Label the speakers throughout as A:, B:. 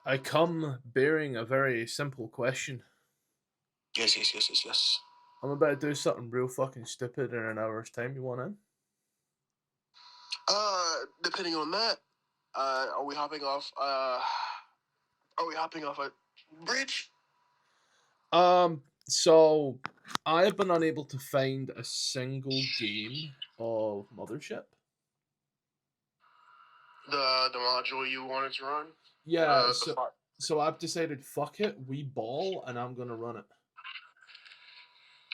A: I come bearing a very simple question.
B: Yes.
A: I'm about to do something real fucking stupid in an hour's time. You want in?
B: Depending on that, are we hopping off? Are we hopping off a bridge?
A: So I've been unable to find a single game of Mothership.
B: The module you wanted to run?
A: Yeah, so I've decided, fuck it, we ball, and I'm gonna run it.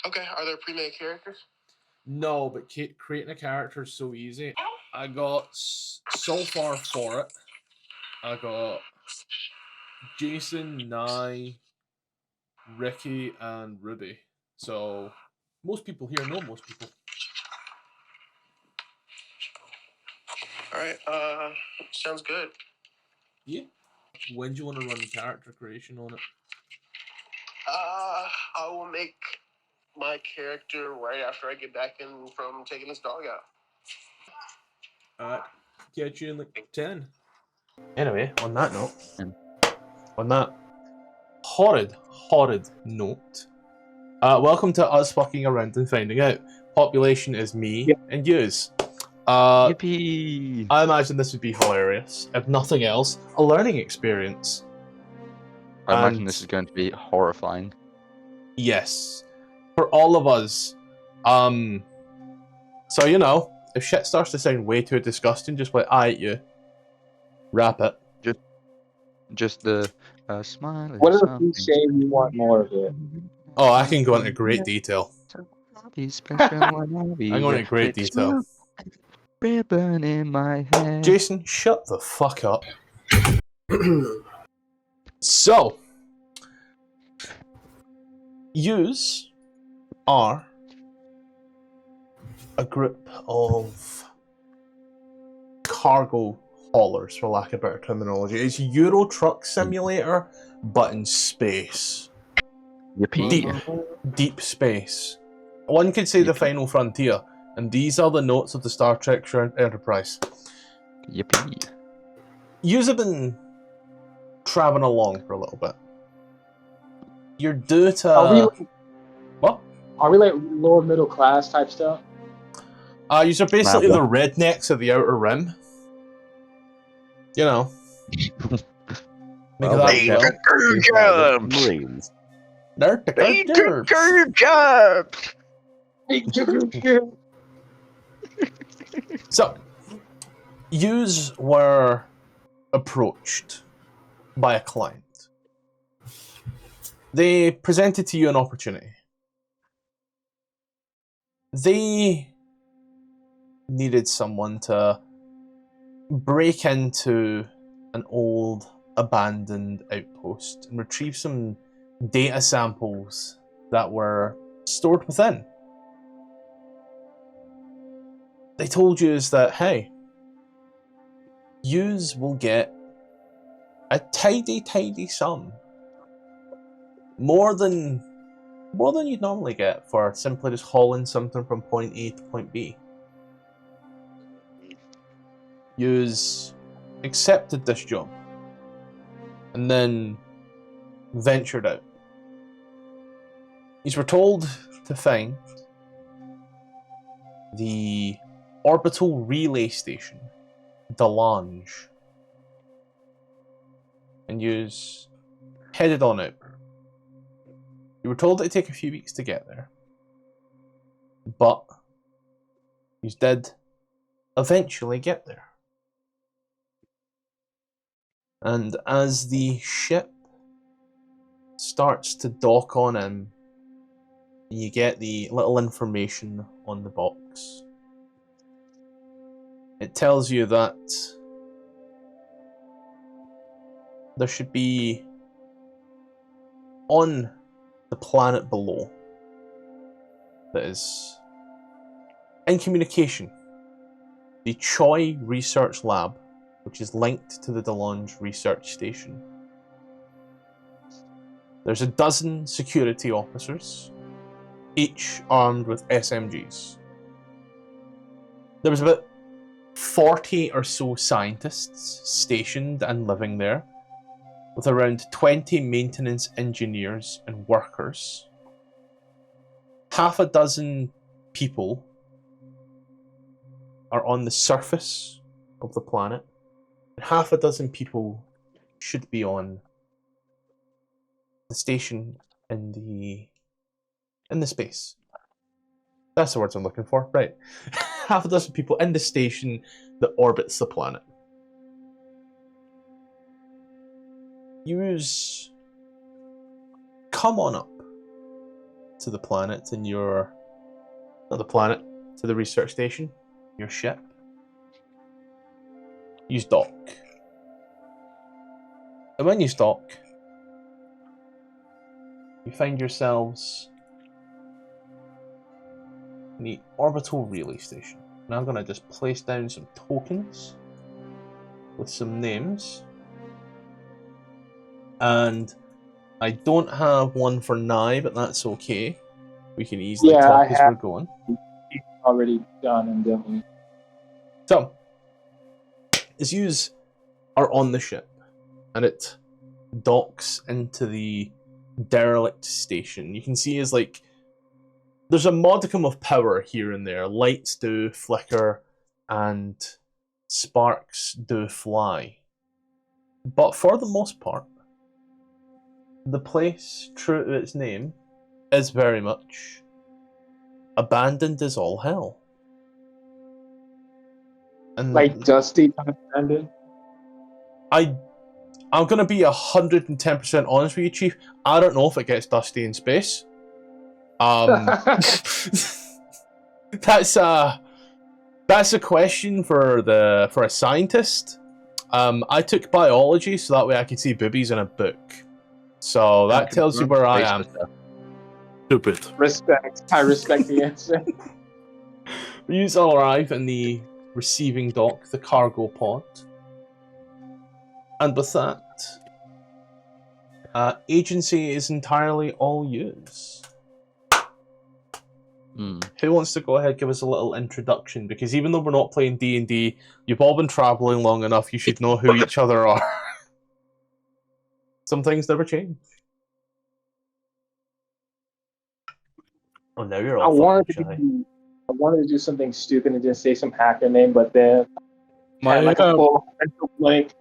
B: Okay, are there pre-made characters?
A: No, but creating a character is so easy. I got, so far for it, I got Jason, Nye, Ricky, and Ruby. So most people here know most people.
B: Alright, sounds good.
A: Yeah. When do you want to run character creation on it?
B: I will make my character right after I get back in from taking this dog out.
A: Alright. Catch you in like 10.
C: Anyway, on that note, on that horrid note, welcome to us fucking around and finding out. Population is me and yous.
D: Yippee!
C: I imagine this would be hilarious. If nothing else, a learning experience.
D: I imagine this is going to be horrifying.
C: Yes. For all of us. So, you know, if shit starts to sound way too disgusting, just like, I ate you. Wrap it.
D: Just the smile.
E: What if you say you want more of it?
C: Oh, I can go into great detail.
D: I'm
C: I'm going into great detail.
D: Ribbon in my head.
C: Jason, shut the fuck up. So, yous are a group of cargo haulers, for lack of better terminology. It's Euro Truck Simulator, but in space.
D: Yippee!
C: Deep space. One could say the final frontier, and these are the notes of the Star Trek Enterprise.
D: Yippee!
C: Yous have been traveling along for a little bit. You're due to... What?
E: Are we like lower middle class type stuff?
C: Yous are basically the rednecks of the Outer Rim. You know.
D: Marines.
C: So, yous were approached by a client. They presented to you an opportunity. They needed someone to break into an old abandoned outpost and retrieve some data samples that were stored within. They told you that, hey, yous will get a tidy sum. More than you'd normally get for simply just hauling something from point A to point B. Yous accepted this job and then ventured out. Yous were told to find the orbital relay station, Delange, and yous headed on out. You were told it'd take a few weeks to get there, but yous did eventually get there. And as the ship starts to dock on in, you get the little information on the box. It tells you that there should be, on the planet below, that is in communication, the Choi Research Lab, which is linked to the Delange Research Station. There's a dozen security officers, each armed with SMGs. There was about 40 or so scientists stationed and living there, with around 20 maintenance engineers and workers. Half a dozen people are on the surface of the planet, and half a dozen people should be on the station in the space. That's the words I'm looking for, right? Half a dozen people in the station that orbits the planet. Yous come on up to the planet in your... Not the planet, to the research station, your ship. Use dock. And when you dock, you find yourselves in the orbital relay station. Now I'm going to just place down some tokens with some names. And I don't have one for Nye, but that's okay. We can easily talk as we're going.
E: Already done and done.
C: So, as yous are on the ship, and it docks into the derelict station, you can see is like there's a modicum of power here and there. Lights do flicker, and sparks do fly. But for the most part, the place, true to its name, is very much abandoned as all hell. And
E: Like Dusty abandoned?
C: I'm gonna be 110% honest with you, Chief. I don't know if it gets dusty in space. That's a question for a scientist. I took biology, so that way I could see boobies in a book. So that tells you where I am.
A: Stupid.
E: Respect. I respect the answer.
C: You all arrive in the receiving dock, the cargo pod. And with that, agency is entirely all yours. Who wants to go ahead and give us a little introduction? Because even though we're not playing D&D, you've all been travelling long enough, you should know who each other are. Some things never change. Oh, now you're all
E: I
C: shy.
E: wanted to do something stupid and just say some hacker name, but then had like a full mental blank.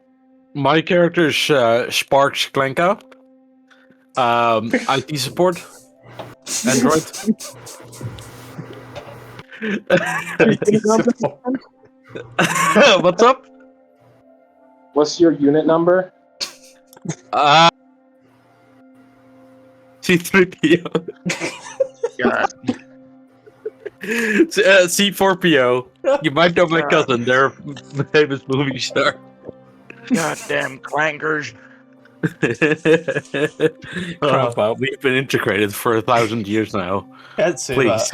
F: My character is Sparks Klenka. IT support. Android. What's up?
E: What's your unit number?
F: C3PO. God. C4PO. You might know my cousin. They're a famous movie star.
D: Goddamn clankers.
F: Grandpa, we've been integrated for 1,000 years now.
C: Can't say
F: Please.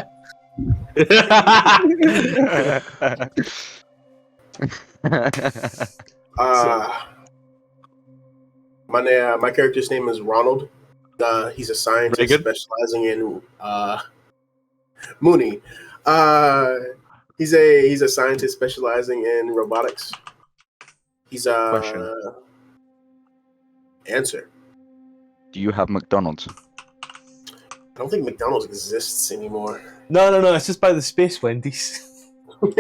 B: My character's name is Ronald. He's a scientist specializing in Mooney. He's a scientist specializing in robotics. He's
D: Question.
B: Answer.
D: Do you have McDonald's?
B: I don't think McDonald's exists anymore.
C: No, it's just by the Space Wendy's.
E: At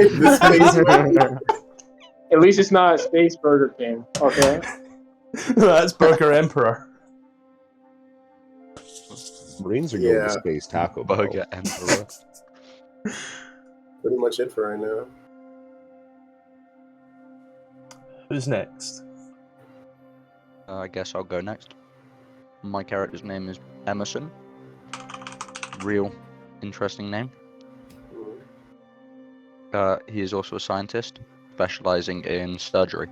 E: least it's not a Space Burger King, okay?
C: That's Burger Emperor.
G: Marines are going to space Taco Bell.
D: Burger Emperor.
B: Pretty much it for right now.
C: Who's next?
D: I guess I'll go next. My character's name is Emerson. Real interesting name. He is also a scientist, specializing in surgery.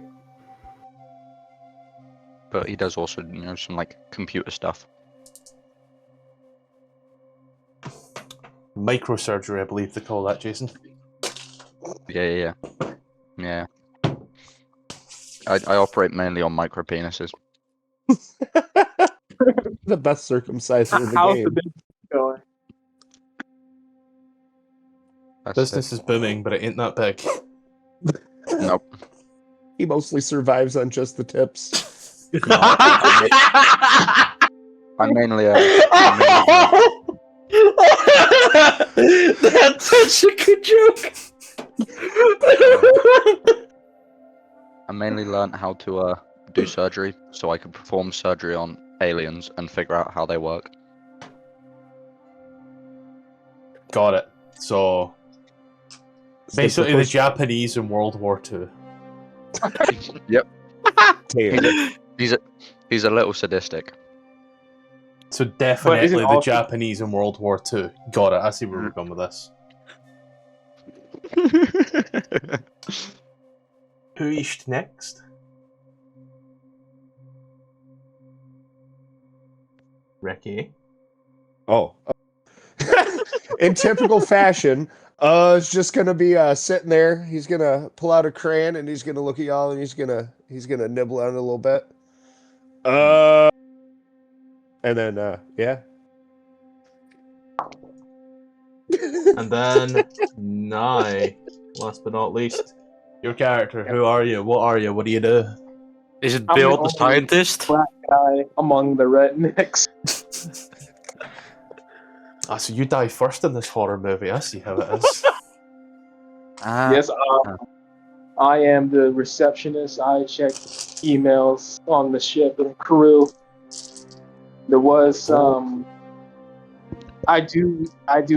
D: But he does also, some like computer stuff.
C: Microsurgery, I believe they call that, Jason.
D: Yeah. I operate mainly on micro penises.
G: The best circumciser in the
E: How's
G: game.
E: the business going?
C: Business is booming, but it ain't that big.
D: Nope.
G: He mostly survives on just the tips.
D: I'm mainly
F: That's such a good joke.
D: I mainly learned how to do surgery, so I could perform surgery on aliens and figure out how they work.
C: Got it. So
G: It's like
C: basically, the
G: first
C: Japanese in World War II.
D: Yep.
G: tale.
D: He's a little sadistic.
C: So
E: But
C: definitely
E: isn't
C: the
E: also-
C: Japanese in World War II. Got it. I see where we're going with this. Who is next? Ricky.
G: Oh. In typical fashion, it's just gonna be sitting there. He's gonna pull out a crayon and he's gonna look at y'all and he's gonna nibble on it a little bit. And then yeah.
C: And then Nye. Last but not least, your character. Who are you? What are you? What do you do?
F: Is it
E: I'm
F: Bill
E: the
F: the
E: only
F: scientist?
E: black guy among the rednecks.
C: Ah, so you die first in this horror movie. I see how it is.
E: Yes, I am the receptionist. I check emails on the ship and crew. There was I do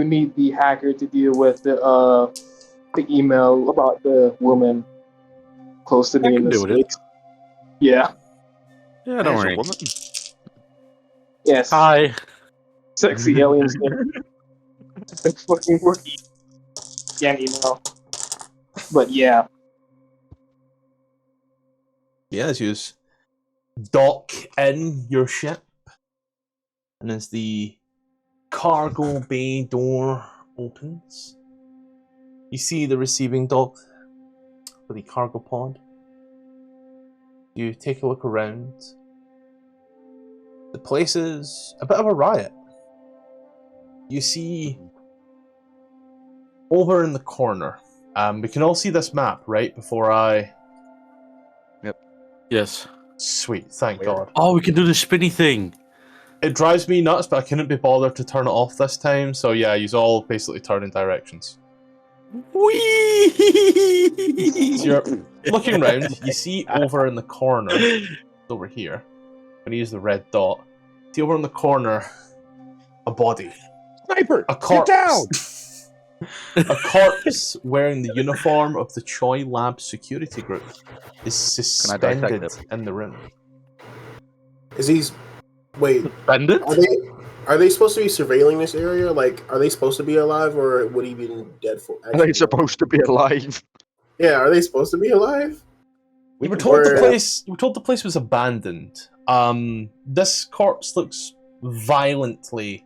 E: need the hacker to deal with the email about the woman close to me in
F: can
E: the
F: do it.
E: space. Yeah.
F: Yeah, don't
D: There's a
F: worry.
D: woman.
E: Yes.
F: Hi.
E: Sexy aliens. It's fucking working. Can't email. But yeah.
C: Yeah, as you dock in your ship, and as the cargo bay door opens, you see the receiving dock for the cargo pod. You take a look around. The place is a bit of a riot. You see over in the corner. We can all see this map, right? Before I...
F: Yes.
C: Sweet, thank God.
F: Oh, we can do the spinny thing.
C: It drives me nuts, but I couldn't be bothered to turn it off this time, so yeah, you all basically turn in directions.
F: Whee!
C: So you're looking around, you see over in the corner, over here, I'm gonna use the red dot, see over in the corner, a body.
G: Sniper!
C: A corpse.
G: Get down!
C: A corpse wearing the uniform of the Choi Lab security group is suspended in the room.
B: Is he? Wait,
F: Bandit?
B: are they supposed to be surveilling this area? Like, are they supposed to be alive, or would he be dead for?
D: Are they supposed to be alive?
B: Yeah, are they supposed to be alive?
C: We were told the place was abandoned. This corpse looks violently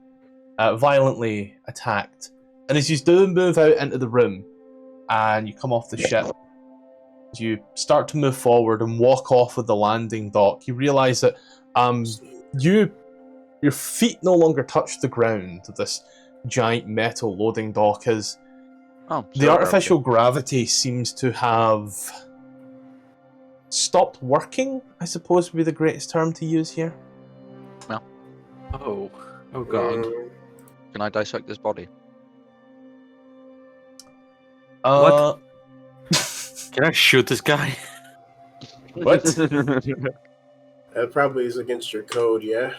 C: attacked. And as you do move out into the room, and you come off the ship, you start to move forward and walk off of the landing dock. You realise that your feet no longer touch the ground of this giant metal loading dock, as the artificial gravity seems to have stopped working, I suppose would be the greatest term to use here.
F: Oh God.
D: Can I dissect this body?
F: What? Can I shoot this guy?
C: What?
B: That probably is against your code, yeah.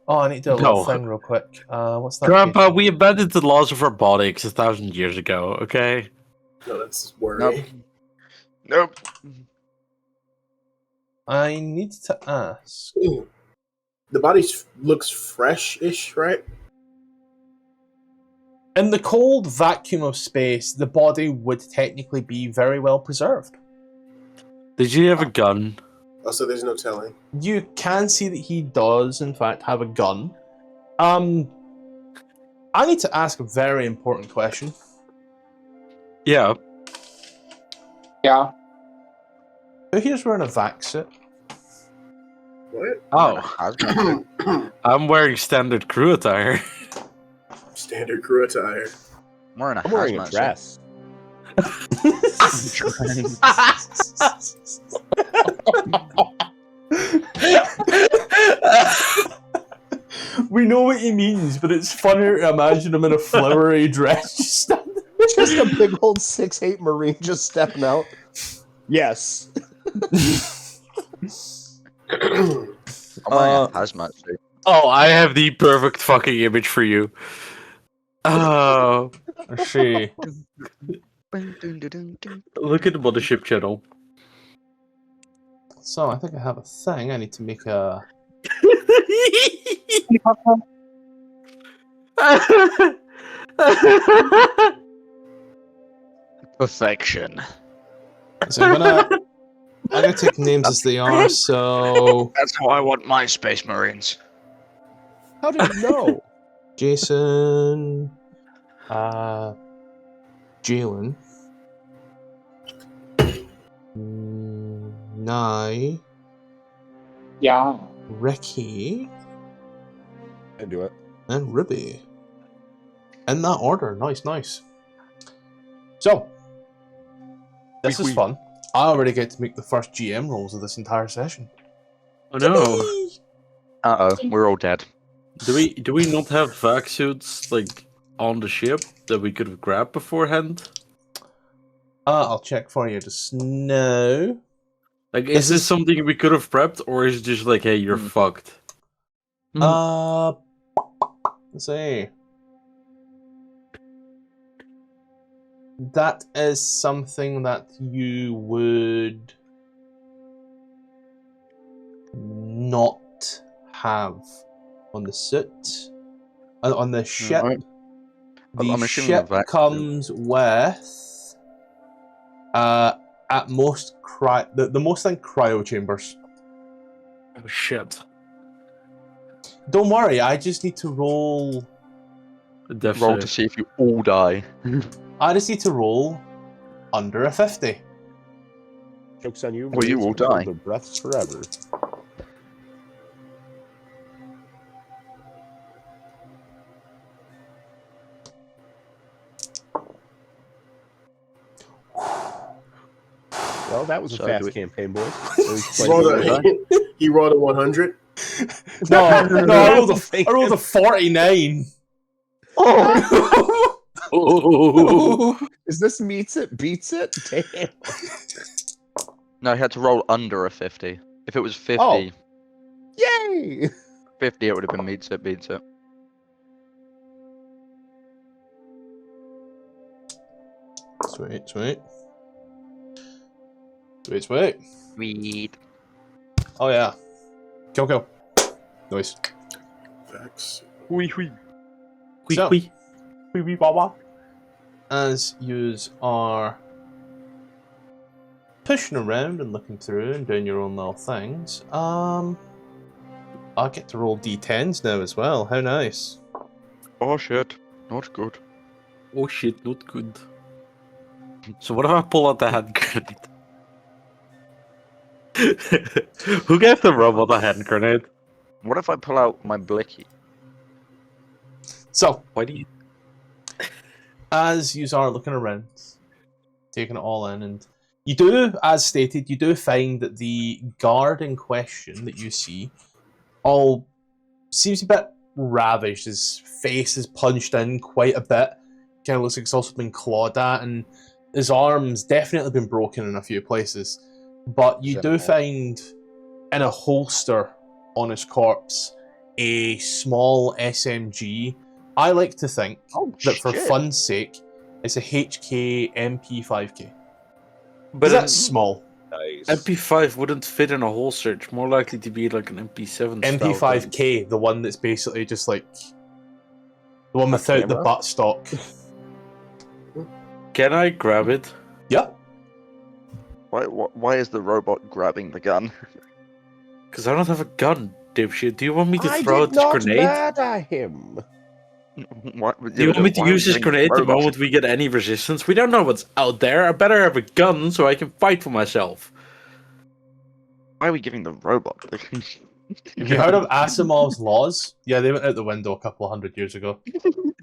C: Oh, I need to do a little thing real quick. What's that?
F: Grandpa, we abandoned the laws of robotics 1,000 years ago, okay?
B: No, that's worry.
D: Nope.
C: I need to ask.
B: The body looks fresh-ish, right?
C: In the cold vacuum of space, the body would technically be very well preserved.
F: Did you have a gun?
B: Oh, so there's no telling.
C: You can see that he does, in fact, have a gun. I need to ask a very important question.
F: Yeah.
E: Yeah.
C: Who here's wearing a vac suit?
B: What?
F: Oh. I'm wearing standard crew attire.
B: Standard crew attire.
D: I'm wearing a
G: I'm wearing a
D: hazmat
G: dress.
C: know what he means, but it's funnier to imagine him in a flowery dress just standing.
G: Just a big old 6'8" Marine just stepping out. Yes.
D: I'm wearing a hazmat suit.
F: Oh, I have the perfect fucking image for you. Oh,
C: She.
F: look at the Mothership channel.
C: So I think I have a thing. I need to make a.
D: Perfection.
C: So I'm gonna take names as they are. So
D: That's how I want my Space Marines.
G: How did you know?
C: Jason, Jalen, Nye,
E: Yeah.
C: Ricky,
G: I do it.
C: and Ruby. In that order. Nice. So, this is fun. I already get to make the first GM rolls of this entire session.
F: Oh no!
D: We're all dead.
F: Do we not have vac suits like on the ship that we could have grabbed beforehand?
C: I'll check for you just now.
F: Like, is this something we could have prepped, or is it just like, hey, you're fucked?
C: Let's see. That is something that you would not have on the suit. On the ship. The
D: I'm assuming
C: ship
D: the vac suit.
C: comes with at most the most thing cryo chambers.
F: Oh shit!
C: Don't worry, I just need to roll.
D: Roll to see if you all die.
C: I just need to roll under a 50.
G: Joke's on you.
D: Well, you will
G: Marines hold
D: die.
G: their breaths forever. Well, that was a
D: So
G: fast
D: do we-
G: campaign, boys.
B: He rolled a 100.
C: No, I rolled a 49.
F: Oh!
G: Is this meets it, beats it? Damn.
D: No, I had to roll under a 50. If it was 50,
G: Oh. Yay!
D: 50, it would have been meets it, beats it.
C: Sweet.
D: Sweet.
C: Oh yeah. Kill. Nice.
B: Facts.
F: Wee.
C: So, as yous are pushing around and looking through and doing your own little things, I get to roll d10s now as well. How nice.
D: Oh shit, not good.
F: Oh shit, not good. So what if I pull out the hand grenade? Who gave the robot a hand grenade?
D: What if I pull out my blicky?
C: So,
F: Why do you?
C: as yous are looking around, taking it all in, and you do, as stated, you do find that the guard in question that you see all seems a bit ravaged. His face is punched in quite a bit. Kind of looks like it's also been clawed at, and his arm's definitely been broken in a few places. But you do find in a holster on his corpse a small SMG. I like to think that for fun's sake, it's a HK MP5K. But that's small.
G: Nice.
F: MP5 wouldn't fit in a holster. It's more likely to be like an MP7.
C: MP5K, the one that's basically just like the one without the buttstock.
F: Can I grab it?
C: Yeah.
D: Why is the robot grabbing the gun?
F: Because I don't have a gun, dipshit. Do you want me to
G: I
F: throw
G: did
F: out
G: not
F: this grenade?
G: murder him.
F: Do you want me to use this grenade the moment we get any resistance? We don't know what's out there. I better have a gun so I can fight for myself.
D: Why are we giving the robot?
C: Have you heard of Asimov's laws? Yeah, they went out the window a couple of 100 years ago.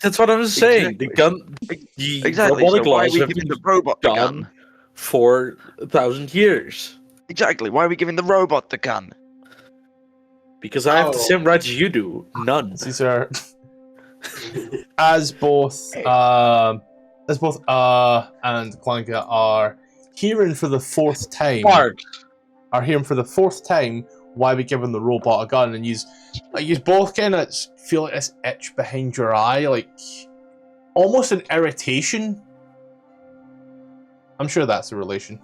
F: That's what I was saying.
D: Exactly.
F: The gun, the
D: Exactly.
F: robotic
D: So why are
F: laws
D: we
F: have
D: giving
F: been
D: the robot the
F: done
D: gun?
F: for 1,000 years.
D: Exactly. Why are we giving the robot the gun?
F: because I have the same rights you do. None.
C: These are as both and Clanka are hearing for the fourth time. Are hearing for the fourth time why we give him the robot a gun, and you both kind of feel like this itch behind your eye, like almost an irritation. I'm sure that's the relation.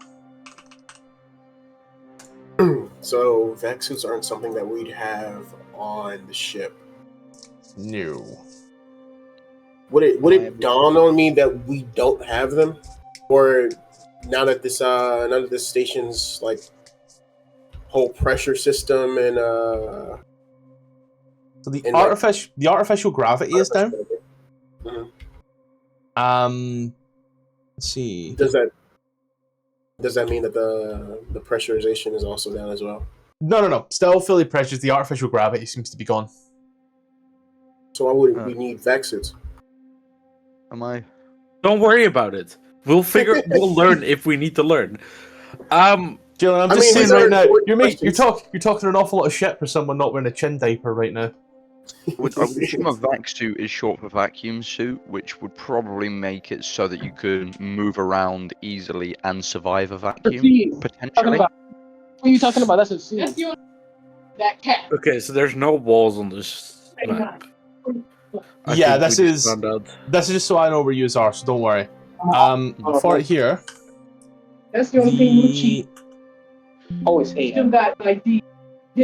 B: So vac suits aren't something that we'd have on the ship.
C: No.
B: Would it dawn on me that we don't have them, or now that this station's like whole pressure system and
C: so the artificial gravity is down.
B: Mm-hmm.
C: Let's see.
B: Does that mean that the pressurization is also down as well?
C: No. Still fully pressured. The artificial gravity seems to be gone.
B: So why would we need vac suits?
D: Am I?
F: Don't worry about it. We'll learn if we need to learn.
C: Jalen, I'm just saying right now. You're talking an awful lot of shit for someone not wearing a chin diaper right now.
D: I would assume a vac suit is short for vacuum suit, which would probably make it so that you could move around easily and survive a vacuum, potentially.
E: What are you talking about? That's a scene.
H: That cat.
F: Okay, so there's no walls on this map.
C: Yeah, this is just so I know where yous are, so don't worry. For it here.
H: That's the only thing you cheat.
E: Always hate
H: them.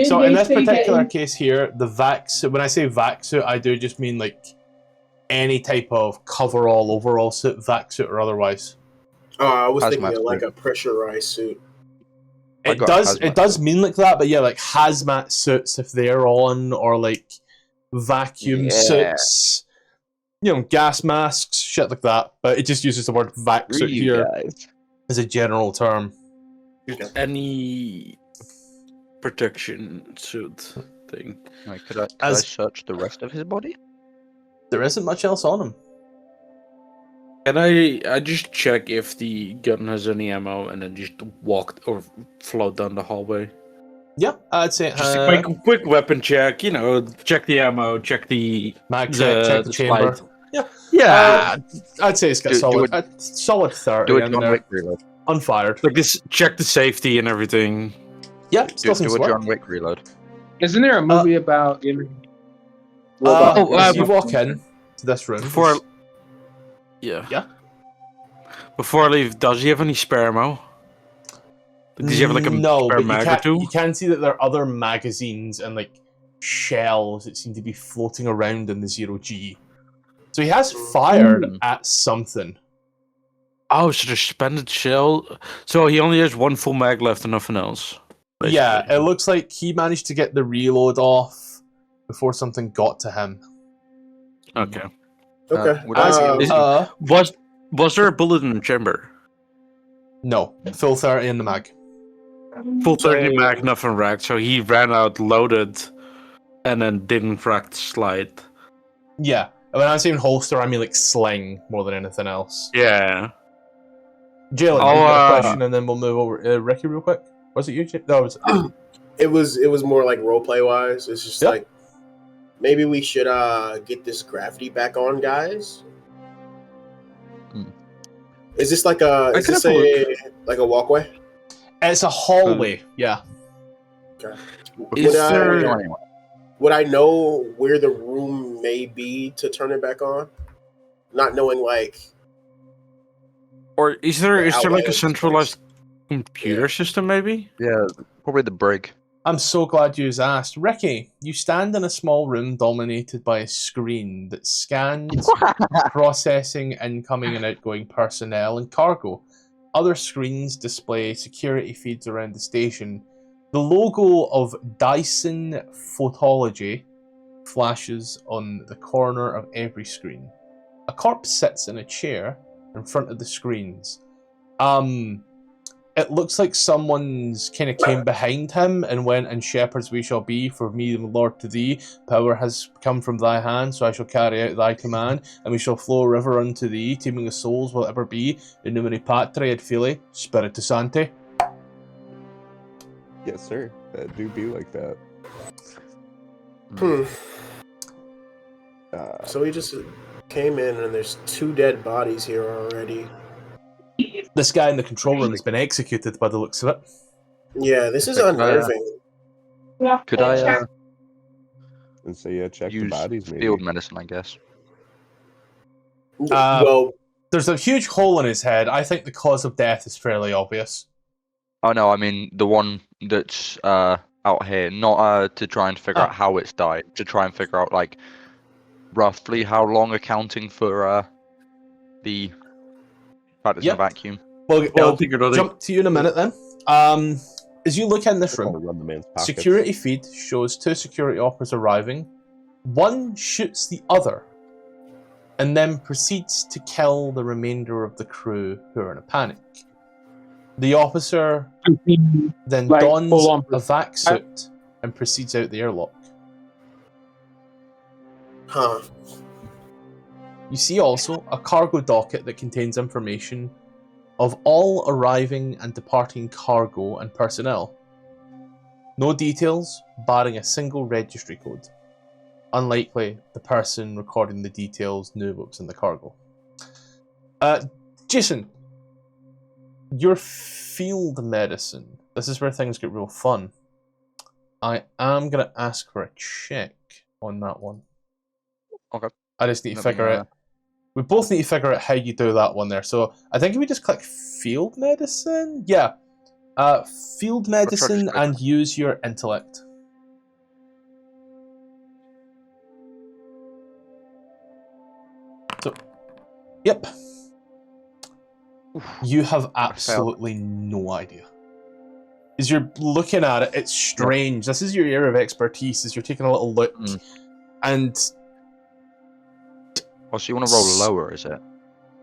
C: So in this particular case here, the vac suit, when I say vac suit, I do just mean like any type of coverall, overall suit, vac suit or otherwise.
B: I was thinking of like a pressurized suit.
C: It does mean like that, but yeah, like hazmat suits if they're on, or like vacuum suits, gas masks, shit like that. But it just uses the word vac suit here as a general term.
F: Any protection suit thing.
D: Could I search the rest of his body?
C: There isn't much else on him.
F: Can I just check if the gun has any ammo and then just walk or float down the hallway?
C: Yeah, I'd say
F: just a quick weapon check. Check the ammo, check the
C: mag check, check the chamber.
F: Slide. Yeah.
C: I'd say it's got solid 30.
D: Do it John Wick reload.
C: Unfired.
F: Like this, check the safety and everything.
C: Yeah,
D: do a John Wick reload.
E: Isn't there a movie about
C: you walk in to this room.
F: Before I leave, does he have any spare ammo? Does he have like a spare mag or two?
C: You can see that there are other magazines and like shells that seem to be floating around in the 0G. So he has fired at something.
F: Oh, so there's suspended shell. So he only has one full mag left and nothing else. Basically.
C: Yeah, it looks like he managed to get the reload off before something got to him.
F: Okay. Was there a bullet in the chamber?
C: No, full 30 in the mag.
F: Full 30 mag, nothing racked. So he ran out loaded, and then didn't rack the slide.
C: Yeah, when I'm saying holster, I mean like sling more than anything else.
F: Yeah.
C: Jalen, you got a question, and then we'll move over. Ricky, real quick. Was it you? No,
B: it was more like roleplay wise. It's just like maybe we should get this gravity back on, guys. Is this like a walkway?
C: It's a hallway. Yeah.
B: Okay. Would I know where the room may be to turn it back on? Not knowing
F: or is there like a centralized computer system maybe?
D: Yeah, probably the brig.
C: I'm so glad you asked. Ricky, you stand in a small room dominated by a screen that scans, processing incoming and outgoing personnel and cargo. Other screens display security feeds around the station. The logo of Dyson Photology flashes on the corner of every screen. A corpse sits in a chair in front of the screens. It looks like someone's kind of came behind him and went, and shepherds we shall be, for me, the Lord, to thee. Power has come from thy hand, so I shall carry out thy command, and we shall flow a river unto thee, teeming of souls will ever be, in numine Patri et Filii, Spiritus Sancti.
G: Yes, sir. That do be like that.
B: So we just came in and there's 2 dead bodies here already.
C: This guy in the control room has been executed by the looks of it.
B: Yeah, this is unnerving.
D: Could I
G: And so yeah, check the
D: use
G: bodies maybe.
D: field medicine, I guess?
B: Well,
C: there's a huge hole in his head. I think the cause of death is fairly obvious.
D: Oh no, I mean the one that's out here, not to try and figure out how it's died, to try and figure out like roughly how long, accounting for the fact it's in a vacuum.
C: Well, I'll jump to you in a minute then. As you look in this room, security feed shows 2 security operatives arriving. One shoots the other, and then proceeds to kill the remainder of the crew who are in a panic. The officer then dons a vac suit and proceeds out the airlock.
B: Huh.
C: You see also a cargo docket that contains information of all arriving and departing cargo and personnel. No details, barring a single registry code. Unlikely the person recording the details knew what was in the cargo. Jason, your field medicine. This is where things get real fun. I am going to ask for a check on that one.
D: Okay.
C: I just need to figure out. We both need to figure out how you do that one there. So I think if we just click field medicine, yeah, field medicine and use your intellect. So, yep. You have absolutely no idea. As you're looking at it, it's strange. This is your area of expertise. As you're taking a little look, and
D: oh, so you want to roll lower, is it?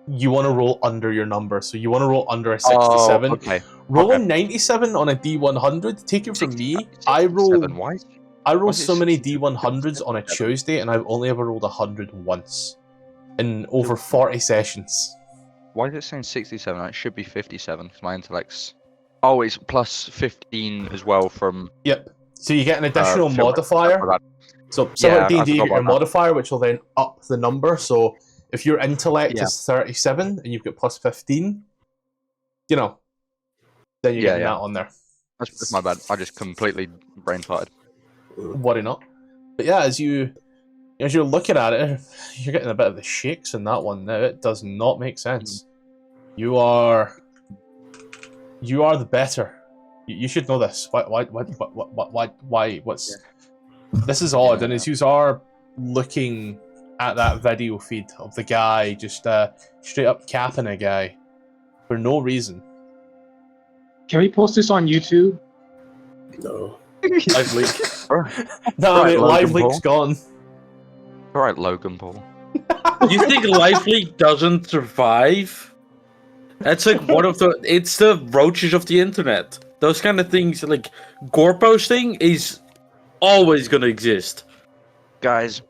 C: You want to roll under your number, so you want to roll under a 67.
D: Oh, okay.
C: Rolling 97 on a D100. Take it from me. I roll so many D100s on a Tuesday, and I've only ever rolled 100 once in over 40 sessions.
D: Why is it saying 67? It should be 57 because my intellect's. Oh, it's plus 15 as well from.
C: Yep. So you get an additional modifier. So like D&D, you get your modifier, which will then up the number. So if your intellect is 37 and you've got plus 15, you know, then you're getting that on there.
D: That's my bad. I just completely brain farted.
C: Worry not. But yeah, as you're looking at it, you're getting a bit of the shakes in that one now. It does not make sense. You are the better. You should know this. Why? What's this is odd, and as you are looking at that video feed of the guy just straight up capping a guy for no reason.
E: Can we post this on YouTube?
B: No.
C: Live leak. No, mate, live leak's gone.
D: Alright, Logan Paul.
F: You think live leak doesn't survive? That's like it's the roaches of the internet. Those kind of things, like gore posting is always gonna exist.
D: Guys,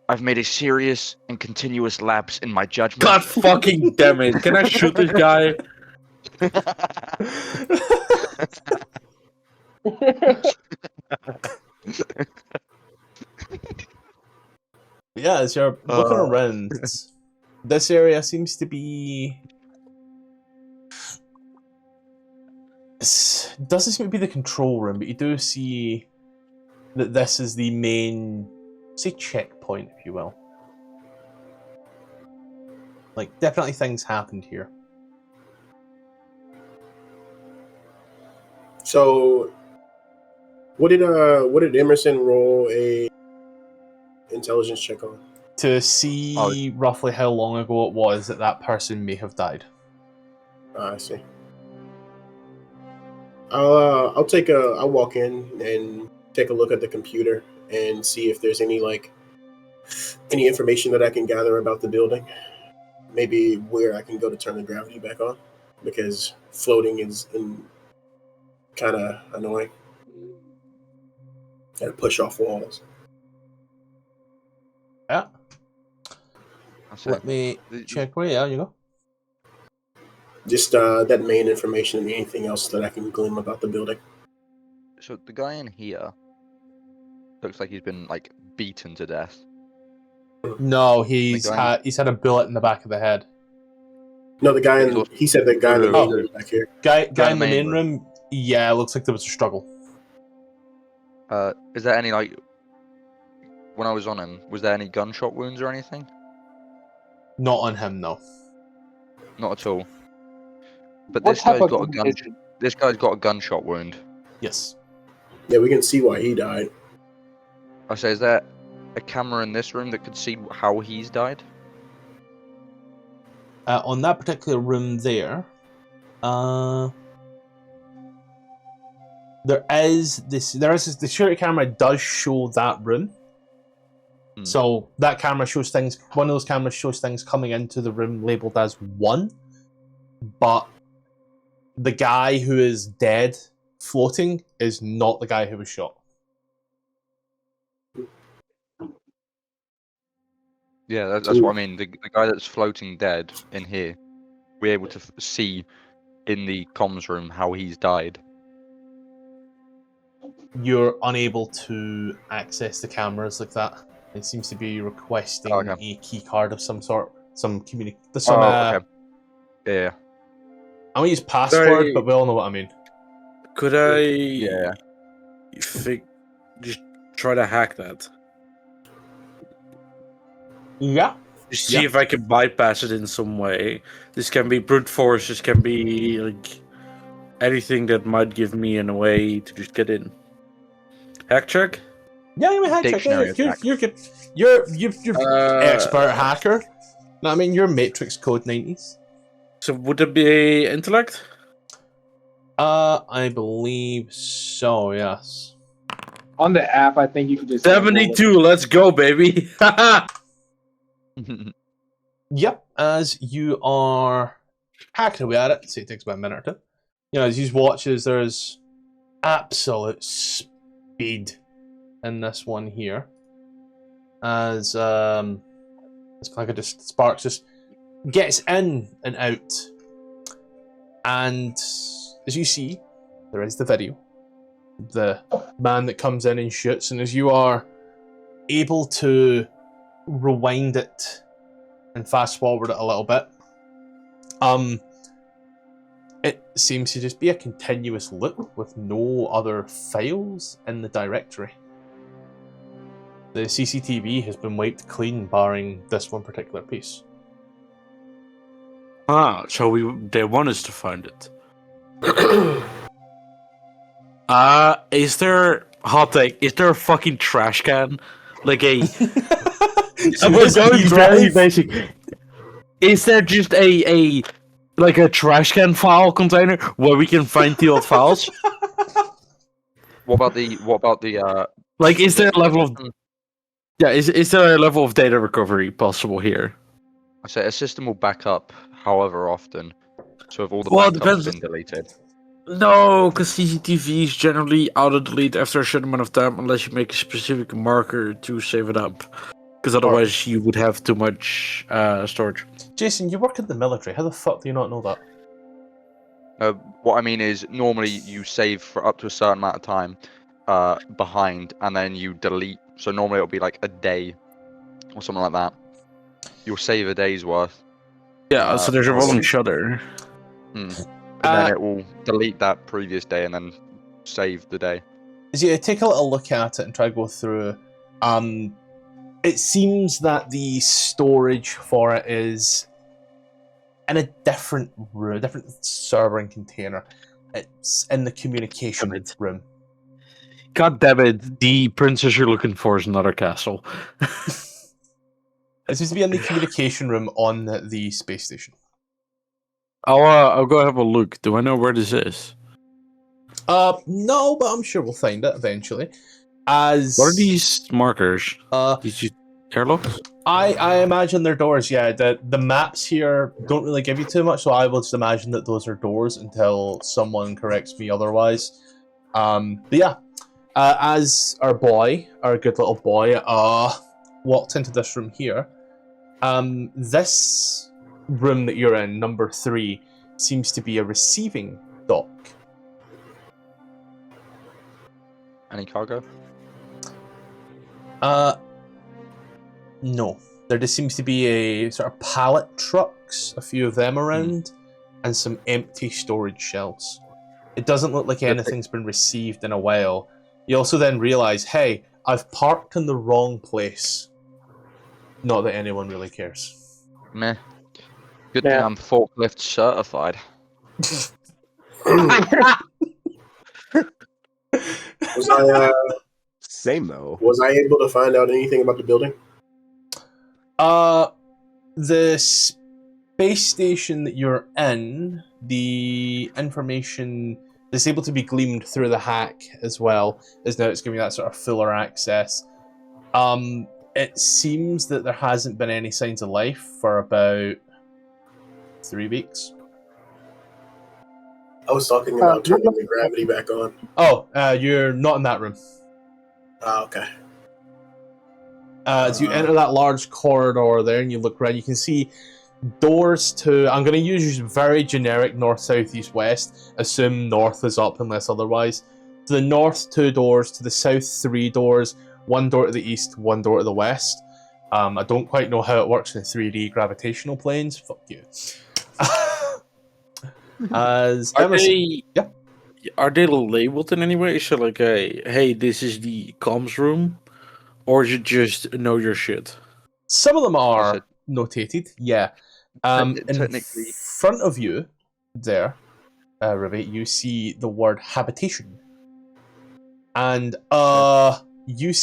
D: I've made a serious and continuous lapse in my judgment.
F: God fucking damn it. Can I shoot this guy?
C: Yeah, as you're looking around, this area seems to be. It doesn't seem to be the control room, but you do see that this is the main, say, checkpoint, if you will. Like, definitely things happened here.
B: So, what did Emerson roll a intelligence check on?
C: To see roughly how long ago it was that person may have died.
B: I see. I'll walk in and take a look at the computer and see if there's any information that I can gather about the building. Maybe where I can go to turn the gravity back on, because floating is kind of annoying. Gotta push off walls.
C: Yeah. Let me check where you go.
B: Just that main information and anything else that I can glean about the building.
D: So the guy in here, looks like he's been like beaten to death.
C: No, he's
D: guy-
C: had a bullet in the back of the head.
B: No, the guy in he said the guy in the main
C: Oh.
B: room back here.
C: Guy in the main room. Yeah, it looks like there was a struggle.
D: Is there any like when I was on him? Was there any gunshot wounds or anything?
C: Not on him, no.
D: Not at all. But
E: What
D: this
E: type
D: guy's
E: of
D: got a gun.
E: condition?
D: This guy's got a gunshot wound.
C: Yes.
B: Yeah, we can see why he died.
D: I say, is there a camera in this room that could see how he's died?
C: On that particular room there, there is the security camera does show that room. So that camera shows things. One of those cameras shows things coming into the room labeled as 1, but the guy who is dead floating is not the guy who was shot.
D: Yeah, that's what I mean. The guy that's floating dead in here, we're able to see in the comms room how he's died.
C: You're unable to access the cameras like that. It seems to be requesting a key card of some sort, some
D: okay. Yeah.
C: I won't use password, but we all know what I mean.
F: Could I?
D: Yeah.
F: Just try to hack that.
C: Yeah.
F: Just see if I can bypass it in some way. This can be brute force. This can be like anything that might give me a way to just get in. Hack check.
C: Yeah, you hack check. You're good. You're expert hacker. No, I mean you're Matrix Code 90s.
F: So would it be intellect?
C: I believe so. Yes.
E: On the app, I think you can just
F: 72. Let's go, baby.
C: Yep. As you are hacking away at it, say it takes about a minute or two. You know, as you watch, there's absolute speed in this one here. As it's like just Sparks just gets in and out, and as you see, there is the video, the man that comes in and shoots, and as you are able to rewind it and fast forward it a little bit, it seems to just be a continuous loop with no other files in the directory. The CCTV has been wiped clean, barring this one particular piece.
F: So they want us to find it. Is there hot take? Is there a fucking trash can? Like a we're going very basic. Is there just a like a trash can file container where we can find the old files?
D: What about the
F: like is there a level of is there a level of data recovery possible here?
D: I say a system will back up however often. So if all the backups have been deleted.
F: No, because CCTV is generally auto-delete after a certain amount of time unless you make a specific marker to save it up. Because otherwise you would have too much storage.
C: Jason, you work in the military. How the fuck do you not know that?
D: What I mean is, normally you save for up to a certain amount of time behind, and then you delete. So normally it'll be like a day or something like that. You'll save a day's worth.
F: Yeah, so there's a rolling shutter.
D: And then it will delete that previous day and then save the day.
C: As you take a little look at it and try to go through, it seems that the storage for it is in a different room, a different server and container. It's in the communication room.
F: God damn it, the princess you're looking for is another castle.
C: It seems to be in the communication room on the space station.
F: I'll go have a look. Do I know where this is?
C: No, but I'm sure we'll find it eventually. What
F: are these markers? These airlocks?
C: I imagine they're doors. Yeah, the maps here don't really give you too much, so I will just imagine that those are doors until someone corrects me otherwise. But yeah, as our good little boy, walked into this room here, this room that you're in, number 3, seems to be a receiving dock.
D: Any cargo?
C: No. There just seems to be a sort of pallet trucks, a few of them around, and some empty storage shells. It doesn't look like anything's been received in a while. You also then realise, hey, I've parked in the wrong place. Not that anyone really cares.
D: Meh. Good thing I'm forklift certified.
G: Same though.
B: Was I able to find out anything about the building?
C: The space station that you're in, the information that's able to be gleamed through the hack as well, is now it's giving you that sort of fuller access. It seems that there hasn't been any signs of life for about 3 weeks.
B: I was talking about turning the gravity back on.
C: Oh, you're not in that room.
B: Okay.
C: As you enter that large corridor there and you look around, you can see doors to... I'm going to use very generic north, south, east, west. Assume north is up unless otherwise. To the north, 2 doors. To the south, 3 doors. 1 door to the east, 1 door to the west. I don't quite know how it works in 3D gravitational planes. Fuck you. As
F: Are they labeled in any way? So like, hey, this is the comms room, or is it just know your shit?
C: Some of them are notated, yeah.
D: Technically,
C: in front of you, there, Ruby, you see the word habitation, and you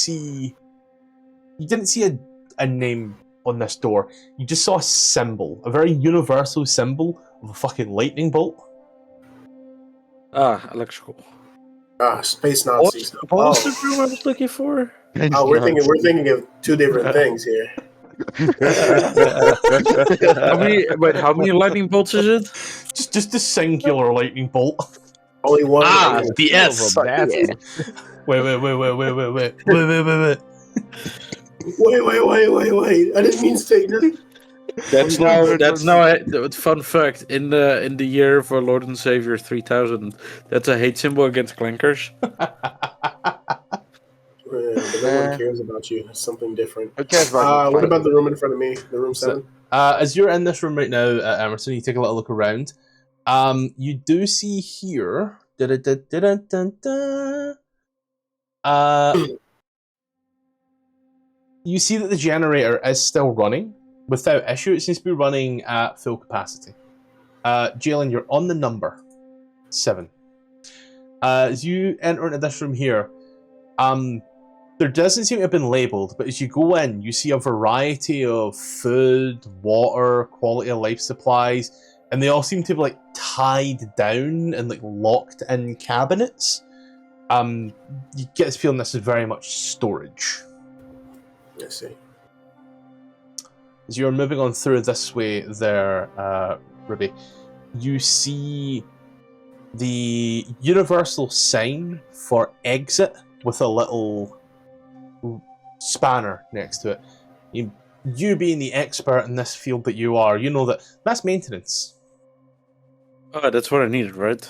C: didn't see a name on this door. You just saw a symbol, a very universal symbol of a fucking lightning bolt.
F: Electrical.
B: Space Nazis.
F: What was the room I was looking for?
B: Oh, we're thinking of 2 different things here.
F: How many lightning bolts is it?
C: Just a singular lightning bolt.
B: Only one.
F: The S.
C: Wait.
B: Wait. I didn't mean Satan.
F: That's now a fun fact. In the year of our Lord and Savior 3000, that's a hate symbol against clankers.
B: But no one cares about you. It's something different.
D: Okay,
B: what about the room in front of me? The room 7?
C: As you're in this room right now, Emerson, you take a little look around. You do see here... you see that the generator is still running. Without issue, it seems to be running at full capacity. Jalen, you're on the number 7. As you enter into this room here, there doesn't seem to have been labelled, but as you go in, you see a variety of food, water, quality of life supplies, and they all seem to be like tied down and like locked in cabinets. You get this feeling this is very much storage.
B: I see.
C: As you're moving on through this way there, Ruby, you see the universal sign for exit with a little spanner next to it. You being the expert in this field that you are, you know that's maintenance.
F: Oh, that's what I needed, right?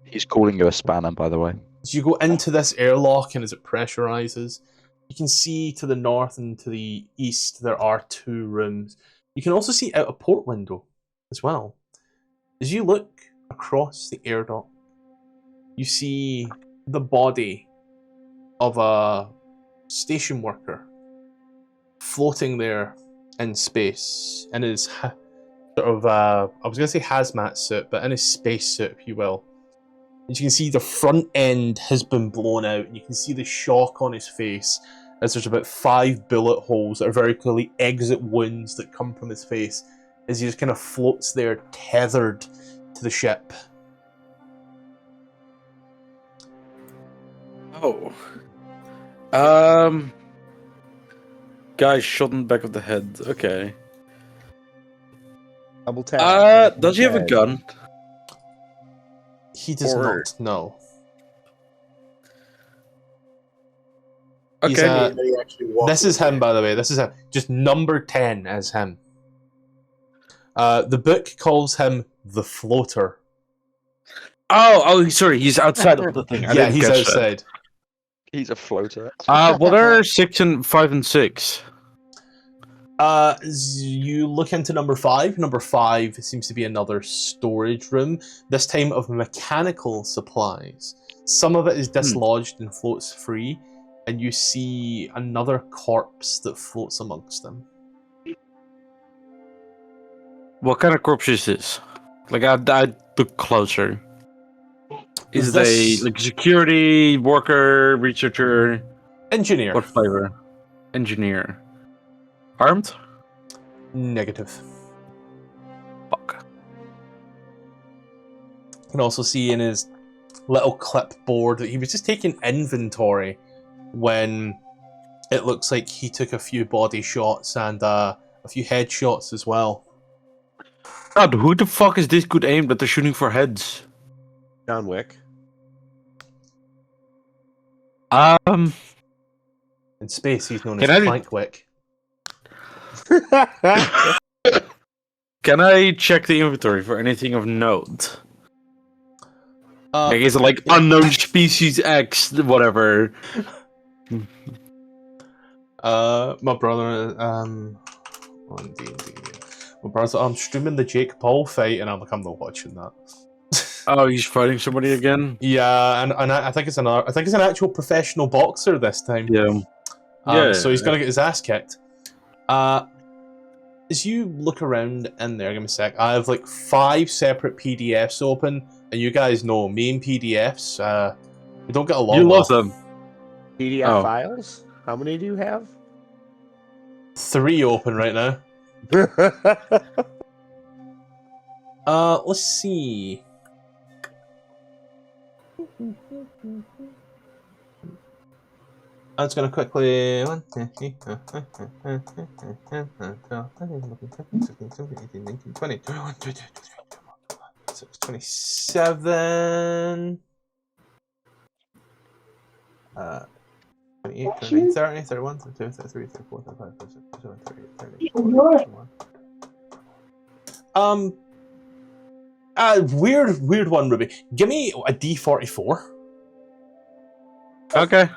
D: He's calling you a spanner, by the way.
C: As you go into this airlock and as it pressurizes, you can see to the north and to the east there are 2 rooms. You can also see out a port window as well. As you look across the air dock, you see the body of a station worker floating there in space in his sort of, I was going to say hazmat suit, but in his space suit, if you will. And you can see the front end has been blown out, and you can see the shock on his face as there's about 5 bullet holes that are very clearly exit wounds that come from his face as he just kind of floats there, tethered to the ship.
F: Oh. Guy shot in the back of the head. Okay.
G: Double tap.
F: Does he have a gun?
C: He does not, no.
F: Okay.
C: This is him, by the way. This is him. Just number 10 as him. The book calls him the Floater.
F: Oh, sorry. He's outside of the thing.
C: Yeah, he's outside.
D: He's a floater.
F: What are 6 and 5 and 6?
C: You look into number 5. Number 5 seems to be another storage room, this time of mechanical supplies. Some of it is dislodged and floats free, and you see another corpse that floats amongst them.
F: What kind of corpse is this? Like, I'd look closer. Is it a security worker, researcher?
C: Engineer.
F: What flavor? Engineer. Armed?
C: Negative.
F: Fuck.
C: You can also see in his little clipboard that he was just taking inventory when it looks like he took a few body shots and a few head shots as well.
F: God, who the fuck is this good aim that they're shooting for heads?
G: John Wick.
C: In space, he's known as Plankwick.
F: Can I check the inventory for anything of note? Like, is it like unknown species X, whatever?
C: My brother, on D&D. My brother, I'm streaming the Jake Paul fight, and I'm like, I'm not watching that.
F: Oh, he's fighting somebody again?
C: Yeah, and I think it's an actual professional boxer this time.
F: Yeah.
C: So he's gonna get his ass kicked. As you look around in there, give me a sec. I have like 5 separate PDFs open, and you guys know me and PDFs. We don't get along.
F: You love them.
G: PDF files? How many do you have?
C: 3 open right now. Let's see. I'm just gonna quickly 1, 2, 3, 4, 5, 6, 7, 8, 20, 27. 28, 29, 30, 31, 32, 33, 34, 35, 36, 37, 38, 31. Weird one, Ruby. Give me a D44.
F: Okay.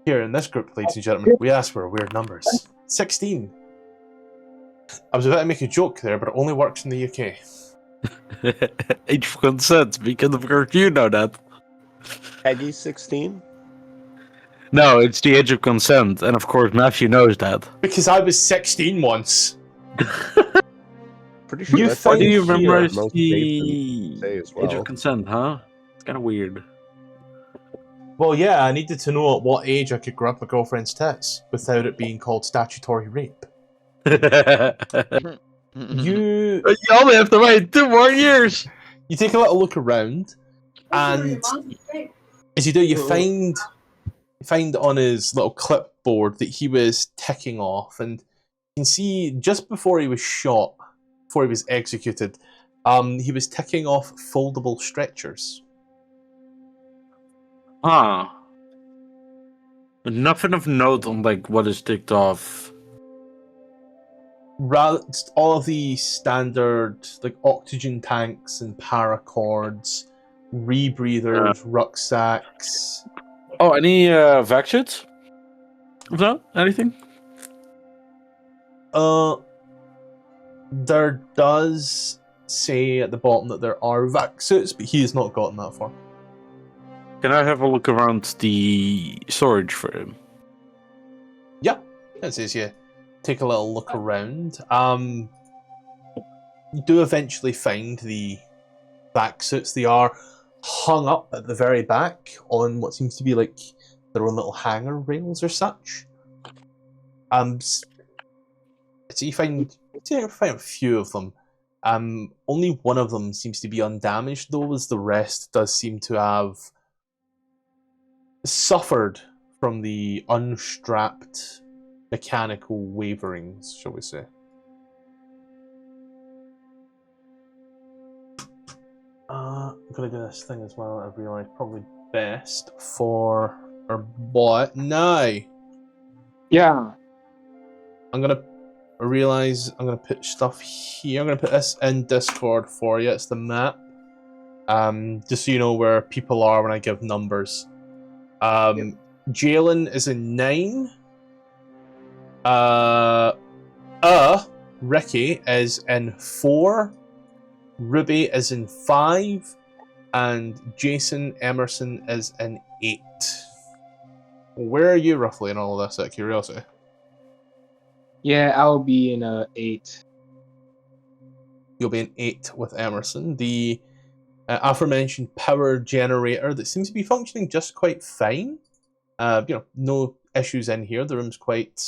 C: Here in this group, ladies and gentlemen, we ask for weird numbers. 16. I was about to make a joke there, but it only works in the UK.
F: Age of consent, because of course you know that.
G: Peggy 16?
F: No, it's the age of consent, and of course Matthew knows that.
C: Because I was 16 once.
G: Pretty sure
C: You
G: that's
F: Why do you
G: here,
F: remember
G: most
F: the
G: say as
F: age
G: well.
F: of consent, huh? It's kind of weird.
C: Well, yeah, I needed to know at what age I could grab my girlfriend's tits without it being called statutory rape. You
F: only have to wait 2 more years.
C: You take a little look around, and as you do, you find on his little clipboard that he was ticking off, and you can see just before he was shot, before he was executed, he was ticking off foldable stretchers.
F: Huh. But nothing of note on like what is ticked off.
C: All of the standard like oxygen tanks and paracords, rebreathers, rucksacks.
F: Oh, any vac shits? No? Anything?
C: There does say at the bottom that there are vac suits, but he has not gotten that far.
F: Can I have a look around the storage for him?
C: Yeah, that says you take a little look around. You do eventually find the vac suits. They are hung up at the very back on what seems to be like their own little hanger rails or such. So you find a few of them. Only one of them seems to be undamaged, though, as the rest does seem to have suffered from the unstrapped mechanical waverings, shall we say. I'm gonna do this thing as well. I realize probably best for our bot now.
E: Yeah.
C: I'm gonna put stuff here. I'm gonna put this in Discord for you. It's the map. Just so you know where people are when I give numbers. Jalen is in 9. Ricky is in 4. Ruby is in 5. And Jason Emerson is in 8. Where are you roughly in all of this, out of curiosity?
E: Yeah, I'll be in 8.
C: You'll be in 8 with Emerson. The aforementioned power generator that seems to be functioning just quite fine. No issues in here. The room's quite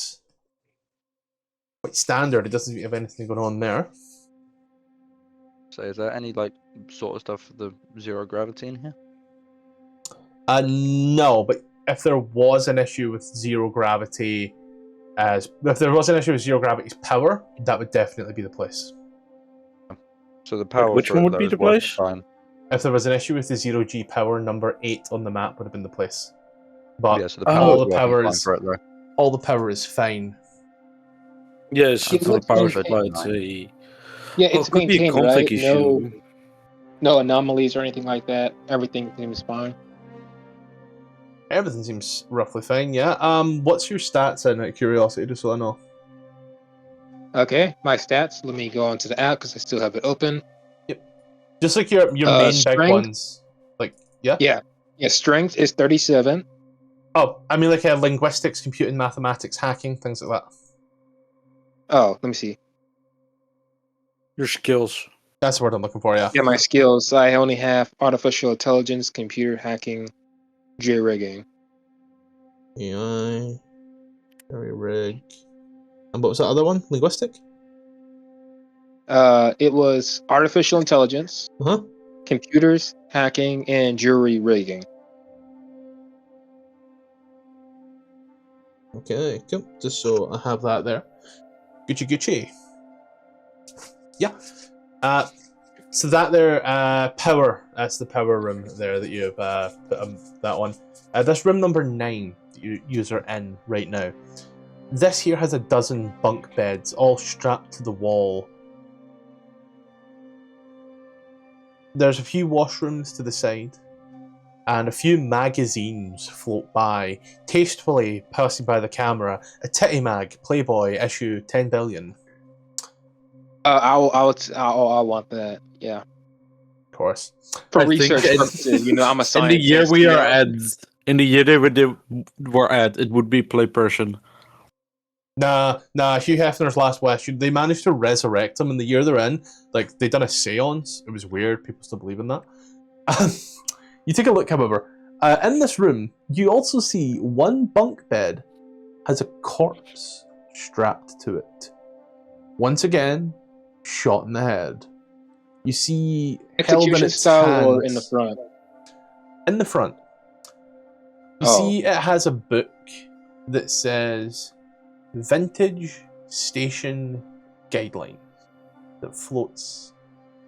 C: standard. It doesn't seem to have anything going on there.
D: So is there any like sort of stuff for the zero gravity in here?
C: No, but if there was an issue with zero gravity, if there was an issue with zero gravity's power, that would definitely be the place.
D: So the power.
F: Which one would be the place?
D: Fine.
C: If there was an issue with the zero G power, number 8 on the map would have been the place. But
D: yeah, so the power
C: all the power is fine.
F: Yes,
H: It
F: for the
H: looks
F: power
H: like-
F: supply. It's a
H: Yeah, it's
F: could be a
H: maintained,
F: conflict
H: right?
F: issue.
H: No anomalies or anything like that. Everything seems fine.
C: Everything seems roughly fine, yeah. What's your stats in, out of curiosity, just so I know?
H: Okay, my stats. Let me go onto the app because I still have it open.
C: Just like your main big
H: strength?
C: ones. Like, yeah?
H: Yeah, strength is 37.
C: Oh, I mean like linguistics, computing, mathematics, hacking, things like that.
H: Oh, let me see.
F: Your skills.
C: That's the word I'm looking for, yeah.
H: Yeah, my skills. I only have artificial intelligence, computer hacking, J-rigging.
C: AI, very rig. And what was that other one? Linguistic?
H: It was artificial intelligence,
C: Uh-huh.
H: computers, hacking, and jury rigging.
C: Okay, cool. Just so I have that there. Gucci. Yeah. So that there, power. That's the power room there that you've put that one. That's room number 9 that you are in right now. This here has a dozen bunk beds, all strapped to the wall. There's a few washrooms to the side, and a few magazines float by, tastefully passing by the camera. A titty mag, Playboy, issue 10 billion.
H: I want that. Yeah,
C: Of course.
H: for
F: I think
H: research
F: it's-
H: purposes. You know, I'm a
F: In
H: scientist.
F: the year we
H: you
F: are
H: know?
F: at, in the year they were at, it would be play person.
C: Nah, Hugh Hefner's Last Wish, they managed to resurrect him in the year they're in. Like, they done a seance. It was weird. People still believe in that. You take a look, however. In this room, you also see one bunk bed has a corpse strapped to it. Once again, shot in the head. You see held in
H: Execution
C: its
H: style
C: hands,
H: or in the front?
C: in the front. You
H: Oh.
C: see it has a book that says Vintage Station Guidelines that floats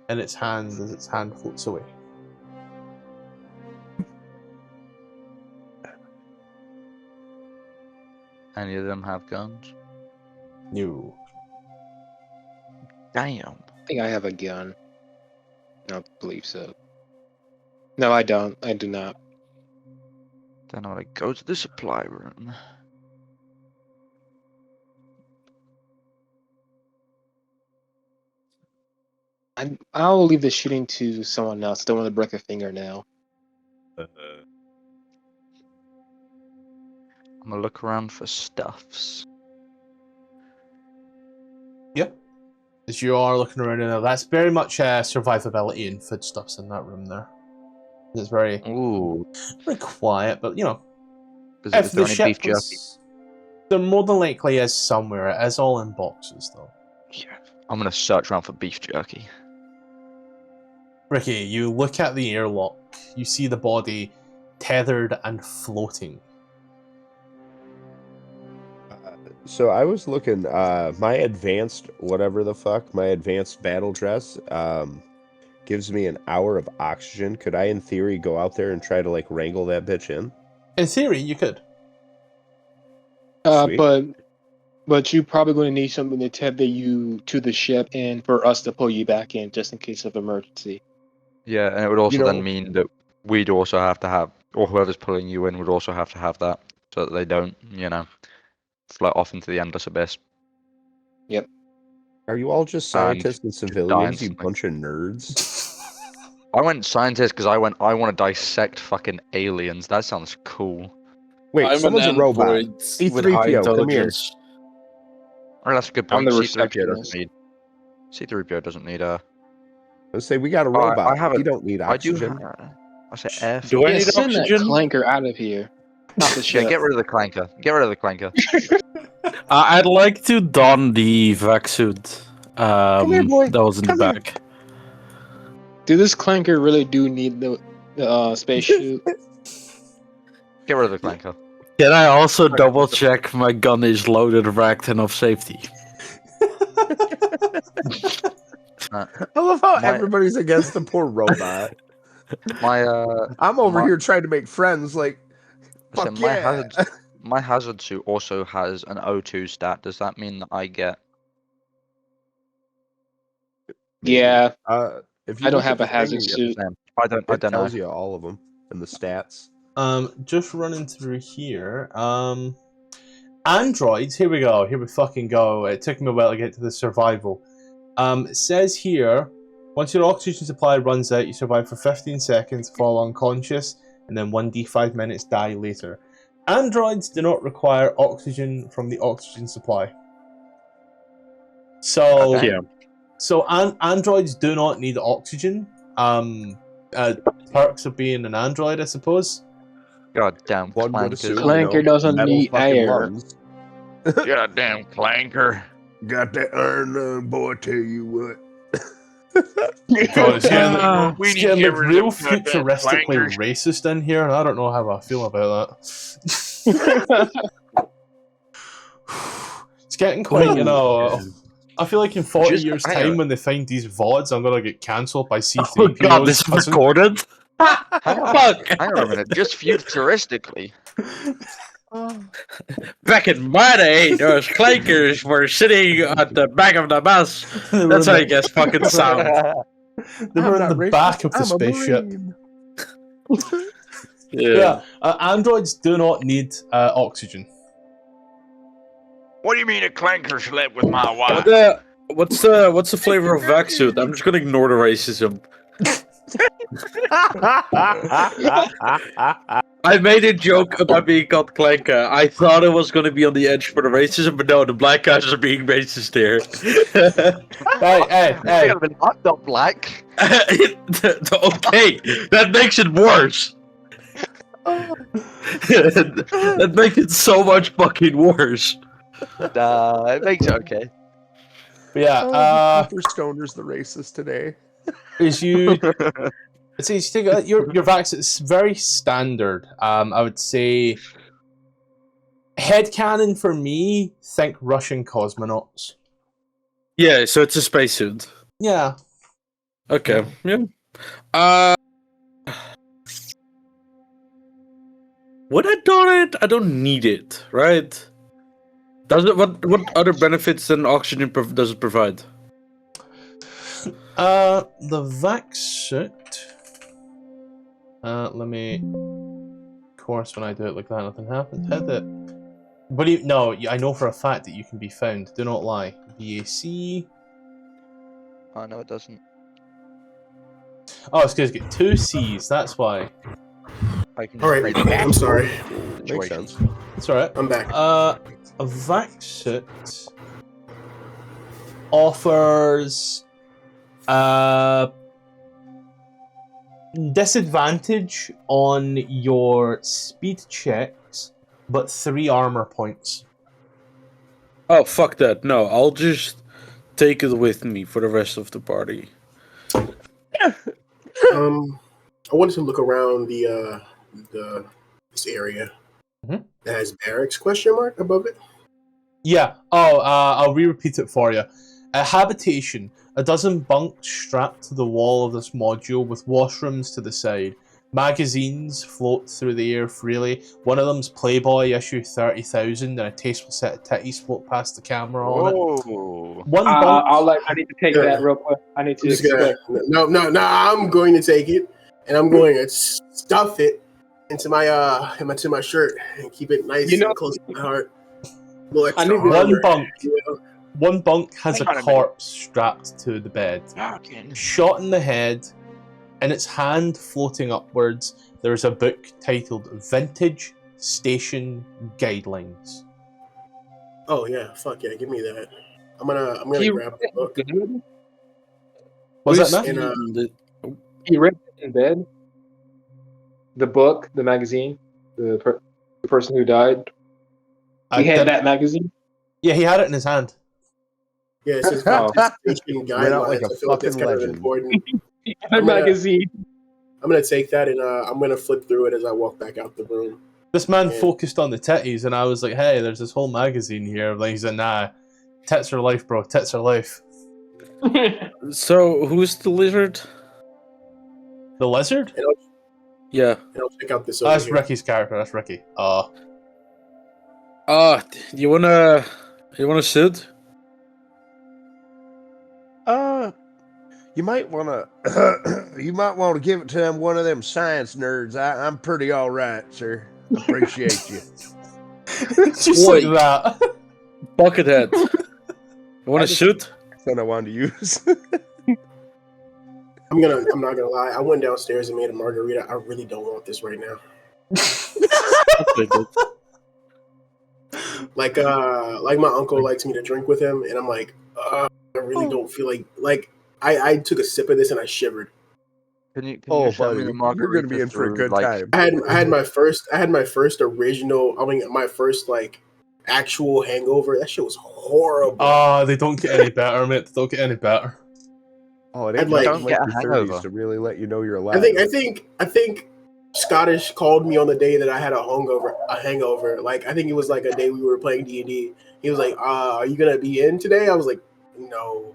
C: in its hand as its hand floats away.
D: Any of them have guns?
C: No.
D: Damn.
H: I think I have a gun. I don't believe so. No, I don't. I do not.
D: Then I go to the supply room.
H: I'll leave the shooting to someone else. Don't want to break a finger now.
D: I'm gonna look around for stuffs.
C: Yep. As you are looking around now, that's very much survivability and foodstuffs in that room there. It's very,
D: Ooh.
C: very quiet, but you know,
D: Is
C: if
D: there
C: the
D: any
C: ship
D: beef jerky?
C: was, there more than likely is somewhere. It is all in boxes though.
D: Yeah. I'm gonna search around for beef jerky.
C: Ricky, you look at the airlock. You see the body tethered and floating.
G: So I was looking, my advanced whatever the fuck, my advanced battle dress, gives me an hour of oxygen. Could I, in theory, go out there and try to like wrangle that bitch in?
C: In theory, you could.
G: Sweet.
H: But you're probably going to need something to tether you to the ship and for us to pull you back in just in case of emergency.
D: Yeah, and it would also
G: know-
D: then mean that we'd also have to have or whoever's pulling you in would also have to have that, so that they don't, float off into the endless abyss.
G: Are you all just
D: And
G: scientists and
D: just die
G: civilians, you
D: instantly.
G: bunch of nerds?
D: I went scientist because I want to dissect fucking aliens. That sounds cool.
G: Wait,
F: I'm
G: someone's a
F: an
G: robot.
F: android with high
G: C-3PO, come here.
F: intelligence.
D: Oh, that's a good
H: I'm
D: point.
H: the
D: C-3PO
H: receptionist.
D: doesn't need
G: Let's say we got a
D: Oh, I
G: robot.
D: have
G: He
D: it.
G: don't need
D: I do.
G: oxygen.
D: I say air.
F: Do I
H: Yeah,
F: need
H: send that
F: oxygen?
H: clanker out of here. Not the
D: Yeah,
H: ship.
D: get rid of the clanker. Get rid of the clanker.
F: I'd like to don the vac suit.
G: here, boy.
F: That was in
G: Come
F: the
G: here.
F: back.
H: Do this clanker really do need the spacesuit?
D: Get rid of the clanker.
F: Can I also double check my gun is loaded, racked, and off safety?
G: I love how
D: My-
G: everybody's against the poor robot.
D: My
G: I'm over
D: My-
G: here trying to make friends. Like,
D: so
G: fuck
D: my
G: yeah.
D: my hazard suit also has an O2 stat. Does that mean that I get?
H: Yeah,
G: If you
H: I don't
G: look
H: have
G: at
H: a
G: the
H: hazard
G: thing,
H: suit.
D: I don't
G: It
D: know.
G: tells you all of them and the stats.
C: Just running through here. Androids, here we go. Here we fucking go. It took me a while to get to the survival. It says here, once your oxygen supply runs out, you survive for 15 seconds, fall unconscious, and then 1d5 minutes die later. Androids do not require oxygen from the oxygen supply. So,
D: Okay.
F: Yeah.
C: so androids do not need oxygen. Perks of being an android, I suppose.
D: God damn
G: One would
D: clankers.
G: assume,
H: Clanker doesn't
G: metal
H: need
G: fucking
H: air.
G: lungs.
D: God damn clanker.
G: Got that iron lung, boy, tell you what.
C: God, it's getting,
D: We
C: it's
D: need
C: getting
D: to
C: like
D: get rid
C: real
D: of that
C: futuristically
D: clankers.
C: racist in here, and I don't know how I feel about that. It's getting quite, I feel like in 40
D: Just-
C: years'
D: hang
C: time,
D: on.
C: when they find these VODs, I'm gonna get cancelled by C3PO's
F: Oh god, this is
C: cousin.
F: recorded?
D: Hang on.
F: Fuck!
D: Hang on a minute. Just futuristically.
F: Back in my day, those clankers were sitting at the back of the bus.
C: They were
F: That's
C: in
F: how
C: the-
F: you guess fucking sound.
C: They were in the
G: racist,
C: back of the
G: I'm a
C: spaceship.
G: Marine.
C: Yeah, androids do not need oxygen.
D: What do you mean a clanker slept with my wife?
F: What's the flavor of vac suit? I'm just gonna ignore the racism. I made a joke about being called clanker. I thought it was gonna be on the edge for the racism, but no, the black guys are being racist here.
C: Hey,
D: I'm not black.
F: Okay, that makes it worse. That makes it so much fucking worse.
D: Nah, it makes it okay.
C: But yeah,
G: Copper Stoner's the racist today.
C: is you. So you think your vax is very standard. I would say headcanon for me. Think Russian cosmonauts.
F: Yeah, so it's a spacesuit.
C: Yeah.
F: Okay. Yeah. Would I don it? I don't need it, right? Does it? What other benefits than oxygen does it provide?
C: The vac suit. Let me. Of course, when I do it like that, nothing happens. Hit it. But no, I know for a fact that you can be found. Do not lie. VAC.
D: Oh no, it doesn't.
C: Oh, it's because it's got 2 C's. That's why.
D: I can
B: All right,
D: just
B: I'm sorry.
G: Makes sense.
C: It's alright.
B: I'm back.
C: A vac suit offers disadvantage on your speed checks, but 3 armor points.
F: Oh fuck that! No, I'll just take it with me for the rest of the party.
B: I wanted to look around this area
C: Mhm.
B: that has barracks ? Above it.
C: Yeah. Oh, I'll repeat it for you. Habitation. A dozen bunks strapped to the wall of this module with washrooms to the side. Magazines float through the air freely. One of them's Playboy issue 30,000 and a tasteful set of titties float past the camera on it.
D: Whoa.
C: One bunk.
E: I need to take that real quick. I need to
B: I'm just gonna,
E: explain.
B: no, I'm going to take it and I'm going to stuff it into my shirt and keep it nice and close to my heart. A little extra
E: need
B: armor,
C: One bunk has a
D: Hang on a minute.
C: corpse strapped to the bed. Shot in the head, in its hand floating upwards, there's a book titled Vintage Station Guidelines.
B: Oh yeah, fuck yeah, give me that. I'm gonna
E: He
B: grab the book.
C: Was
F: Who's
C: that, man?
B: And
E: He read it in bed. The book, the magazine, the person who died. He had that magazine.
C: Yeah, he had it in his hand.
B: yeah, it says
E: Oh.
B: Station
G: Went out like
B: Guidelines.
G: a
B: I feel like that's
G: fucking
B: kind of
G: legend.
B: important.
E: The
B: I'm gonna-
E: magazine.
B: I'm gonna take that and I'm gonna flip through it as I walk back out the room.
C: This man
B: Yeah.
C: focused on the titties, and I was like, hey, there's this whole magazine here. Like, he's like, nah, tits are life, bro. Tits are life.
F: So who's the lizard?
C: The lizard?
F: Yeah.
B: And I'll check out this
C: Oh,
B: over
C: that's
B: here.
C: Ricky's character. That's Ricky.
F: You wanna sit?
G: You might want to. You might want to give it to them one of them science nerds. I'm pretty all right, sir. Appreciate you.
C: Just
F: Wait.
C: like that.
F: Buckethead. You wanna sit?
G: That's what I wanted to use.
B: I'm not gonna lie. I went downstairs and made a margarita. I really don't want this right now. Like my uncle likes me to drink with him, and I'm like, I really don't feel like I took a sip of this and I shivered.
D: Can you
G: Oh,
D: show me
G: buddy,
D: the
G: you're going to be
D: margarita
G: in for a
D: through,
G: good
D: like,
G: time.
B: I had my first original. I mean, my first like actual hangover. That shit was horrible.
C: Oh, they don't get any better, mate. They don't get any better.
G: Oh, it
B: I'd
G: ain't
B: like-
G: like
D: Don't get a
G: your 30s
D: hangover.
G: to really let you know you're alive.
B: I think Scottish called me on the day that I had a hangover. Like I think it was like a day we were playing D&D. He was like, "Are you gonna be in today?" I was like, "No,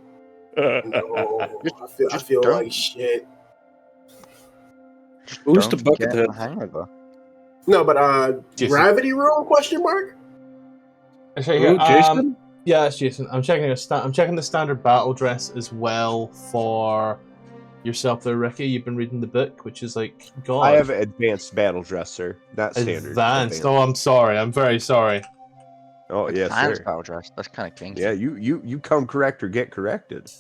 B: no." I feel
D: don't.
B: like shit.
F: Who's the
D: Don't get a
F: buckethead?
D: hangover.
B: No, but
C: Jason.
B: gravity room? Question mark.
F: Who, Jason?
C: Yeah, it's Jason. I'm checking the standard battle dress as well for yourself there, Ricky. You've been reading the book, which is like God.
G: I have advanced battle dress, sir. Not standard.
C: Advanced. Oh, I'm sorry. I'm very sorry.
G: Oh, yes,
D: Advanced
G: sir.
D: battle dress. That's kind of kinky.
G: Yeah, you come correct or get corrected.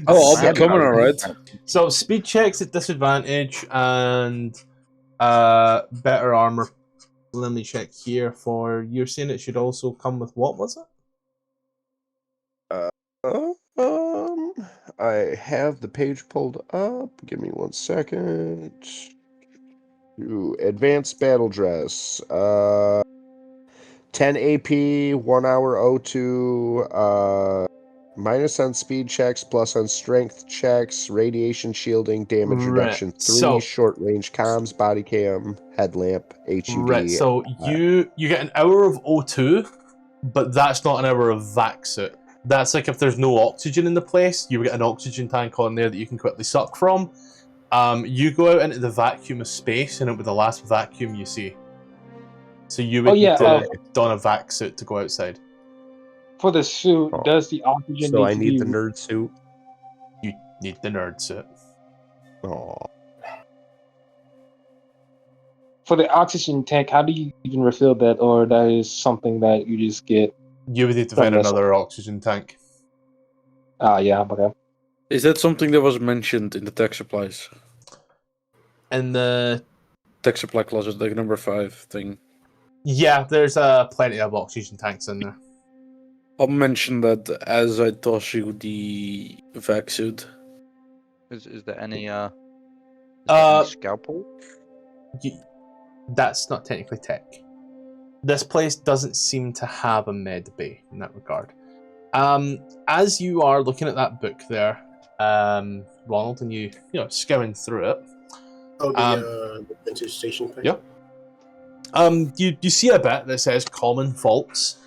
F: Oh, I'll be
D: Yeah,
F: coming,
D: no,
F: alright.
C: So speed checks at disadvantage and better armor. Let me check here for you're saying it should also come with what was it?
G: I have the page pulled up. Give me 1 second. Ooh, advanced battle dress. 10 AP, 1 hour O2, minus on speed checks, plus on strength checks, radiation shielding, damage
C: Right,
G: reduction 3,
C: so-
G: short range comms, body cam, headlamp, HUD.
C: Right, so you get an hour of O2, but that's not an hour of vac suit. That's like if there's no oxygen in the place, you get an oxygen tank on there that you can quickly suck from. You go out into the vacuum of space, and it'll be the last vacuum you see. So you would need to don a vac suit to go outside.
E: For the suit,
G: Oh.
E: does the oxygen
G: So I
E: to
G: need
E: be
G: the nerd suit.
C: You need the nerd suit.
G: Oh,
E: for the oxygen tank? How do you even refill that, or that is something that you just get?
C: You would need to find
E: Unless-
C: another oxygen tank.
E: Yeah, okay.
F: Is that something that was mentioned in the tech supplies?
C: And the
F: Tech supply closet, like number 5 thing.
C: yeah, there's plenty of oxygen tanks in there.
F: I'll mention that as I toss you the vac suit.
D: Is there any
C: Uh,
D: scalpel?
C: That's not technically tech. This place doesn't seem to have a med bay in that regard. As you are looking at that book there, Ronald, and you skimming through it.
B: Oh, the vintage station thing.
C: Yeah. You see a bit that says common faults,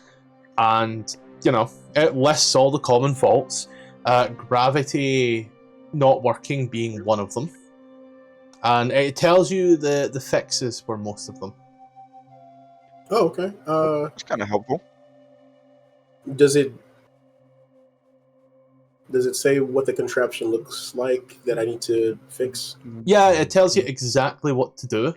C: and it lists all the common faults. Gravity not working being one of them, and it tells you the fixes for most of them.
B: Oh, okay.
D: It's kind of helpful.
B: Does it Does it say what the contraption looks like that I need to fix?
C: Yeah, it tells you exactly what to do.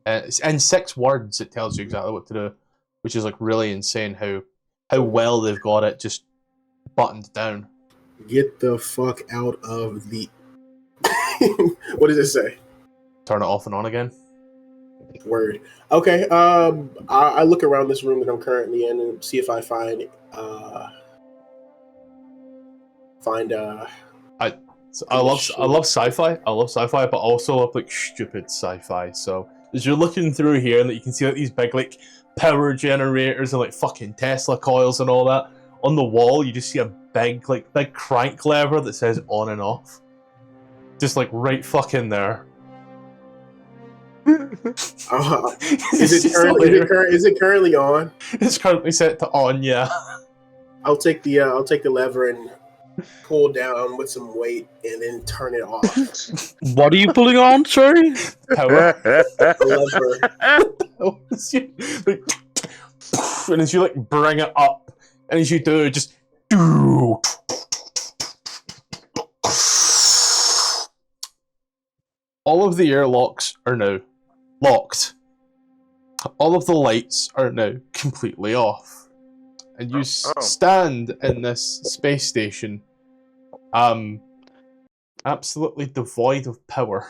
C: In 6 words, it tells you exactly what to do, which is like really insane how well they've got it just buttoned down.
B: Get the fuck out of the. What does it say?
C: Turn it off and on again.
B: Word. Okay. I look around this room that I'm currently in and see if I find.
C: I love sci-fi. I love sci-fi, but also love like stupid sci-fi. So as you're looking through here, and you can see like these big like power generators and like fucking Tesla coils and all that. On the wall, you just see a big crank lever that says on and off. Just like right fucking there.
B: Is it currently on?
C: It's currently set to on, yeah.
B: I'll take the lever and pull down with some weight and then turn it off.
F: What are you pulling on, sorry?
C: Power.
B: The lever.
C: And as you like bring it up, and as you do, just do. All of the airlocks are now locked. All of the lights are now completely off. And you stand in this space station, absolutely devoid of power.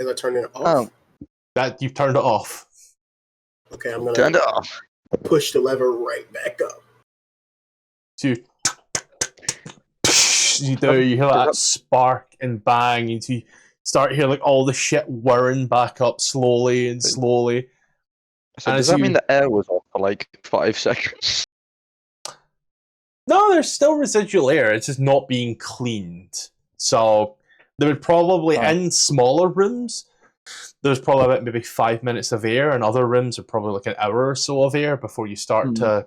B: As I turn it off?
C: That you've turned it off.
B: Okay, I'm gonna
D: Turn it off.
B: Push the lever right back up.
C: So you hear like that spark and bang, and you start hearing like all the shit whirring back up slowly and slowly.
D: So does that mean the air was off for like 5 seconds?
C: No, there's still residual air. It's just not being cleaned. So there would probably, in smaller rooms, there's probably about maybe 5 minutes of air, and other rooms are probably like an hour or so of air before you start to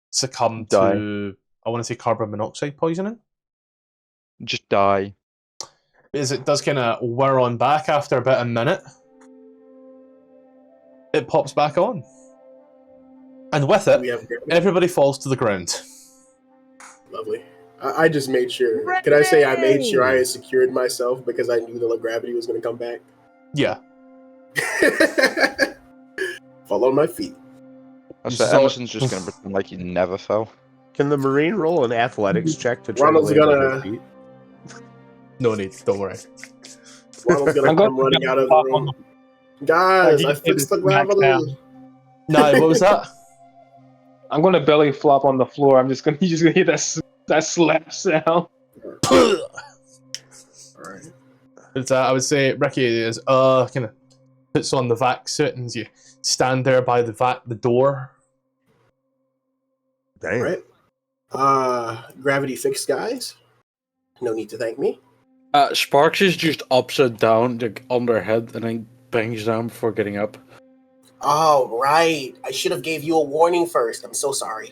C: succumb to, I want to say, carbon monoxide poisoning.
D: Just die.
C: Because it does kind of wear on back after about a minute. It pops back on. And with it, everybody falls to the ground.
B: Lovely. I just made sure. Can I say I made sure I had secured myself because I knew the gravity was going to come back?
C: Yeah.
B: Fall on my feet.
D: So Emerson's just going to pretend like he never fell.
G: Can the Marine roll an athletics check to try
B: Ronald's
G: to land on
B: gonna-
G: his feet?
C: No need, don't worry.
B: Ronald's going to come running out of the room. Guys, I fixed the gravity.
C: No, what was that?
E: I'm gonna belly flop on the floor. You're just gonna hear that slap sound.
B: Alright.
C: It's, I would say Ricky is kind of puts on the vac suit and you stand there by the door.
G: Damn.
B: Alright. Gravity fixed, guys. No need to thank me.
F: Sparks is just upside down, like on their head, and then bangs down before getting up.
B: Oh, right. I should have gave you a warning first. I'm so sorry.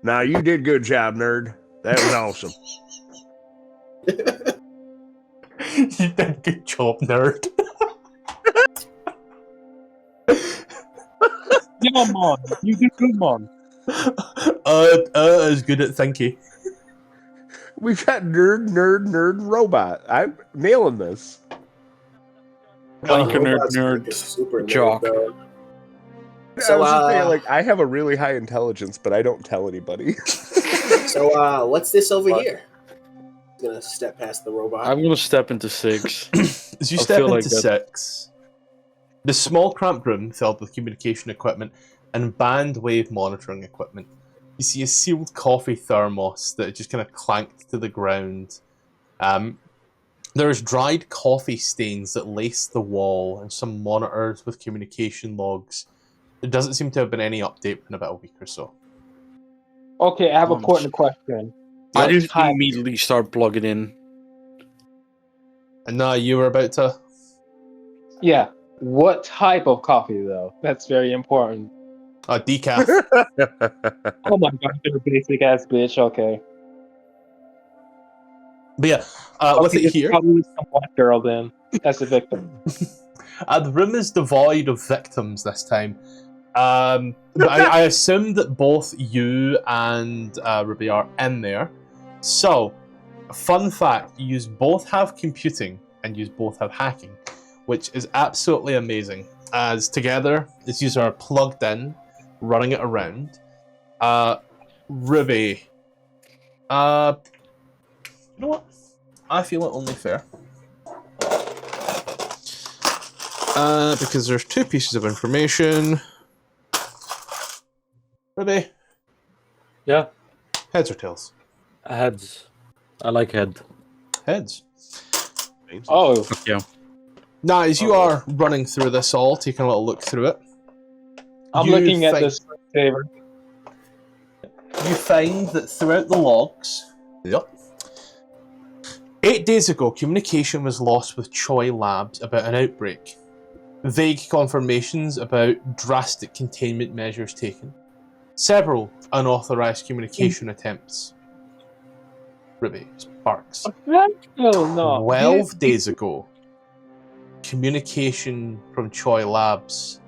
G: Nah, you did good job, nerd. That was awesome.
C: You did good job, nerd.
E: Yeah, man. You did good, man.
C: As good at thinking.
G: We've got nerd, robot. I'm nailing this.
F: Like a
B: Robot's
F: nerd,
B: super
F: jock.
B: though.
G: So, I was just saying, like, I have a really high intelligence, but I don't tell anybody.
B: So, what's this over here? I'm gonna step past the robot.
F: I'm gonna step into 6.
C: As you
F: I
C: step
F: feel
C: into
F: like that-
C: 6, the small cramped room filled with communication equipment and band wave monitoring equipment. You see a sealed coffee thermos that just kind of clanked to the ground. There's dried coffee stains that lace the wall and some monitors with communication logs. There doesn't seem to have been any update in about a week or so.
E: Okay, I have a pertinent question.
F: I just
E: Hi.
F: immediately start plugging in.
C: And now you were about to...
E: Yeah. What type of coffee, though? That's very important.
C: Decaf.
E: Oh my god, you're a basic ass bitch. Okay.
C: But yeah, with
E: Okay,
C: it
E: it's
C: here...
E: probably some white girl then. That's the victim.
C: The room is devoid of victims this time. But I assume that both you and Ruby are in there. So, fun fact, you both have computing and you both have hacking, which is absolutely amazing. As together, as you are plugged in, running it around. Ruby. You know what? I feel it only fair. Because there's two pieces of information. Ruby.
F: Yeah.
C: Heads or tails?
F: Heads. I like head.
C: Heads.
E: Oh,
F: Yeah.
C: Now, as you are running through this all, taking a little look through it,
E: I'm
C: you
E: looking at
C: find-
E: the screensaver.
C: You find that throughout the logs, 8 days ago, communication was lost with Choi Labs about an outbreak. Vague confirmations about drastic containment measures taken. Several unauthorized communication attempts. Ruby sparks.
E: No, no.
C: 12 days ago, communication from Choi Labs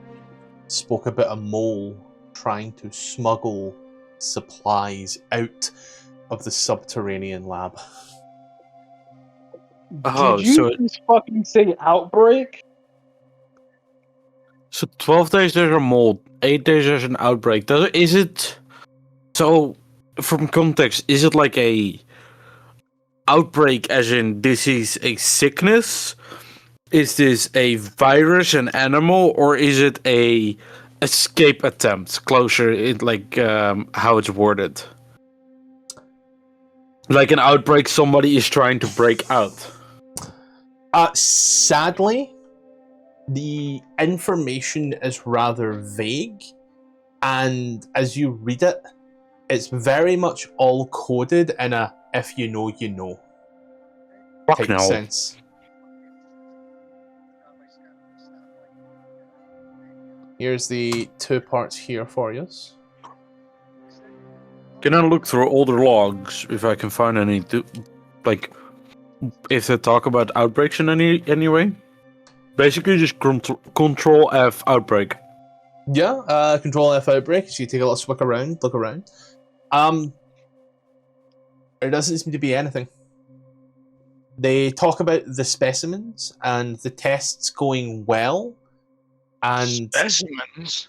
C: spoke about a mole trying to smuggle supplies out of the subterranean lab.
F: Oh,
E: Did you
F: so
E: just fucking say outbreak?
F: So 12 days there's a mold, 8 days there's an outbreak. Is it so? From context, is it like a outbreak, as in this is a sickness? Is this a virus, an animal, or is it a escape attempt? Closer, how it's worded. Like an outbreak, somebody is trying to break out.
C: Sadly, the information is rather vague, and as you read it, it's very much all coded in a "if you know, you know"
F: Fuck
C: type
F: no.
C: sense. Here's the 2 parts here for you.
F: Can I look through all the logs if I can find any, if they talk about outbreaks in any way? Basically, just Control F outbreak.
C: Yeah, Control F outbreak. So you take a little look around. There doesn't seem to be anything. They talk about the specimens and the tests going well, and
D: Specimens?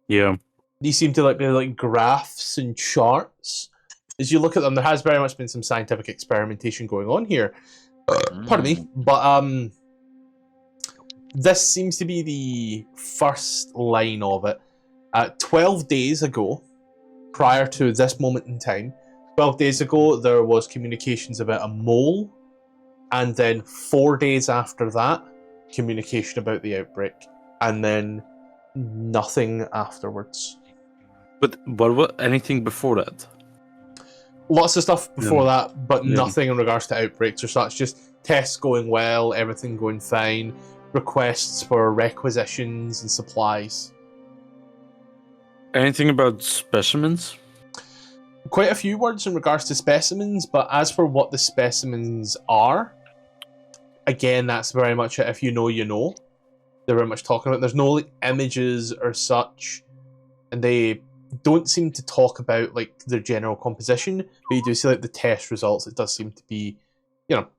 C: yeah, these seem to be like graphs and charts. As you look at them, there has very much been some scientific experimentation going on here. Pardon me, but this seems to be the first line of it. 12 days ago, prior to this moment in time, 12 days ago, there was communications about a mole, and then 4 days after that, communication about the outbreak, and then nothing afterwards.
F: But what? Anything before that?
C: Lots of stuff before
F: Yeah.
C: that, but
F: Yeah.
C: nothing in regards to outbreaks or such. Just tests going well, everything going fine, requests for requisitions and supplies.
F: Anything about specimens?
C: Quite a few words in regards to specimens, but as for what the specimens are, again, that's very much if you know, you know. They're very much talking about. There's no like images or such, and they don't seem to talk about like their general composition. But you do see like the test results. It does seem to be,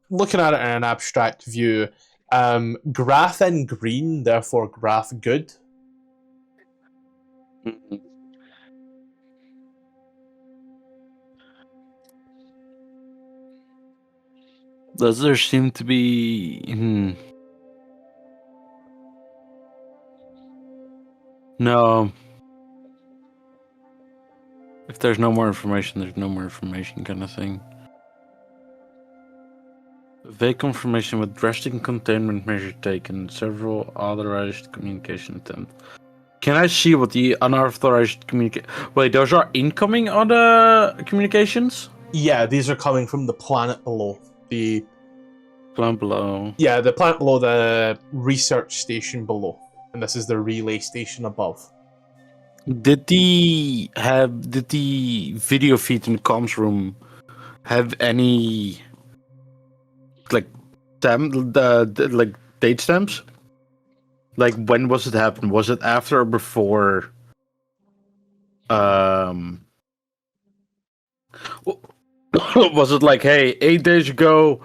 C: looking at it in an abstract view. Graph in green, therefore graph good.
F: Does there seem to be? No. If there's no more information, there's no more information, kind of thing. Vague confirmation with drastic containment measures taken, several authorized communication attempts. Can I see what the unauthorized communication? Wait, those are incoming other communications?
C: Yeah, these are coming from the planet below. The
F: Planet below.
C: Yeah, the planet below, the research station below, and this is the relay station above.
F: Did the video feed in the comms room have any date stamps? Like when was it happened? Was it after or before Was it like, hey, 8 days ago,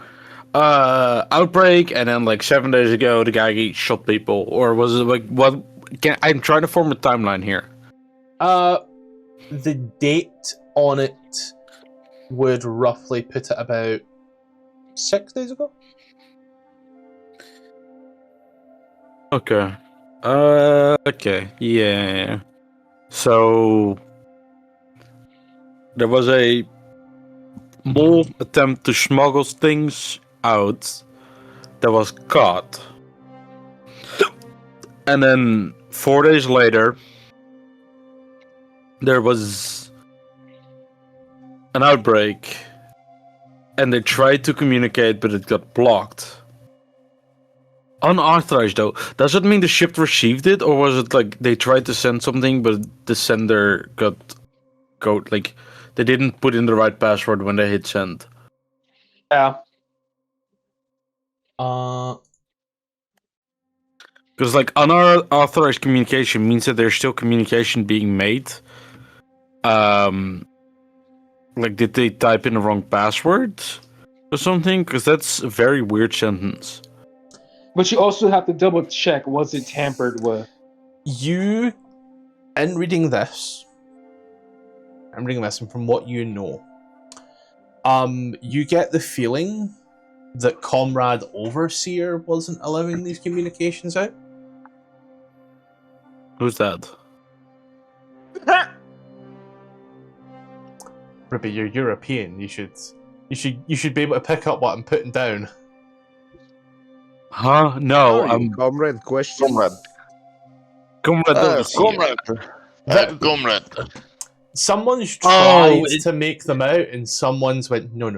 F: outbreak, and then like 7 days ago, the guy shot people, or was it like what? I'm trying to form a timeline here.
C: The date on it would roughly put it about 6 days ago.
F: Okay. Okay. Yeah. So there was a mole attempt to smuggle things out that was caught. And then 4 days later, there was an outbreak, and they tried to communicate, but it got blocked. Unauthorized, though. Does it mean the ship received it, or was it like they tried to send something, but the sender got like they didn't put in the right password when they hit send?
E: Yeah.
F: Because like unauthorized communication means that there's still communication being made. Like did they type in the wrong password or something? Because that's a very weird sentence.
E: But you also have to double check, was it tampered with?
C: You, in reading this, I'm reading this, and from what you know, you get the feeling that Comrade Overseer wasn't allowing these communications out.
F: Who's that?
C: Ruby, you're European. You should be able to pick up what I'm putting down.
F: Huh? No,
G: Comrade question.
F: Comrade.
I: Comrade.
C: Someone's tried to make them out, and someone's went no.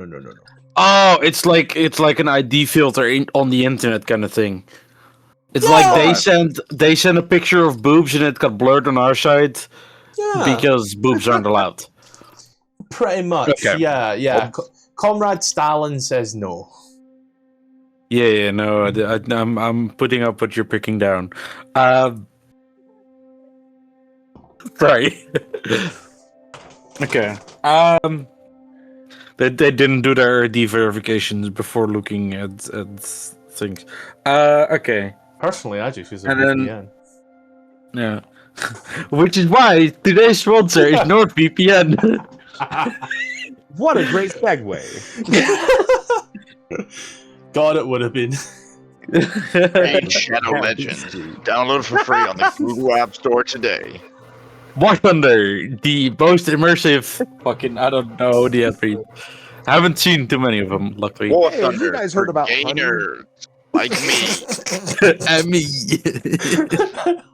F: Oh, it's like an ID filter on the internet kind of thing. It's like they send a picture of boobs and it got blurred on our side because boobs aren't allowed.
C: Pretty much,
F: okay.
C: Yeah. Comrade Stalin says no.
F: Yeah, no, I'm putting up what you're picking down. Sorry. Okay. They didn't do their ID verifications before looking at things. Okay.
C: Personally, I just use a VPN.
F: Yeah. Which is why today's sponsor is NordVPN.
G: What a great segue.
C: God, it would have been.
I: Raid Shadow Legends. Download for free on the Google App Store today.
F: War Thunder, the most immersive fucking, I don't know the entry. I haven't seen too many of them, luckily.
I: War
G: Hey,
I: Thunder.
G: you guys heard about
I: gay
G: honey?
I: nerds like me.
F: And me.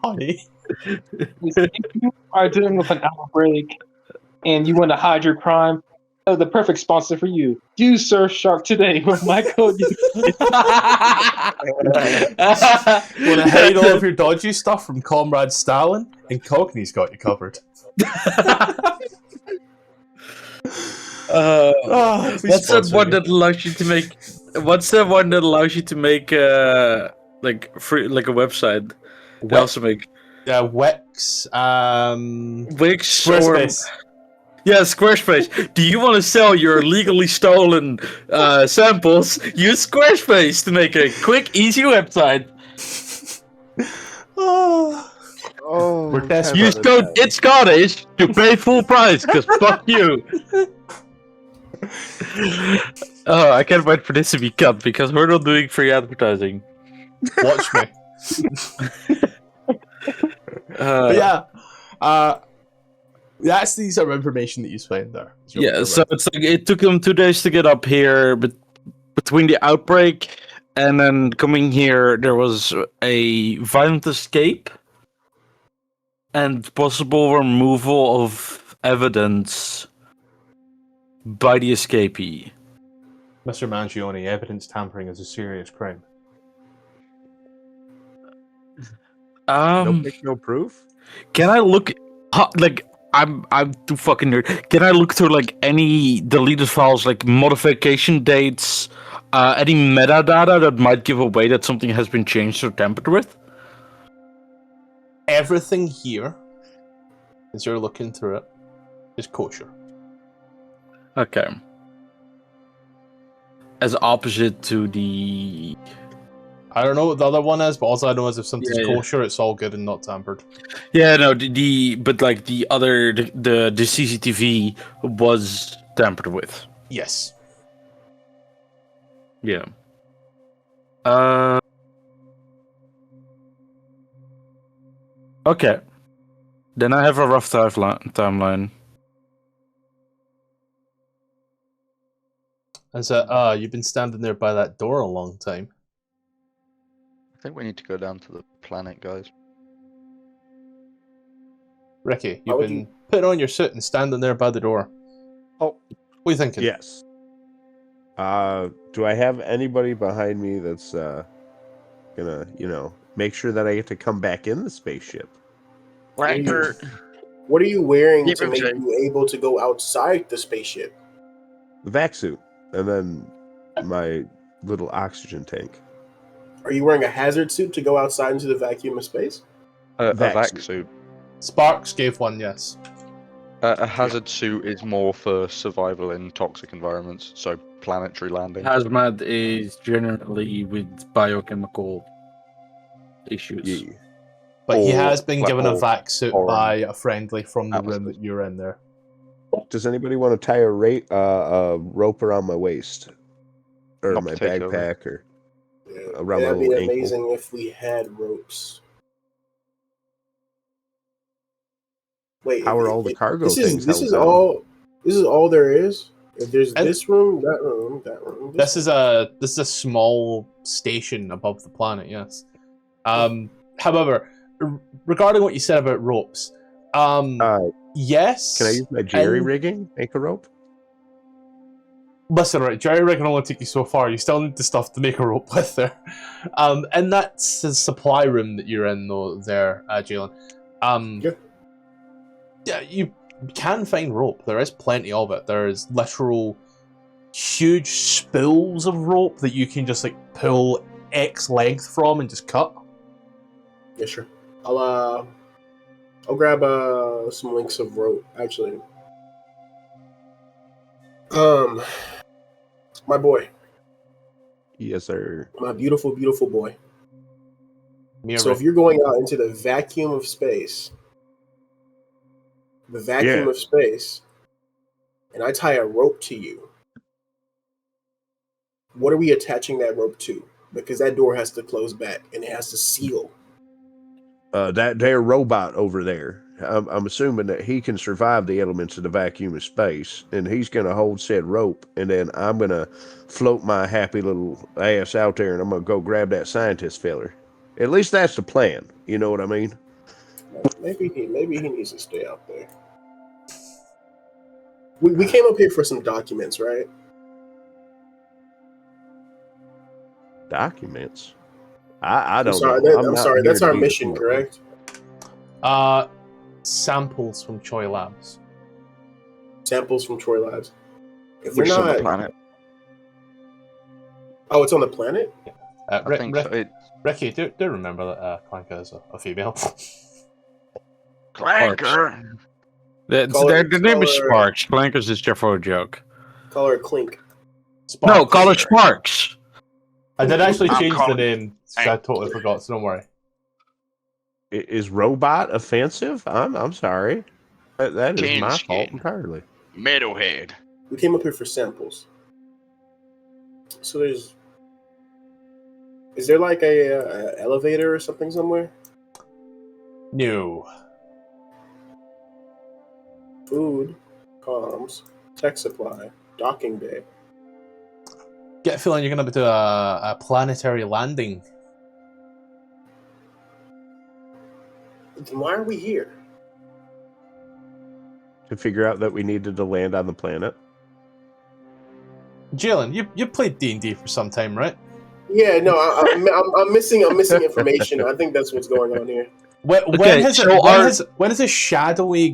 C: Honey.
E: If you are dealing with an outbreak and you want to hide your crime, the perfect sponsor for you. Use Surfshark today with my code.
C: Want to hide all of your dodgy stuff from Comrade Stalin? Incogni's got you covered.
F: What's that one that allows you to make? What's that one that allows you to make like free, like a website? They also make
C: Wix,
F: Wix,
C: Squarespace.
F: Yeah, Squarespace. Do you want to sell your legally stolen samples? Use Squarespace to make a quick, easy website.
C: We're desperate.
F: Use code It's Scottish to pay full price, because fuck you. Oh, I can't wait for this to be cut, because we're not doing free advertising.
C: Watch me. But yeah, that's the sort of information that you find there.
F: Yeah, so it's like it took them 2 days to get up here, but between the outbreak and then coming here, there was a violent escape and possible removal of evidence by the escapee.
C: Mr. Mangione, evidence tampering is a serious crime.
G: No pic, no proof.
F: Can I look like I'm too fucking nerd. Can I look through like any deleted files, like modification dates, any metadata that might give away that something has been changed or tampered with?
C: Everything here as you're looking through it, is kosher.
F: Okay. As opposite to the.
C: I don't know what the other one is, but all I know is if something's
F: Yeah.
C: kosher, it's all good and not tampered.
F: Yeah, no, but like the other, the CCTV was tampered with.
C: Yes.
F: Yeah. Okay. Then I have a rough timeline.
C: And so, you've been standing there by that door a long time.
D: I think we need to go down to the planet, guys.
C: Ricky,
B: How
C: you've
B: would
C: been
B: you-
C: putting on your suit and standing there by the door.
G: Oh.
C: What are you thinking?
G: Yes. Do I have anybody behind me that's gonna, make sure that I get to come back in the spaceship?
I: Flanker.
B: What are you wearing
I: Keep
B: to
I: him
B: make
I: safe.
B: you able to go outside the spaceship?
G: The vac suit, and then my little oxygen tank.
B: Are you wearing a hazard suit to go outside into the vacuum of space?
D: A
G: Vac
D: vac
G: suit.
D: suit.
C: Sparks gave one, yes.
D: A hazard suit is more for survival in toxic environments, so planetary landing.
F: Hazmat is generally with biochemical issues.
G: Yeah.
C: But he
D: Or,
C: has been
D: like,
C: given a
D: or
C: vac suit
D: foreign
C: by a friendly from the room
D: atmospheres.
C: that you're in there.
G: Does anybody want to tie a rope around my waist, or
D: Not
G: my
D: particularly.
G: backpack, or
B: Yeah,
G: around my
B: that'd be
G: little ankle?
B: amazing if we had ropes. Wait,
G: How are all the cargo
B: this
G: things
B: This
G: held
B: is
G: down?
B: all. This is all there is. If there's
C: And-
B: this room, that room, that room.
C: This is a small station above the planet, yes. However, regarding what you said about ropes, yes.
G: Can I use my jerry rigging? Make a rope?
C: Listen, right, jerry rig can only take you so far. You still need the stuff to make a rope with there. And that's the supply room that you're in, though, there, Jalen. Yeah, you can find rope. There is plenty of it. There is literal huge spools of rope that you can just, like, pull X length from and just cut.
B: Yeah, sure. I'll grab some links of rope. Actually, my boy,
G: Yes, sir.
B: my beautiful, beautiful boy.
C: Mira.
B: So if you're going out into the vacuum of space,
G: Yeah.
B: of space, and I tie a rope to you, what are we attaching that rope to? Because that door has to close back and it has to seal.
G: That there robot over there. I'm assuming that he can survive the elements of the vacuum of space, and he's gonna hold said rope, and then I'm gonna float my happy little ass out there, and I'm gonna go grab that scientist feller. At least that's the plan. You know what I mean?
B: Maybe he needs to stay out there. We came up here for some documents, right?
G: Documents. I don't
B: sorry,
G: know.
B: I'm
G: not
B: sorry.
G: here
B: That's
G: to
B: our
G: be
B: mission,
G: difficult.
B: correct?
C: Samples from Choi Labs.
B: Samples from Troy Labs. If
D: Which
B: we're
D: is on the
B: not,
D: planet.
B: oh, it's on the planet.
D: I think so.
C: Ricky, do remember that Clanka is a female.
I: Clanker.
F: The name is Sparks. Clankers is just for a joke.
B: Call her Clink.
F: No, call her Sparks.
C: I did actually
I: I'll
C: change
I: call
C: the
I: it-
C: name, so I totally forgot, so don't worry.
G: Is robot offensive? I'm sorry. That is my fault
I: Skin.
G: entirely.
I: Metalhead.
B: We came up here for samples. So is there like a elevator or something somewhere?
C: No.
B: Food, comms, tech supply, docking bay.
C: Get a feeling you're going to do a planetary landing.
B: Then why are we here?
G: To figure out that we needed to land on the planet.
C: Jalen, you played D&D for some time, right?
B: Yeah, no, I'm missing information. I think that's what's going on here.
C: When
F: Okay,
C: has
F: so
C: when is a shadowy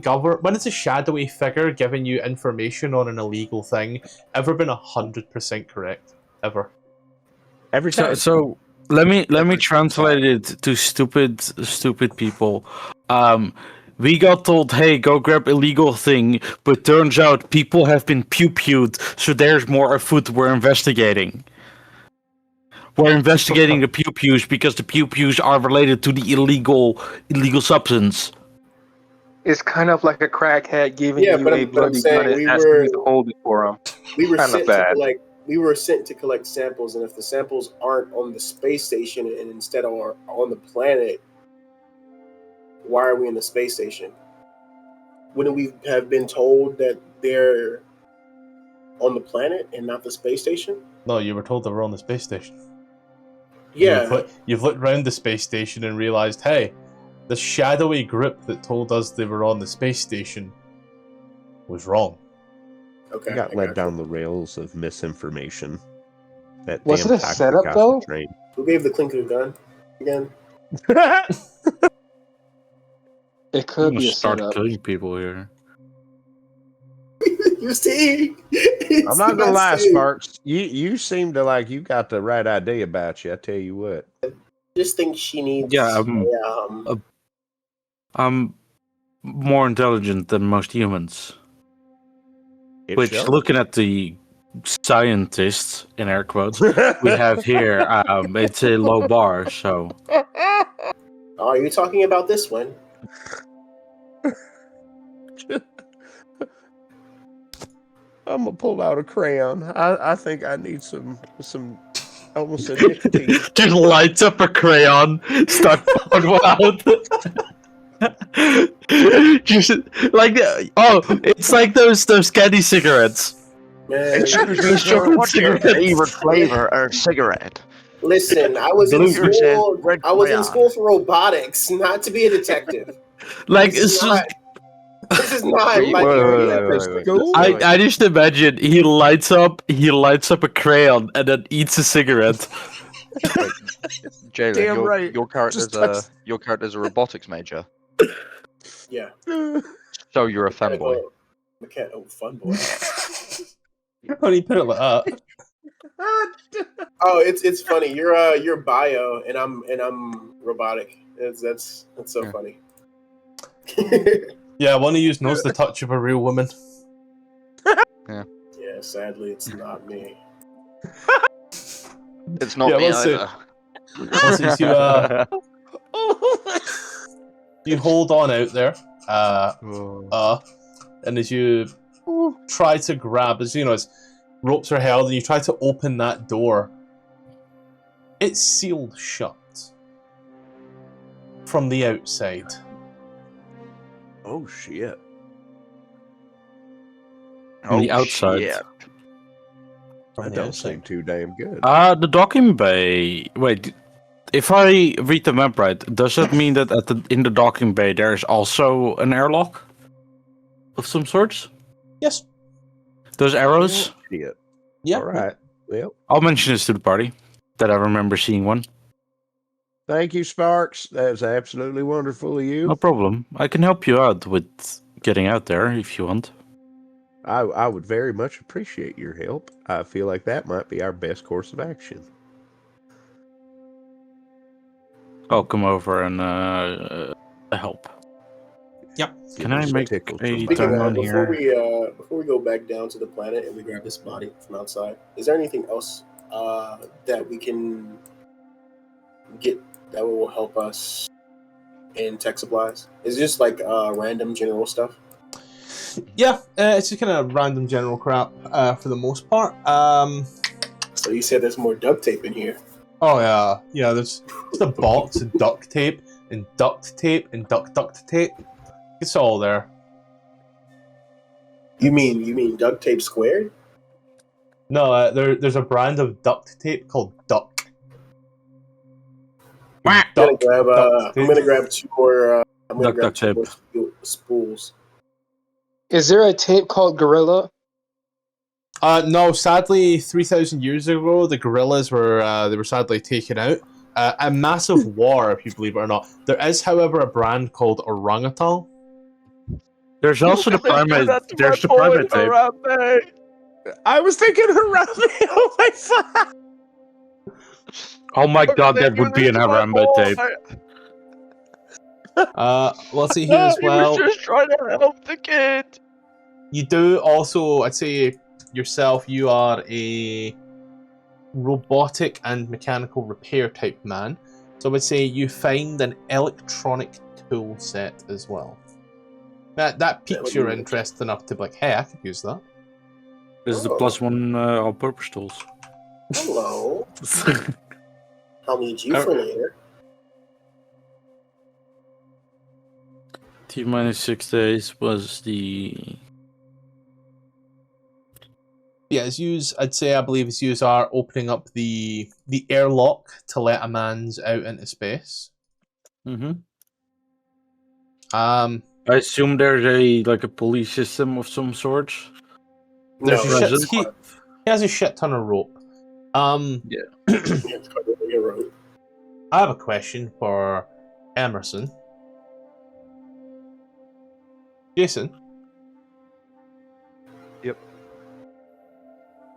C: figure giving you information on an illegal thing ever been 100% correct? Ever?
G: Every time.
F: So let me translate it to stupid people. We got told, hey, go grab illegal thing, but turns out people have been pew-pewed, so there's more afoot we're investigating. We're investigating the pew-pews because the pew-pews are related to the illegal substance.
E: It's kind of like a crackhead giving
B: Yeah,
E: you
B: but
E: a
B: I'm
E: bloody
B: saying
E: gun and
B: we
E: asking
B: were-
E: you to hold it for him.
B: We were
E: Kinda
B: sent
E: bad.
B: to collect. We were sent to collect samples, and if the samples aren't on the space station and instead are on the planet, why are we in the space station? Wouldn't we have been told that they're on the planet and not the space station?
C: No, you were told they were on the space station.
B: Yeah.
C: You've looked around the space station and realized, hey, the shadowy group that told us they were on the space station was wrong.
B: Okay.
G: I got
B: I
G: led
B: got
G: down the rails of misinformation. That
E: Was
G: damn
E: it a
G: toxic
E: setup,
G: gossip
E: though?
G: train.
B: Who gave the clink of the gun again?
E: It
F: I'm
E: could
F: gonna
E: be a
F: start
E: setup.
F: killing people here.
B: You see?
G: I'm not gonna lie, Sparks. You seem to like you got the right idea about you. I tell you what.
B: Just think she needs.
F: Yeah,
B: a,
F: I'm more intelligent than most humans.
G: It
F: Which,
G: shows.
F: looking at the scientists, in air quotes, we have here, it's a low bar, so...
B: Oh, you're talking about this one?
G: I'm gonna pull out a crayon. I think I need some almost a nicotine.
F: Just lights up a crayon, start pulling one out. Just like, it's like those candy cigarettes.
B: Man,
I: Excuse me, sir. What's your favorite flavor or cigarette?
B: listen, I was in
I: 2%
B: school.
I: red
B: I was in
I: crayon.
B: school for robotics, not to be a detective.
F: Like,
B: This
F: it's
B: is not. This is not
D: Wait,
B: like
D: wait,
B: your
D: wait,
B: episode.
G: Go.
F: I just imagine he lights up a crayon and then eats a cigarette.
D: Jalen,
G: Damn right.
D: your character's
G: Just
D: your character's a robotics major,
B: Yeah.
D: so you're a fanboy.
B: Oh, fun boy.
C: How do you put it like that?
B: Oh, it's funny. You're bio, and I'm robotic. That's so
D: Yeah.
B: funny.
C: Yeah, one of you knows the touch of a real woman.
B: Yeah, sadly, it's not me.
D: It's not
C: Yeah,
D: me
C: let's see.
D: either.
C: Once you hold on out there, and as you try to grab, as you know, as ropes are held, and you try to open that door, it's sealed shut from the outside.
G: Oh shit.
F: On the outside.
D: shit.
G: That don't seem too damn good.
F: The docking bay. Wait, if I read the map right, does that mean that in the docking bay there is also an airlock of some sorts?
C: Yes.
F: Those arrows?
G: Shit.
C: Yeah.
G: All right. Well,
F: I'll mention this to the party that I remember seeing one.
G: thank you, Sparks. That was absolutely wonderful of you.
F: No problem. I can help you out with getting out there if you want.
G: I would very much appreciate your help. I feel like that might be our best course of action.
F: I'll come over and help.
C: Yep.
F: Can I make a
B: Speaking
F: turn
B: of,
F: on
B: before
F: here?
B: we go back down to the planet and we grab this body from outside, is there anything else that we can get that will help us in tech supplies? Is it just like random general stuff?
C: Yeah, it's just kind of random general crap for the most part.
B: So you said there's more duct tape in here.
C: Oh yeah, there's just a box of duct tape and duct tape and duct tape. It's all there.
B: You mean duct tape squared?
C: No, there's a brand of duct tape called Duck.
B: I'm gonna grab two more. I'm gonna
F: Duct
B: grab two
F: tape.
B: more spools.
E: Is there a tape called Gorilla?
C: No, sadly, 3,000 years ago, the gorillas were sadly taken out. A massive war, if you believe it or not. There is, however, a brand called Orangutan.
F: There's also the primate. There's the primate tape.
G: I was thinking Harambe. Oh my fuck!
F: Oh my god, that would be an Harambe tape.
C: We'll see here as well.
I: He was just trying to help the kid.
C: You do also, I'd say yourself, you are a robotic and mechanical repair type man. So I would say you find an electronic tool set as well. That piques your interest enough to be like, hey, I could use that.
F: This is the +1 all-purpose tools.
B: Hello. I'll need you for later.
F: T-6 days was the...
C: Yeah, it's used, I believe it's used are opening up the airlock to let a man's out into space.
F: Mm-hmm.
C: I
F: assume there's a police system of some sort.
C: There's
B: No,
C: he has a shit ton of rope.
F: Yeah.
C: I have a question for Emerson. Jason?
D: Yep.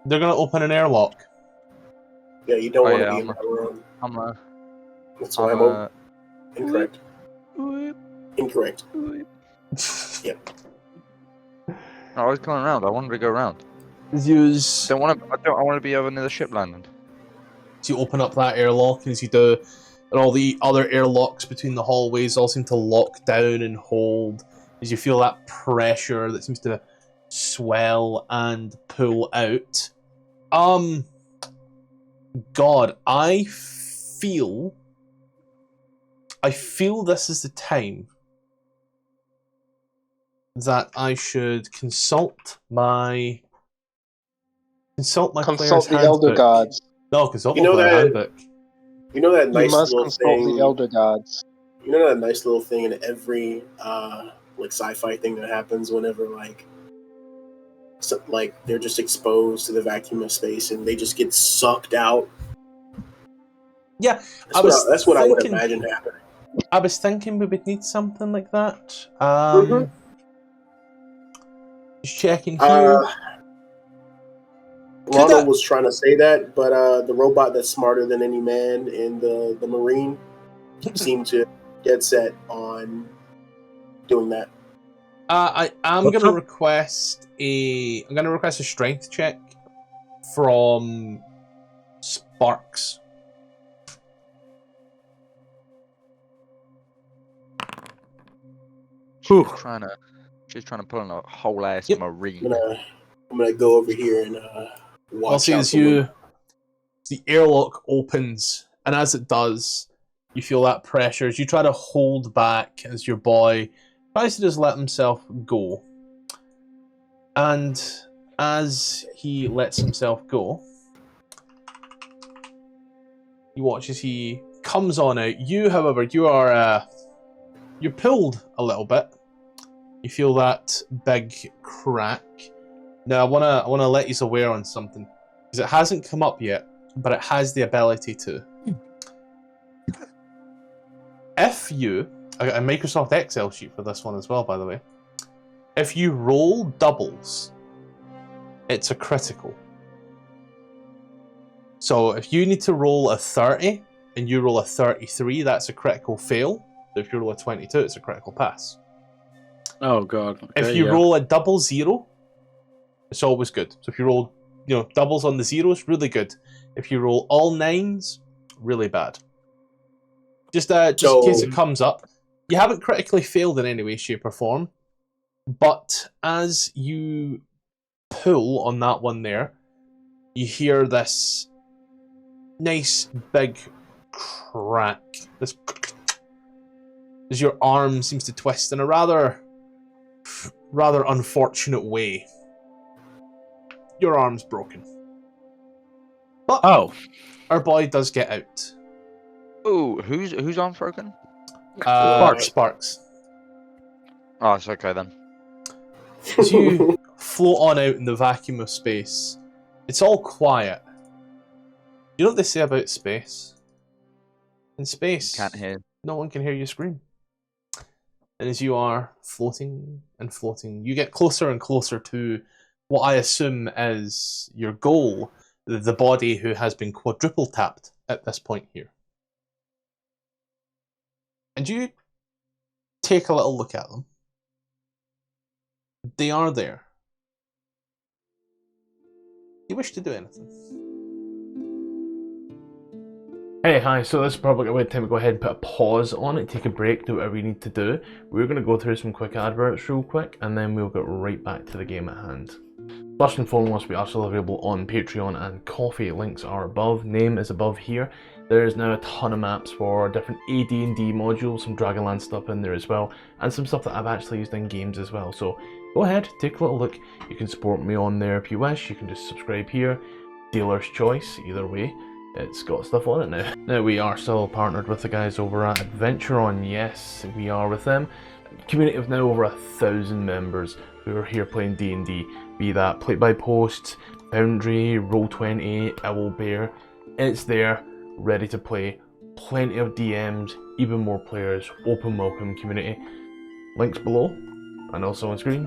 C: They're gonna open an airlock.
B: Yeah, you don't want to be in that room. That's why I'm incorrect. Incorrect. Yep.
D: I was going around. I wanted to go around.
C: Use.
D: I want to be over near the ship landing.
C: So you open up that airlock, as you do, and all the other airlocks between the hallways all seem to lock down and hold as you feel that pressure that seems to swell and pull out. God, I feel this is the time that I should consult the
E: elder gods.
C: No, consult the player handbook.
B: You know that nice
E: you must
B: little
E: consult
B: thing.
E: the elder gods.
B: You know that nice little thing in every sci-fi thing that happens whenever they're just exposed to the vacuum of space and they just get sucked out.
C: Yeah,
B: that's what I would imagine happening.
C: I was thinking we would need something like that. Just checking here.
B: Ronald was trying to say that, but the robot that's smarter than any man in the Marine seemed to get set on doing that.
C: I'm gonna request a strength check from Sparks.
D: She's trying to pull in a whole ass Marine.
B: I'm gonna go over here and watch.
C: I'll see as the airlock opens, and as it does, you feel that pressure as you try to hold back as your boy tries to just let himself go. And as he lets himself go, you watch as he comes on out. You, however, you're pulled a little bit. You feel that big crack. Now, I wanna let you aware on something, because it hasn't come up yet, but it has the ability to. If you, I got a Microsoft Excel sheet for this one as well, by the way. If you roll doubles, it's a critical. So if you need to roll a 30 and you roll a 33, that's a critical fail. So if you roll a 22, it's a critical pass.
F: Oh god. Okay,
C: if you roll a double 0, it's always good. So if you roll, doubles on the zeros, really good. If you roll all 9s, really bad. Just in case it comes up. You haven't critically failed in any way, shape, or form. But as you pull on that one there, you hear this nice big crack. This as your arm seems to twist in a rather unfortunate way. Your arm's broken. But our boy does get out.
D: Ooh, whose arm's broken?
C: Sparks.
D: Oh, it's okay then.
C: As you float on out in the vacuum of space, it's all quiet. You know what they say about space? In space,
D: Can't hear.
C: No one can hear you scream. And as you are floating and floating, you get closer and closer to what I assume is your goal, the body who has been quadruple tapped at this point here. And you take a little look at them. They are there. Do you wish to do anything? Hey, hi, so this is probably a good time to go ahead and put a pause on it, take a break, do whatever we need to do. We're going to go through some quick adverts real quick, and then we'll get right back to the game at hand. First and foremost, we are still available on Patreon and Coffee. Links are above, name is above here. There is now a ton of maps for different AD&D modules, some Dragonlance stuff in there as well, and some stuff that I've actually used in games as well. So go ahead, take a little look. You can support me on there if you wish. You can just subscribe here. Dealer's choice, either way. It's got stuff on it now. Now we are still partnered with the guys over at AdverntureOn. Yes, we are with them. Community of now over 1,000 members who are here playing D&D. Be that Play by Post, Foundry, Roll20, Owlbear. It's there, ready to play. Plenty of DMs, even more players. Open welcome community. Links below and also on screen.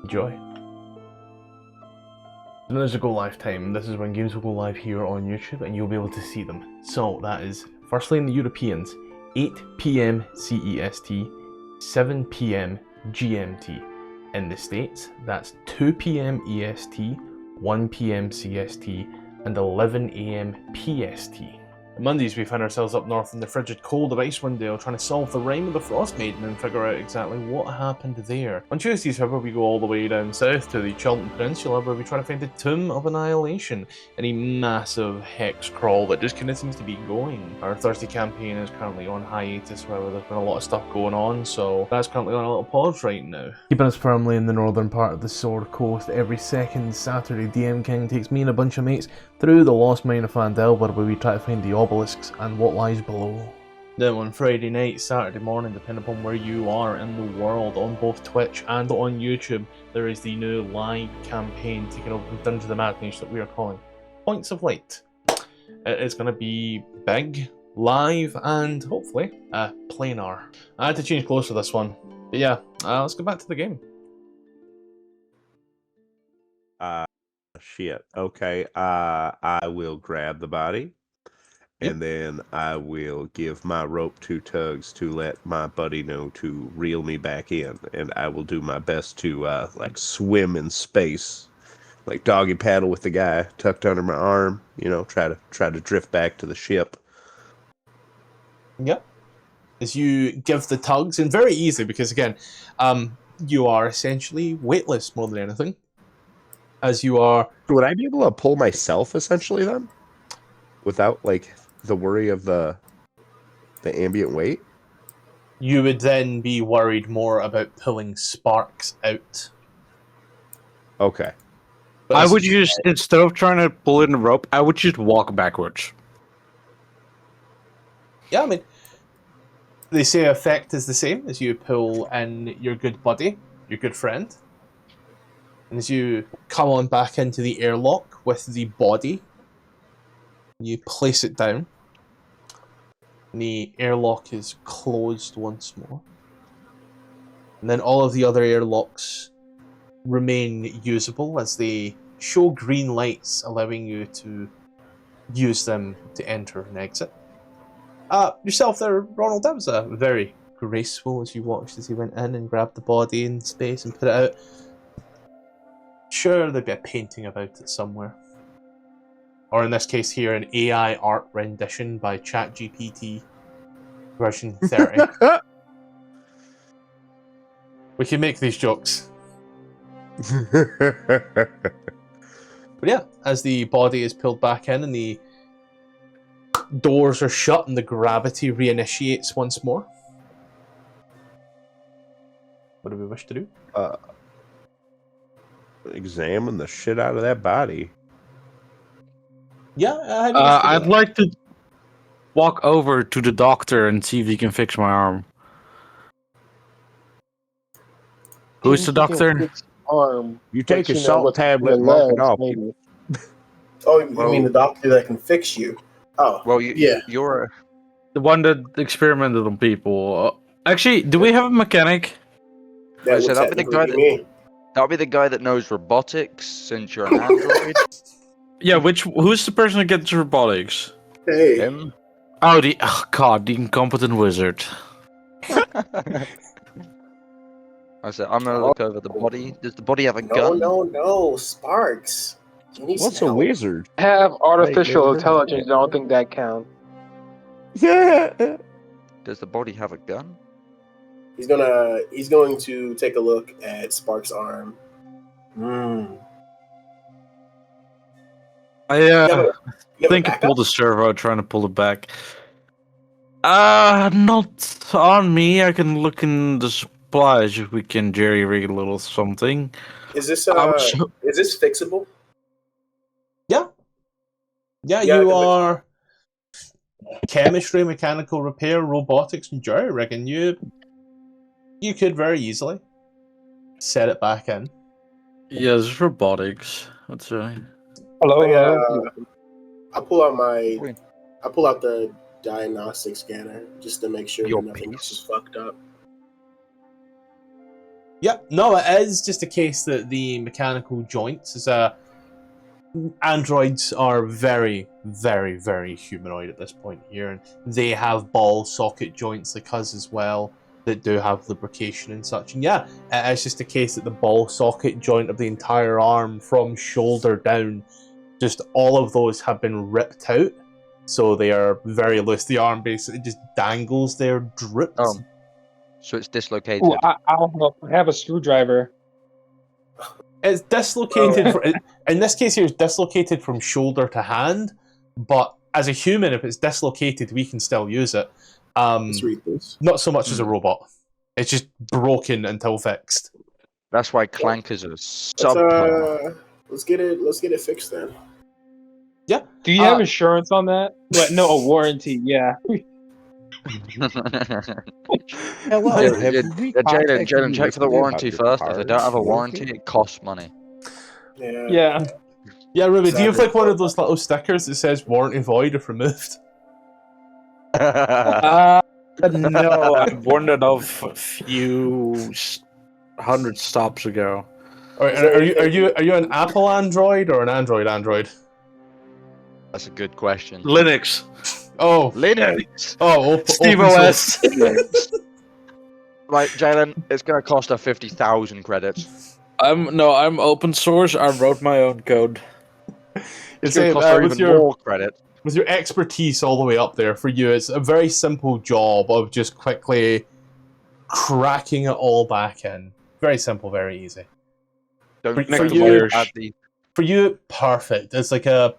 C: Enjoy. So there's a go live time. This is when games will go live here on YouTube and you'll be able to see them. So that is firstly in the Europeans, 8 PM CEST, 7 PM GMT. In the States, that's 2 PM EST, 1 PM CST, and 11 AM PST. Mondays, we find ourselves up north in the frigid cold of Icewind Dale trying to solve the rhyme of the Frost Maiden and figure out exactly what happened there. On Tuesdays, however, we go all the way down south to the Chilton Peninsula where we try to find the Tomb of Annihilation, a massive hex crawl that just kind of seems to be going. Our Thursday campaign is currently on hiatus, where there's been a lot of stuff going on, so that's currently on a little pause right now. Keeping us firmly in the northern part of the Sword Coast, every second Saturday, DM King takes me and a bunch of mates through the Lost Mine of Phandelver where we try to find the obelisks and what lies below. Then on Friday night, Saturday morning, depending upon where you are in the world, on both Twitch and on YouTube, there is the new live campaign taking over from Dungeons of the Madness that we are calling Points of Light. It is going to be big, live, and hopefully planar. I had to change clothes for this one, but yeah, let's go back to the game.
G: Shit. Okay. I will grab the body.
C: Yep.
G: And then I will give my rope 2 tugs to let my buddy know to reel me back in. And I will do my best to like swim in space, like doggy paddle with the guy tucked under my arm. You know, try to drift back to the ship.
C: Yep. As you give the tugs, and very easy because again, you are essentially weightless more than anything. As you are,
G: Would I be able to pull myself essentially then, without like the worry of the ambient weight?
C: You would then be worried more about pulling sparks out.
G: Okay.
C: But
F: I
C: as
F: would
C: you-
F: just, instead of trying to pull in a rope, I would just walk backwards.
C: Yeah, I mean, they say effect is the same as you pull in your good buddy, your good friend. And as you come on back into the airlock with the body, you place it down. And the airlock is closed once more. And then all of the other airlocks remain usable as they show green lights, allowing you to use them to enter and exit. Yourself there, Ronald, that was very graceful as you watched as he went in and grabbed the body in space and put it out. Sure, there'd be a painting about it somewhere. Or in this case here, an AI art rendition by ChatGPT version 30. We can make these jokes. But yeah, as the body is pulled back in and the doors are shut and the gravity reinitiates once more. What do we wish to do?
G: Examine the shit out of that body.
C: Yeah, how do you wish to do
F: I'd
C: that?
F: like to walk over to the doctor and see if he can fix my arm. Who's the doctor?
E: Arm.
G: You take
E: But
G: a
E: you know
G: salt
E: what's
G: tablet and
E: in
G: walk
E: the
G: it off.
E: maybe.
B: Oh, you mean the doctor that can fix you? Oh,
I: Well,
B: yeah.
I: you're a
F: The one that experimented on people. Actually, do we have a mechanic?
B: That
I: I said,
B: would
I: I'll be the
B: technically
I: guy
B: be me.
I: that'll be the guy that knows robotics since you're an android.
F: Yeah, who's the person that gets robotics?
B: Hey,
I: Him.
F: Oh, the incompetent wizard.
D: I said, I'm gonna look over the body. Does the body have a
B: No,
D: gun?
B: no, Sparks. You need
G: What's a
B: some help.
G: wizard?
E: Have artificial
G: never heard of
E: intelligence.
G: that.
E: I don't think that counts.
G: Yeah.
D: Does the body have a gun?
B: He's going to take a look at Sparks' arm.
F: I
B: You have a
F: think I
B: backup?
F: pulled the servo, trying to pull it back. Not on me. I can look in the supplies if we can jerry rig a little something.
B: Is this
F: was-
B: is this fixable?
C: Yeah,
B: Yeah,
C: you
B: 'cause
C: are chemistry, mechanical repair, robotics, and jury rigging. You could very easily set it back in.
F: Yeah, it's robotics. That's right.
E: Hello.
B: I pull out the diagnostic scanner just to make sure
D: Your
B: that nothing else
D: piece.
B: is fucked up.
C: Yep, no, it is just a case that the mechanical joints androids are very, very, very humanoid at this point here, and they have ball socket joints like us as well that do have lubrication and such. And yeah, it's just a case that the ball socket joint of the entire arm from shoulder down, just all of those have been ripped out, so they are very loose. The arm basically just dangles there, drips.
D: So it's dislocated.
E: Ooh, I'll help. I have a screwdriver.
C: It's dislocated. In this case here, it's dislocated from shoulder to hand. But as a human, if it's dislocated, we can still use it.
B: Let's read this.
C: Not so much as a robot. It's just broken until fixed.
D: That's why clankers are subpar.
B: Let's get it fixed then.
C: Yeah.
E: Do you have insurance on that? What? No, a warranty. Yeah.
G: Hello,
D: Jalen, check for the warranty first. If they don't have a warranty, it costs money.
E: Yeah.
C: Yeah, Ruby, do you have like one of those little stickers that says warranty void if removed?
F: No, I warned it off a few hundred stops ago.
C: Are you an Apple Android or an Android?
D: That's a good question.
F: Linux.
C: Oh,
D: Linux.
C: Oh,
F: Steve OS.
D: Right, Jalen, it's gonna cost her 50,000 credits.
F: I'm open source. I wrote my own code.
D: It's gonna cost her even more credit.
C: With your expertise all the way up there, for you, it's a very simple job of just quickly cracking it all back in. Very simple, very easy. For you, perfect. It's like a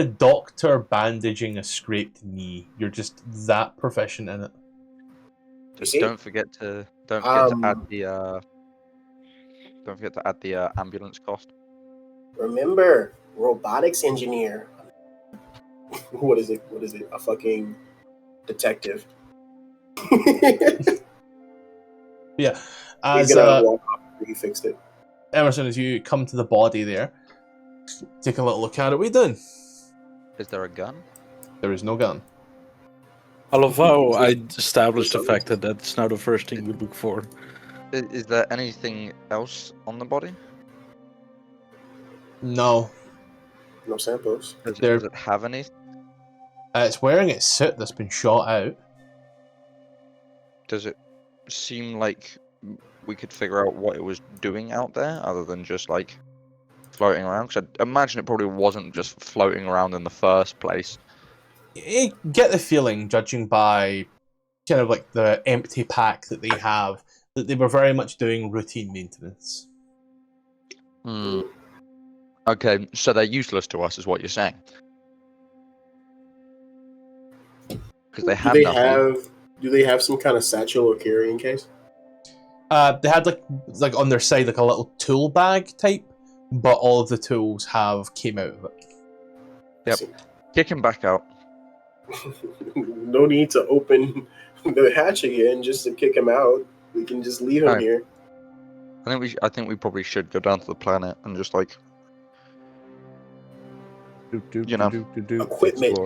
C: doctor bandaging a scraped knee. You're just that proficient in it.
D: Just don't forget to add the ambulance cost.
B: Remember, robotics engineer. What is it? A fucking detective.
C: Yeah.
B: He's gonna walk up after he fixed it.
C: Emerson, as you come to the body there, take a little look at it. What are you doing?
D: Is there a gun?
C: There is no gun.
F: I love how I established the fact that that's not the first thing we look for.
D: Is there anything else on the body?
C: No.
B: No samples.
D: Does it have any?
C: It's wearing its suit that's been shot out.
D: Does it seem like we could figure out what it was doing out there, other than just like floating around? Because I imagine it probably wasn't just floating around in the first place.
C: You get the feeling, judging by kind of like the empty pack that they have, that they were very much doing routine maintenance.
D: Okay, so they're useless to us, is what you're saying? Because they have nothing.
B: Do they have some kind of satchel or carrying case?
C: They had like on their side like a little tool bag type, but all of the tools came out of it.
D: Yep. Kick him back out.
B: No need to open the hatch again just to kick him out. We can just leave him here.
D: I think we probably should go down to the planet and just like,
B: equipment.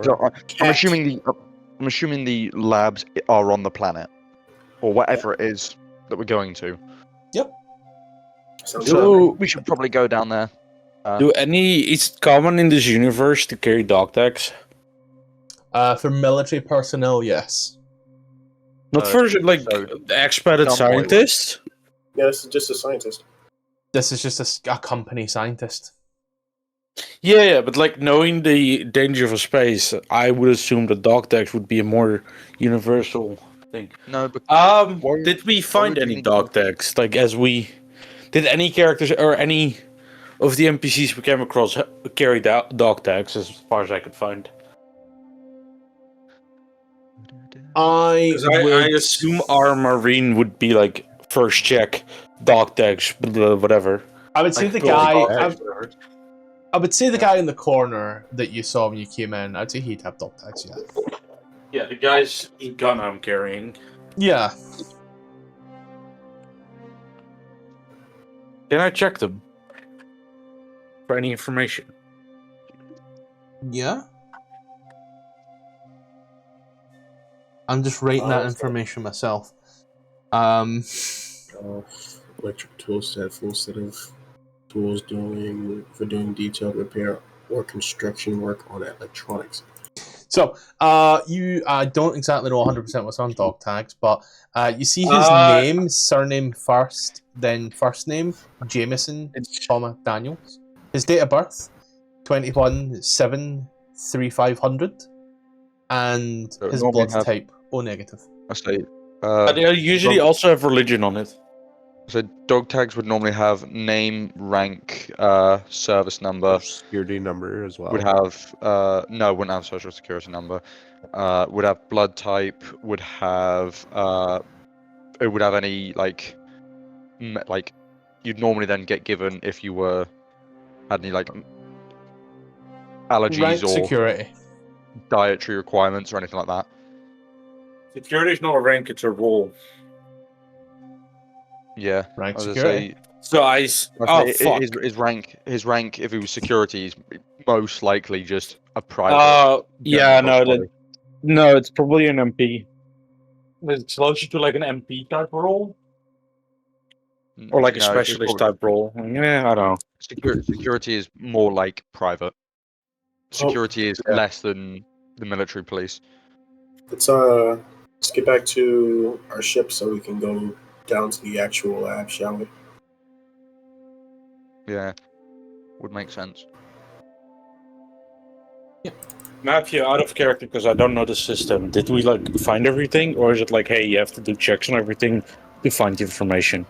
D: I'm assuming the labs are on the planet, or whatever it is that we're going to.
C: Yep.
D: So we should probably go down there.
F: Is it common in this universe to carry dog tags?
C: For military personnel, yes.
F: Not for like expedited scientists.
B: Yeah, this is just a scientist.
C: This is just a company scientist.
F: Yeah, but like knowing the danger of space, I would assume that dog tags would be a more universal thing.
D: No, but
F: Did we find
D: would you
F: any
D: need
F: dog tags? Like, did any characters or any of the NPCs we came across carry dog tags? As far as I could find,
C: I
F: I assume our marine would be like first check dog tags, whatever.
C: I would say
F: Like,
C: the
F: full
C: guy.
F: dog tags, whatever.
C: I would say the guy in the corner that you saw when you came in. I'd say he'd have dog tags. Yeah.
F: Yeah, the guy's gun I'm carrying.
C: Yeah.
F: Can I check them for any information?
C: Yeah. I'm just writing that information myself.
B: Electric tool set, full set of tools for doing detailed repair or construction work on electronics.
C: So, you don't exactly know 100% what's on dog tags, but you see his name, surname first, then first name, Jameson, Daniels. His date of birth, 21/7/3500, and
D: So
C: his
D: normally
C: blood
D: have-
C: type, O negative.
D: I say.
F: They usually also have religion on it.
D: So dog tags would normally have name, rank, service number.
G: Security number as well.
D: Would have no, wouldn't have social security number. Would have blood type. Would have it would have any like you'd normally then get given if you had any like allergies
C: Rank
D: or
C: security.
D: dietary requirements or anything like that.
F: Security is not a rank; it's a role.
D: Yeah,
C: Rank
D: I was gonna
C: security.
D: say,
F: So fuck.
D: his rank, if he was security, is most likely just a private.
F: Yeah,
D: general
F: no, it's probably an MP. It's closer to like an MP type role, or like a
D: No, it's
F: specialist
D: probably-
F: type role. Yeah, I don't know.
D: Security is more like private. Security is less than the military police.
B: Let's get back to our ship so we can go down to the actual lab, shall we?
D: Yeah, would make sense.
F: Matthew, out of character because I don't know the system. Did we like find everything, or is it like, hey, you have to do checks on everything to find the information?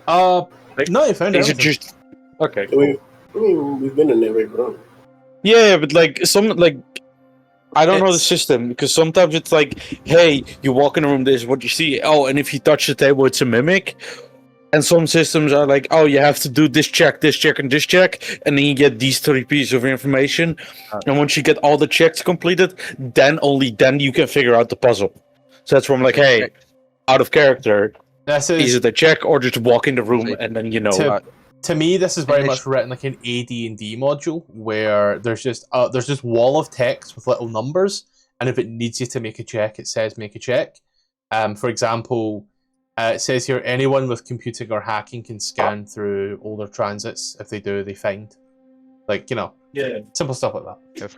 C: No, you found
F: Is it
C: everything.
F: just okay?
B: We've been in every room.
F: Yeah, but like I don't know the system because sometimes it's like, hey, you walk in a room, this is what you see. Oh, and if you touch the table, it's a mimic. And some systems are like, oh, you have to do this check, and this check, and then you get these 3 pieces of information. And once you get all the checks completed, only then you can figure out the puzzle. So that's where I'm like, hey, out of character, is it a check or just walk in the room and then you know?
C: To me, this is very much written like an AD&D module where there's just wall of text with little numbers, and if it needs you to make a check, it says make a check. For example, it says here anyone with computing or hacking can scan through older transits. If they do, they find, simple stuff like that.
D: Yeah,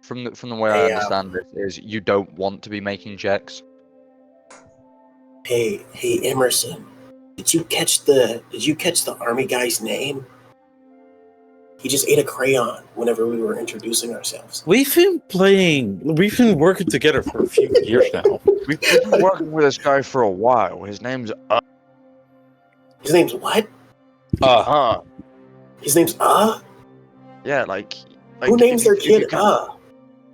D: from the way I understand it is you don't want to be making checks.
B: Hey, Emerson. Did you catch the army guy's name? He just ate a crayon whenever we were introducing ourselves.
F: We've been working together for a few years now.
I: We've been working with this guy for a while. His name's
B: His name's what? His name's
I: Yeah, like
B: who names their kid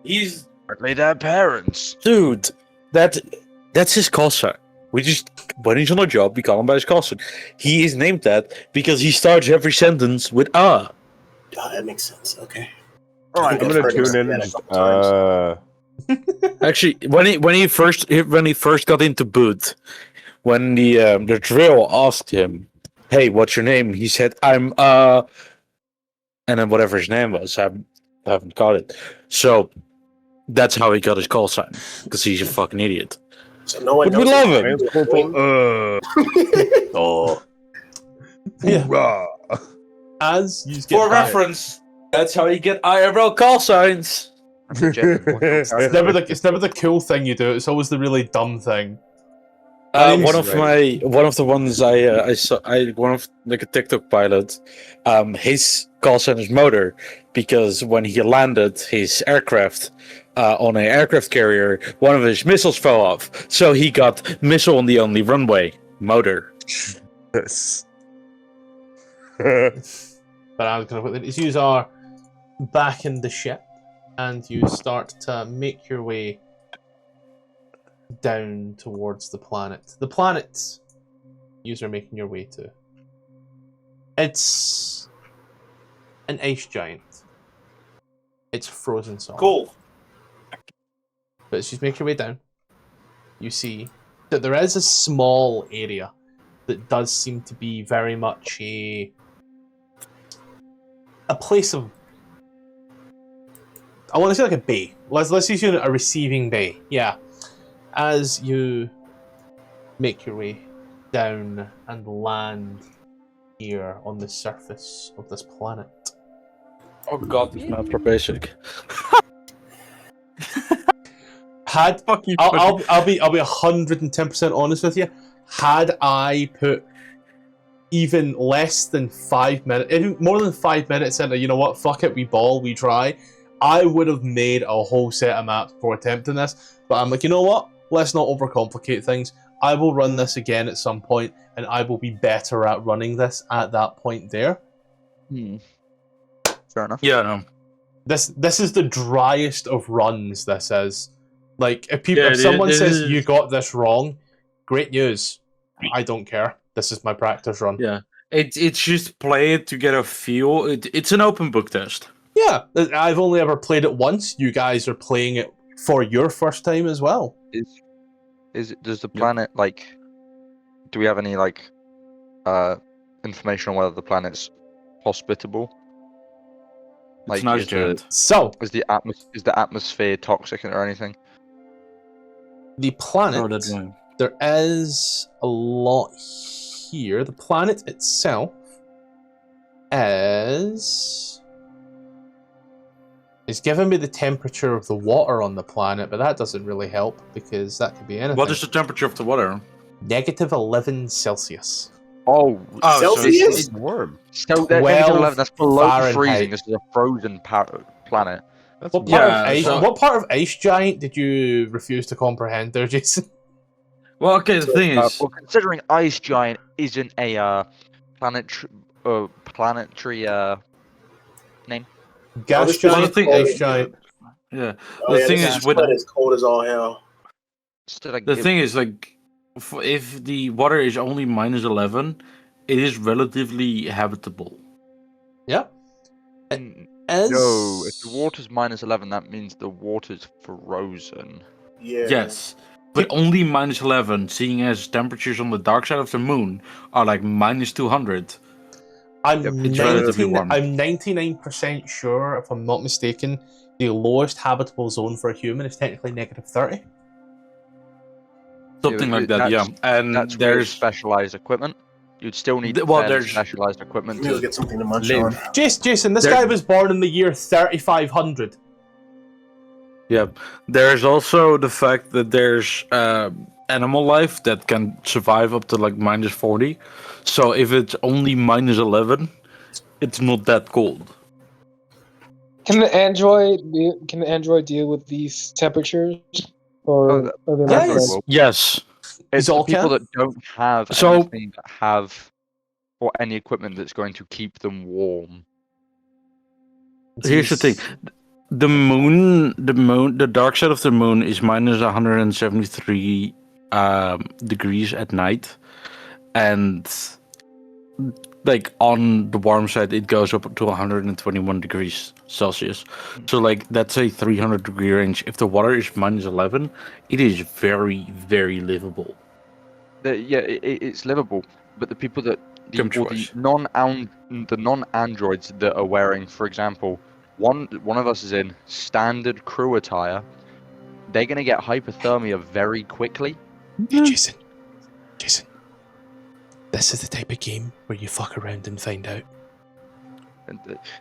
F: He's
I: their parents.
F: Dude, that's his call sign. We just, when he's on a job, we call him by his call sign. He is named that because he starts every sentence with
B: Oh, that makes sense. Okay.
G: I'm gonna tune in.
F: Actually, when he first got into boot, when the drill asked him, "Hey, what's your name?" He said, "I'm and then whatever his name was, I haven't got it. So that's how he got his call sign because he's a fucking idiot.
B: So no one
F: But we
B: knows
F: love
B: his
F: him.
C: Yeah. As you get
F: For reference, that's how you get IRL call signs.
C: it's never the cool thing you do. It's always the really dumb thing.
F: One of the ones I saw, one of like a TikTok pilot, his call center is motor, because when he landed his aircraft on an aircraft carrier, one of his missiles fell off, so he got missile on the only runway, motor.
C: Yes. But I was going to put that. You are back in the ship, and you start to make your way down towards the planet. The planet you are making your way to. It's an ice giant. It's frozen solid.
F: Cool.
C: But as you make your way down, you see that there is a small area that does seem to be very much a place of, I want to say like a bay. Let's use a receiving bay. Yeah. As you make your way down and land here on the surface of this planet.
F: Oh god, this map's for basic.
C: I'll be 110% honest with you. Had I put even less than 5 minutes, even more than 5 minutes into, you know what, fuck it, we ball, we try, I would have made a whole set of maps before attempting this. But I'm like, you know what? Let's not overcomplicate things. I will run this again at some point, and I will be better at running this at that point there.
D: Fair enough.
F: Yeah, no.
C: This is the driest of runs, this is. Like, if someone says you got this wrong, great news. I don't care. This is my practice run.
F: Yeah. It's just play it to get a feel. It's an open book test.
C: Yeah. I've only ever played it once. You guys are playing it for your first time as well.
D: Does the planet, like, do we have any, like, information on whether the planet's hospitable? Like,
F: it's nice, giant.
C: So,
D: is the atmosphere toxic or anything?
C: The planet, there is a lot here. The planet itself is giving me the temperature of the water on the planet, but that doesn't really help because that could be anything.
F: What is the temperature of the water?
C: -11 Celsius.
D: Oh,
B: Celsius?
D: It's warm. So that's below
C: Fahrenheit.
D: freezing. This is a frozen planet.
C: What part of Ice Giant did you refuse to comprehend there, Jason?
F: Well, okay, the thing is...
D: well, considering Ice Giant isn't a planetary name.
C: Gas Giant, Ice Giant.
F: Yeah. The thing is, with
B: it's cold as all hell.
F: The thing is, like, if the water is only -11, it is relatively habitable.
C: Yeah.
D: No, if the water's -11, that means the water's frozen.
B: Yeah.
F: Yes, but only -11, seeing as temperatures on the dark side of the moon are like -200.
C: I'm
F: it's relatively warm.
C: I'm 99% sure, if I'm not mistaken, the lowest habitable zone for a human is technically -30.
F: Something like that, yeah. And
D: that's
F: there's
D: specialized equipment. You'd still need
F: there's
D: specialized equipment
B: to get something to munch on.
C: Jason, this guy was born in the year 3500.
F: Yeah, there's also the fact that there's animal life that can survive up to like -40. So if it's only -11, it's not that cold.
E: Can the android deal with these temperatures? Or are they not
C: Yes.
F: Yes.
D: It's
C: all
D: people
C: can?
D: that don't have anything that have or any equipment that's going to keep them warm.
F: Here's the thing. The dark side of the moon is -173 degrees at night, and like on the warm side it goes up to 121 degrees Celsius. So like that's a 300 degree range. If the water is -11, it is very, very livable.
D: It's livable, but the people that the non-androids that are wearing, for example, one of us is in standard crew attire, they're gonna get hypothermia very quickly.
C: Hey, Jason, this is the type of game where you fuck around and find out.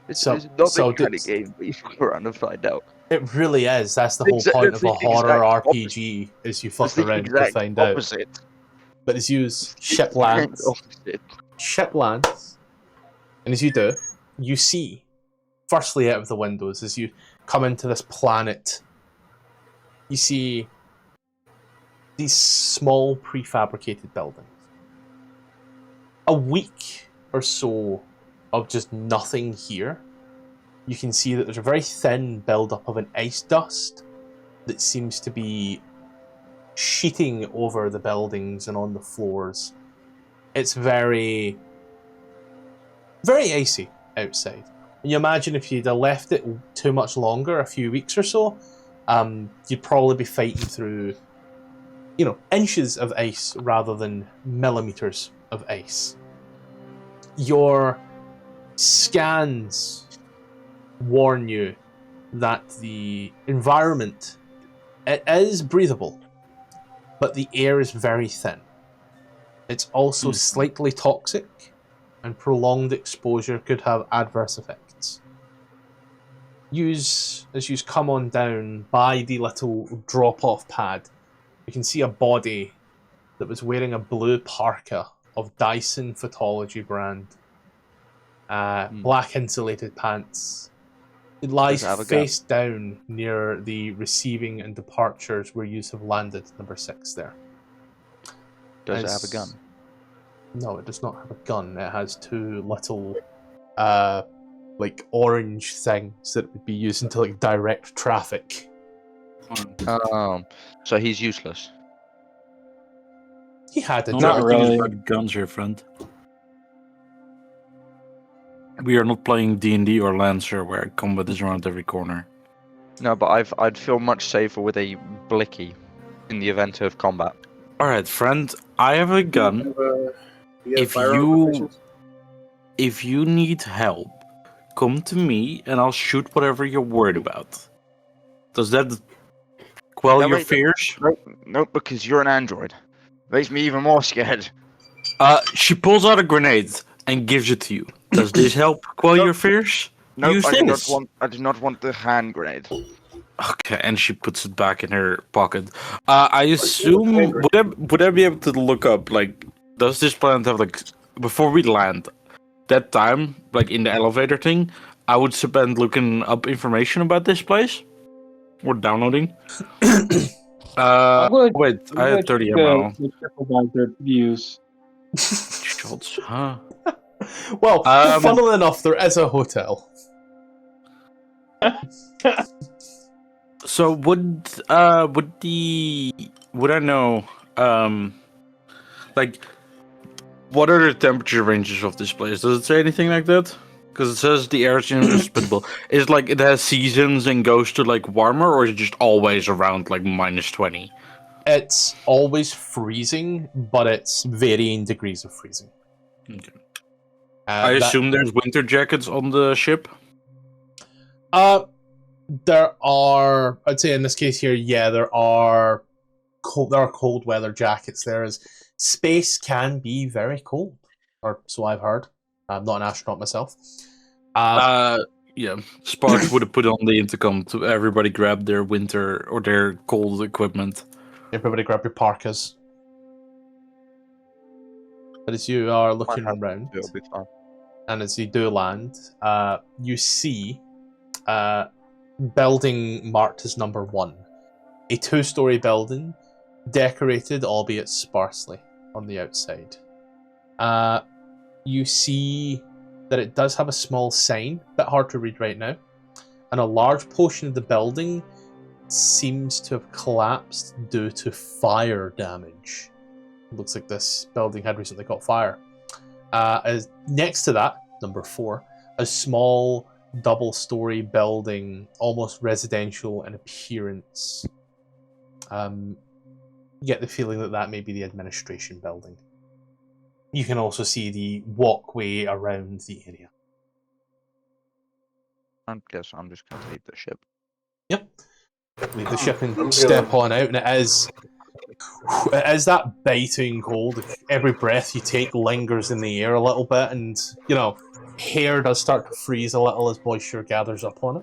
D: It's not the kind of game where you fuck around and find out.
C: It really is. That's the whole point of a horror RPG, is you fuck around to find out. But as you ship lands,
D: Oh, shit.
C: and as you do, you see, firstly out of the windows, as you come into this planet, you see these small prefabricated buildings. A week or so of just nothing here, you can see that there's a very thin buildup of an ice dust that seems to be sheeting over the buildings and on the floors. It's very, very icy outside. And you imagine if you'd have left it too much longer, a few weeks or so, you'd probably be fighting through, inches of ice rather than millimeters of ice. Your scans warn you that the environment, it is breathable, but the air is very thin. It's also slightly toxic, and prolonged exposure could have adverse effects. As you come on down by the little drop-off pad, you can see a body that was wearing a blue parka of Dyson Photology brand. Black insulated pants. It lies face down near the receiving and departures where you have landed, number 6 there.
D: Does it have a gun?
C: No, it does not have a gun. It has 2 little, orange things that would be used to direct traffic.
D: So he's useless.
C: He had a
F: Not really about guns here, friend. We are not playing D&D or Lancer where combat is around every corner.
D: No, but I'd feel much safer with a blicky in the event of combat.
F: Alright, friend, I have a gun. If you need help, come to me and I'll shoot whatever you're worried about. Does that quell your fears?
I: Nope, because you're an android. Makes me even more scared.
F: She pulls out a grenade and gives it to you. Does this help quell your fears?
I: Nope, I do not want the hand grenade.
F: Okay, and she puts it back in her pocket. I assume would I be able to look up does this planet have before we land, that time in the elevator thing, I would spend looking up information about this place or downloading. Wait, I had 30 ammo.
E: Views.
F: Shots, huh?
C: Well, funnily enough, there is a hotel.
F: So would I know what are the temperature ranges of this place? Does it say anything like that? Because it says the air is inhospitable. Is it has seasons and goes to warmer, or is it just always around -20?
C: It's always freezing, but it's varying degrees of freezing.
F: Okay. I assume there's winter jackets on the ship?
C: There are, I'd say in this case here, there are cold weather jackets. Space can be very cold, or so I've heard. I'm not an astronaut myself.
F: Yeah, Sparks would have put on the intercom to everybody grab their winter or their cold equipment.
C: Everybody grab your parkas. But as you are looking around,
D: It'll be fine.
C: and as you do land, you see building marked as number 1. A 2-story building, decorated, albeit sparsely, on the outside. You see that it does have a small sign, a bit hard to read right now, and a large portion of the building seems to have collapsed due to fire damage. It looks like this building had recently caught fire. As next to that, number 4, a small double-story building, almost residential in appearance. You get the feeling that may be the administration building. You can also see the walkway around the area.
D: I guess I'm just going to leave the ship.
C: Yep. Leave the ship and step on out, and it is that biting cold. Every breath you take lingers in the air a little bit, and hair does start to freeze a little as moisture gathers up on it.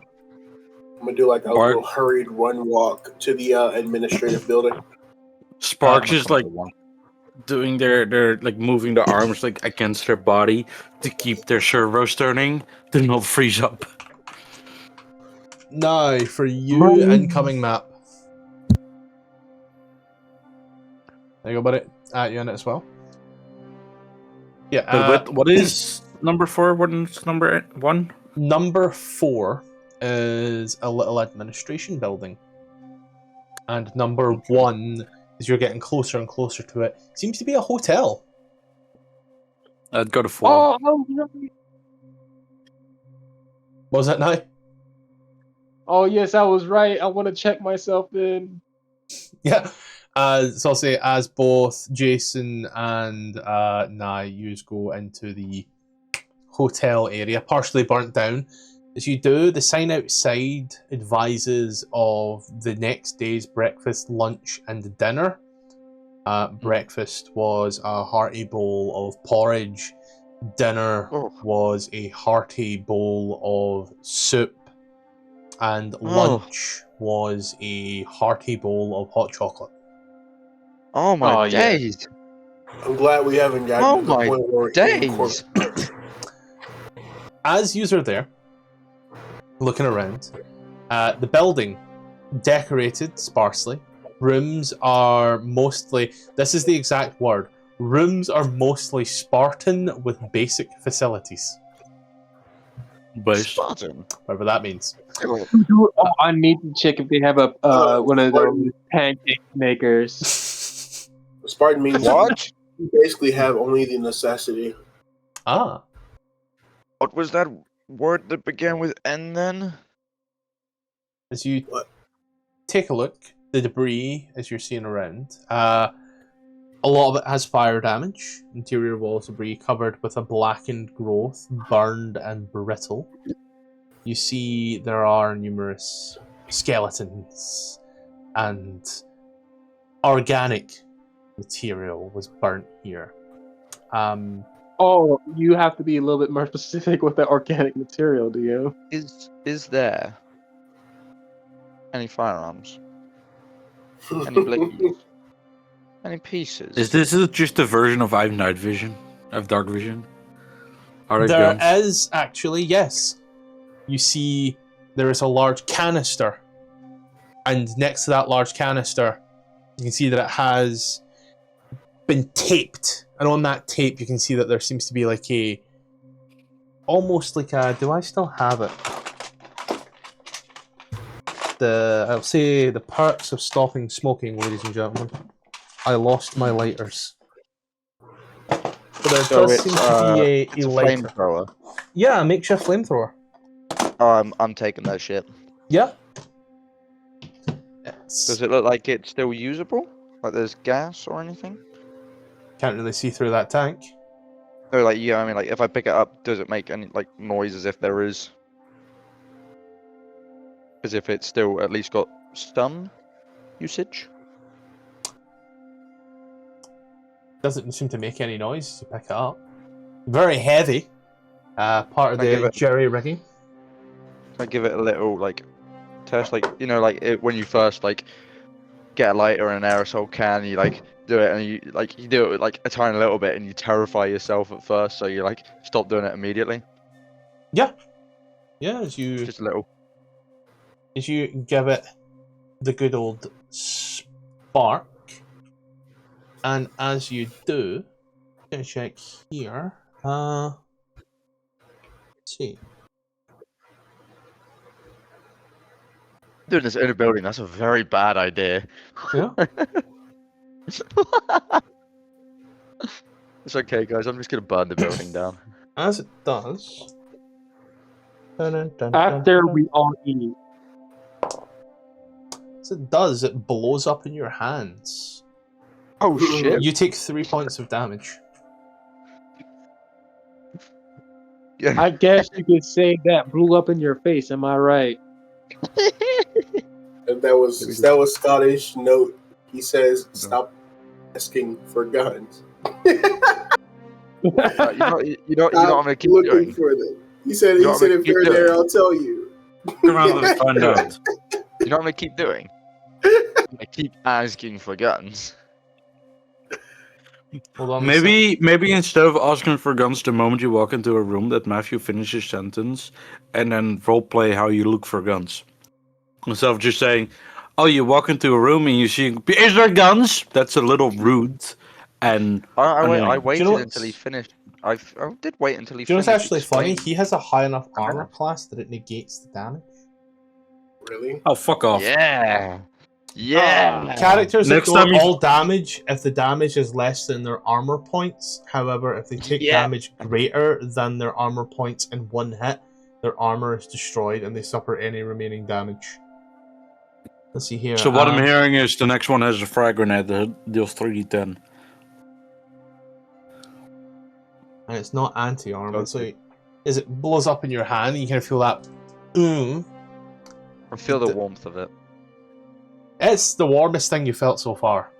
B: I'm gonna do a little hurried run walk to the administrative building.
F: Sparks is doing their like moving their arms like against their body to keep their servos turning to not freeze up.
C: Now, for you, incoming map. There you go, buddy. You in it as well. Yeah.
F: But what is number 4? What's number 1?
C: Number 4 is a little administration building, and number 1, as you're getting closer and closer to it, seems to be a hotel.
F: I'd go to 4.
E: Oh,
C: What was that now?
E: oh, yes, I was right. I want to check myself in.
C: Yeah. So I'll say, as both Jason and Nye, you go into the hotel area, partially burnt down. As you do, the sign outside advises of the next day's breakfast, lunch, and dinner. Breakfast was a hearty bowl of porridge. Dinner was a hearty bowl of soup. And lunch was a hearty bowl of hot chocolate.
D: Oh my days!
B: Yeah. I'm glad we haven't gotten to the point where we're
D: days!
C: As you are there, looking around, the building decorated sparsely. Rooms are mostly, this is the exact word, rooms are mostly Spartan with basic facilities.
D: Spartan?
C: Whatever that means.
E: I need to check if they have a one of those pancake makers.
B: Spartan means
D: what?
B: You basically have only the necessity.
C: Ah.
I: What was that word that began with N then?
C: As you take a look, the debris, as you're seeing around, a lot of it has fire damage. Interior walls debris covered with a blackened growth, burned and brittle. You see there are numerous skeletons and organic material was burnt here.
E: Oh, you have to be a little bit more specific with the organic material, do you?
D: Is there any firearms? Any blades? Any pieces?
F: Is this just a version of I have night vision? I have dark vision? Are
C: There
F: guns?
C: is actually, yes. You see there is a large canister. And next to that large canister, you can see that it has been taped. And on that tape, you can see that there seems to be like a... almost like a... Do I still have it? I'll say the perks of stopping smoking, ladies and gentlemen. I lost my lighters. But there does seem to be a lighter.
D: Flamethrower.
C: Yeah, a makeshift flamethrower.
D: Oh, I'm taking that shit.
C: Yeah.
D: Does it look like it's still usable? Like there's gas or anything?
C: Can't really see through that tank.
D: No, like, yeah, I mean, like, if I pick it up, does it make any, like, noise as if there is? As if it's still at least got some usage?
C: Doesn't seem to make any noise as you pick it up. Very heavy. Part of the jerry rigging.
D: I give it a little, like, test, like, you know, like, when you first, like, get a lighter and an aerosol can, you, like, do it, and you do it with, like, a tiny little bit, and you terrify yourself at first, so you, like, stop doing it immediately.
C: Yeah. Yeah, as you...
D: Just a little.
C: As you give it the good old spark, and as you do, I'm gonna check here. Let's see.
D: Doing this in a building, that's a very bad idea.
C: Yeah.
D: It's okay, guys, I'm just gonna burn the building down.
C: As it does.
E: After we all eat.
C: As it does, it blows up in your hands.
D: Oh shit!
C: You take 3 points of damage.
D: Yeah.
E: I guess you could say that blew up in your face, am I right?
B: That was Scottish note. He says, "Stop asking for guns."
D: You know what I'm gonna keep doing.
B: For them. He said if you're there, I'll tell you.
F: Around the fun note.
D: You know what I'm gonna keep doing? I keep asking for guns.
A: Hold on.
F: Maybe instead of asking for guns the moment you walk into a room, that Matthew finishes sentence, and then roleplay how you look for guns. Instead of just saying, "Oh, you walk into a room and you see, is there guns?" That's a little rude. And
D: I
F: annoying.
D: waited
C: know
D: until he
C: what's-
D: finished. I did wait until he
C: Do you know what's
D: finished.
C: actually funny?
D: explaining-
C: He has a high enough armor class that it negates the damage.
B: Really?
F: Oh, fuck off.
D: Yeah. Yeah.
C: Characters
F: Next
C: ignore
F: time you-
C: all damage if the damage is less than their armor points. However, if they take
D: Yeah.
C: damage greater than their armor points in one hit, their armor is destroyed and they suffer any remaining damage. Let's see here.
F: So what I'm hearing is the next one has a frag grenade that deals 3d10.
C: And it's not anti-armor,
G: Okay.
C: so as it blows up in your hand, you kind of feel that.
D: I feel the warmth of it.
C: It's the warmest thing you felt so far.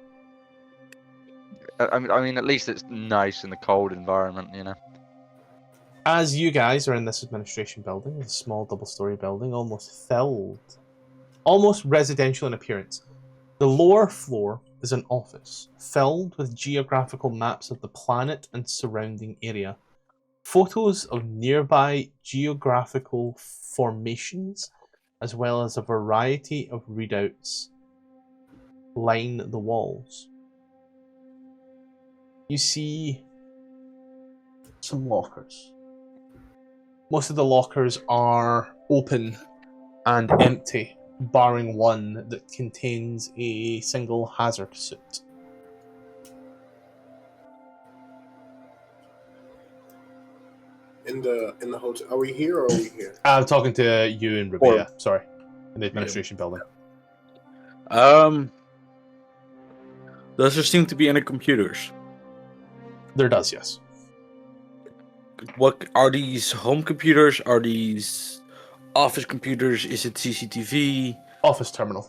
D: I mean, at least it's nice in the cold environment, you know.
C: As you guys are in this administration building, a small double-story building, almost filled, almost residential in appearance. The lower floor is an office filled with geographical maps of the planet and surrounding area. Photos of nearby geographical formations, as well as a variety of readouts, line the walls. You see some lockers. Most of the lockers are open and empty, barring one that contains a single hazard suit.
B: In the hotel, are we here or are we here?
C: I'm talking to you and Rebecca, sorry, in the administration building.
F: Does there seem to be any computers?
C: There does, yes.
F: What are these home computers? Are these office computers? Is it CCTV?
C: Office terminal.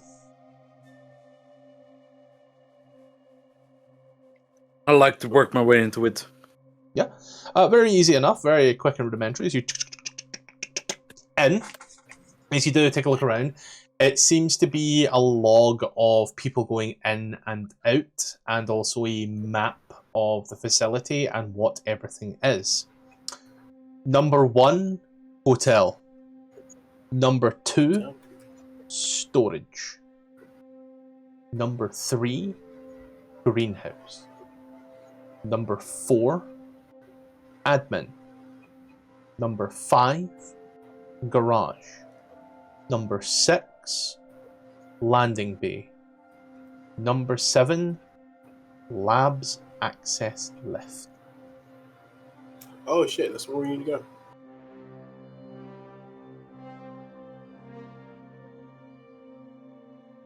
F: I like to work my way into it.
C: Yeah. Very easy enough, very quick and rudimentary. As you in, as you do take a look around, it seems to be a log of people going in and out, and also a map of the facility and what everything is. Number 1, hotel. Number 2, storage. Number 3, greenhouse. Number 4, admin. Number 5, garage. Number 6, landing bay. Number 7, labs access lift.
B: Oh shit, that's where we need to go.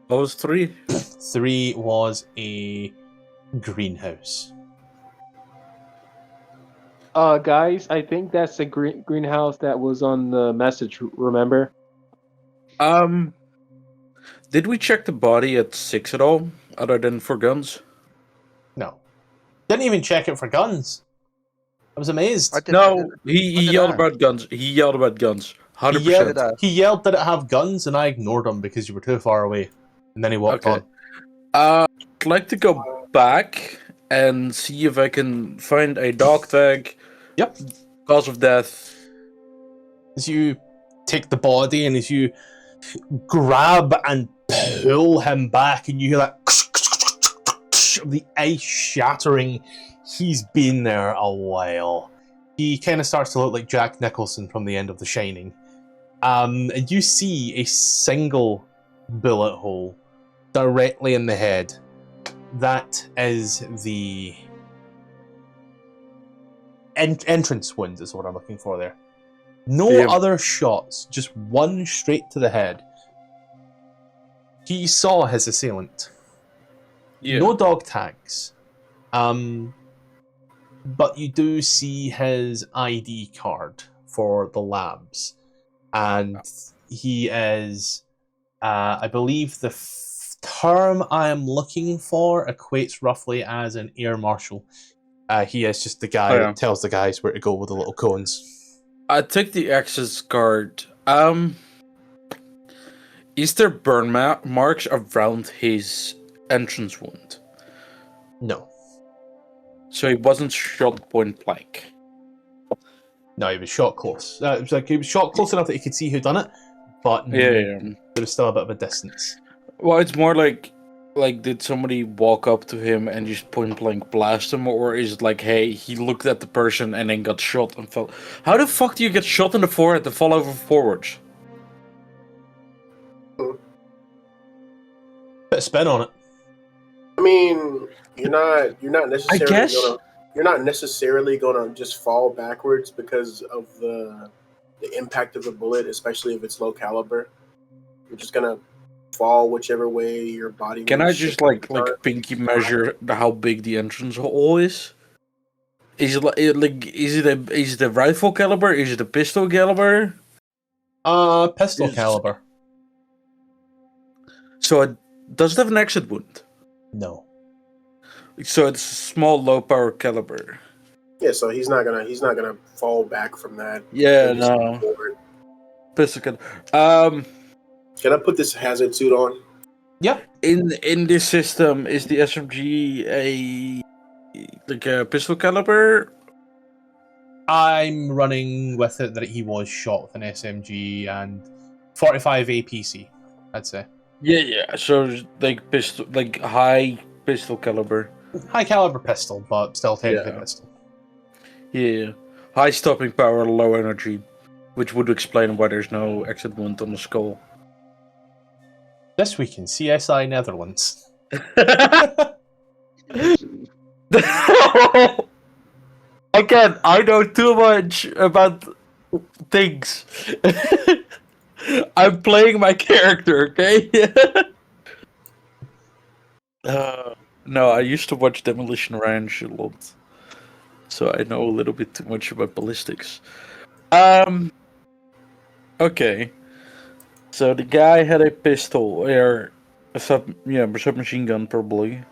F: What was 3?
C: 3 was a greenhouse.
E: Guys, I think that's the greenhouse that was on the message. Remember?
F: Did we check the body at 6 at all, other than for guns?
C: No. Didn't even check it for guns. I was amazed.
F: No, he
D: did
F: yelled
D: I?
F: about guns. He yelled about guns. 100%.
C: He yelled, did it have guns? And I ignored him because you were too far away. And then he walked on.
F: I'd like to go back and see if I can find a dog tag.
C: Yep.
F: Cause of death.
C: As you take the body and as you grab and pull him back and you hear that the ice shattering, he's been there a while. He kind of starts to look like Jack Nicholson from the end of The Shining. And you see a single bullet hole directly in the head. That is the entrance wound is what I'm looking for there. No other shots, just one straight to the head. He saw his assailant.
F: Yeah.
C: No dog tags. But you do see his ID card for the labs. And he is, I believe the term I am looking for equates roughly as an air marshal. He is just the guy that tells the guys where to go with the little cones.
F: I take the access card. Is there burn marks around his entrance wound?
C: No.
F: So he wasn't shot point blank.
C: No, he was shot close. It was like he was shot close enough that he could see who done it, but
F: Yeah.
C: there was still a bit of a distance.
F: Well, it's more like did somebody walk up to him and just point blank blast him, or is it like, hey, he looked at the person and then got shot and fell? How the fuck do you get shot in the forehead and fall over forwards?
C: Bit of spin on it.
B: I mean, you're not necessarily
F: guess.
B: you're not necessarily gonna just fall backwards because of the impact of the bullet, especially if it's low caliber. You're just gonna fall whichever way your body.
F: Can I
B: moves
F: just
B: shifts
F: like
B: are.
F: pinky measure how big the entrance hole is? Is it is it a rifle caliber? Is it a pistol caliber?
C: Pistol
F: It's-
C: caliber.
F: So does it have an exit wound?
C: No.
F: So it's a small low power caliber.
B: Yeah, so he's not gonna fall back from that.
F: Yeah,
B: He's just
F: no.
B: going forward.
F: Pistol caliber.
B: Can I put this hazard suit on?
C: Yep.
F: In this system, is the SMG a pistol caliber?
C: I'm running with it that he was shot with an SMG and 45 APC, I'd say.
F: Yeah. So like pistol, like high pistol caliber.
C: High caliber pistol, but still technically
F: Yeah.
C: pistol.
F: Yeah, high stopping power, low energy, which would explain why there's no exit wound on the skull.
C: This week in CSI Netherlands.
F: Again, I know too much about things. I'm playing my character, okay? No, I used to watch Demolition Ranch a lot, so I know a little bit too much about ballistics. Okay. So the guy had a pistol, or a submachine gun, probably.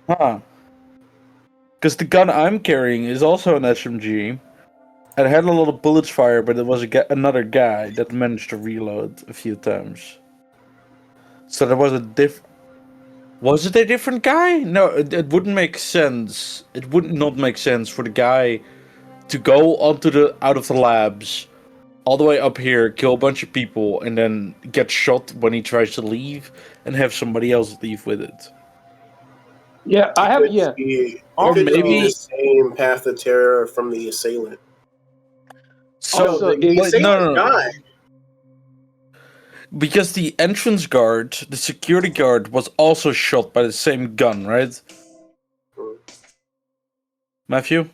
F: Huh. Because the gun I'm carrying is also an SMG. It had a lot of bullets fired, but it was another guy that managed to reload a few times. So there was Was it a different guy? No, it wouldn't make sense. It would not make sense for the guy to go out of the labs, all the way up here, kill a bunch of people, and then get shot when he tries to leave, and have somebody else leave with it.
E: Yeah, I have.
B: Could
E: Yeah,
B: be-
F: Or
B: could just be
F: maybe-
B: the same path of terror from the assailant.
F: So
E: Also,
B: the
E: it-
B: assailant died.
F: Because the entrance guard, the security guard, was also shot by the same gun, right? Matthew?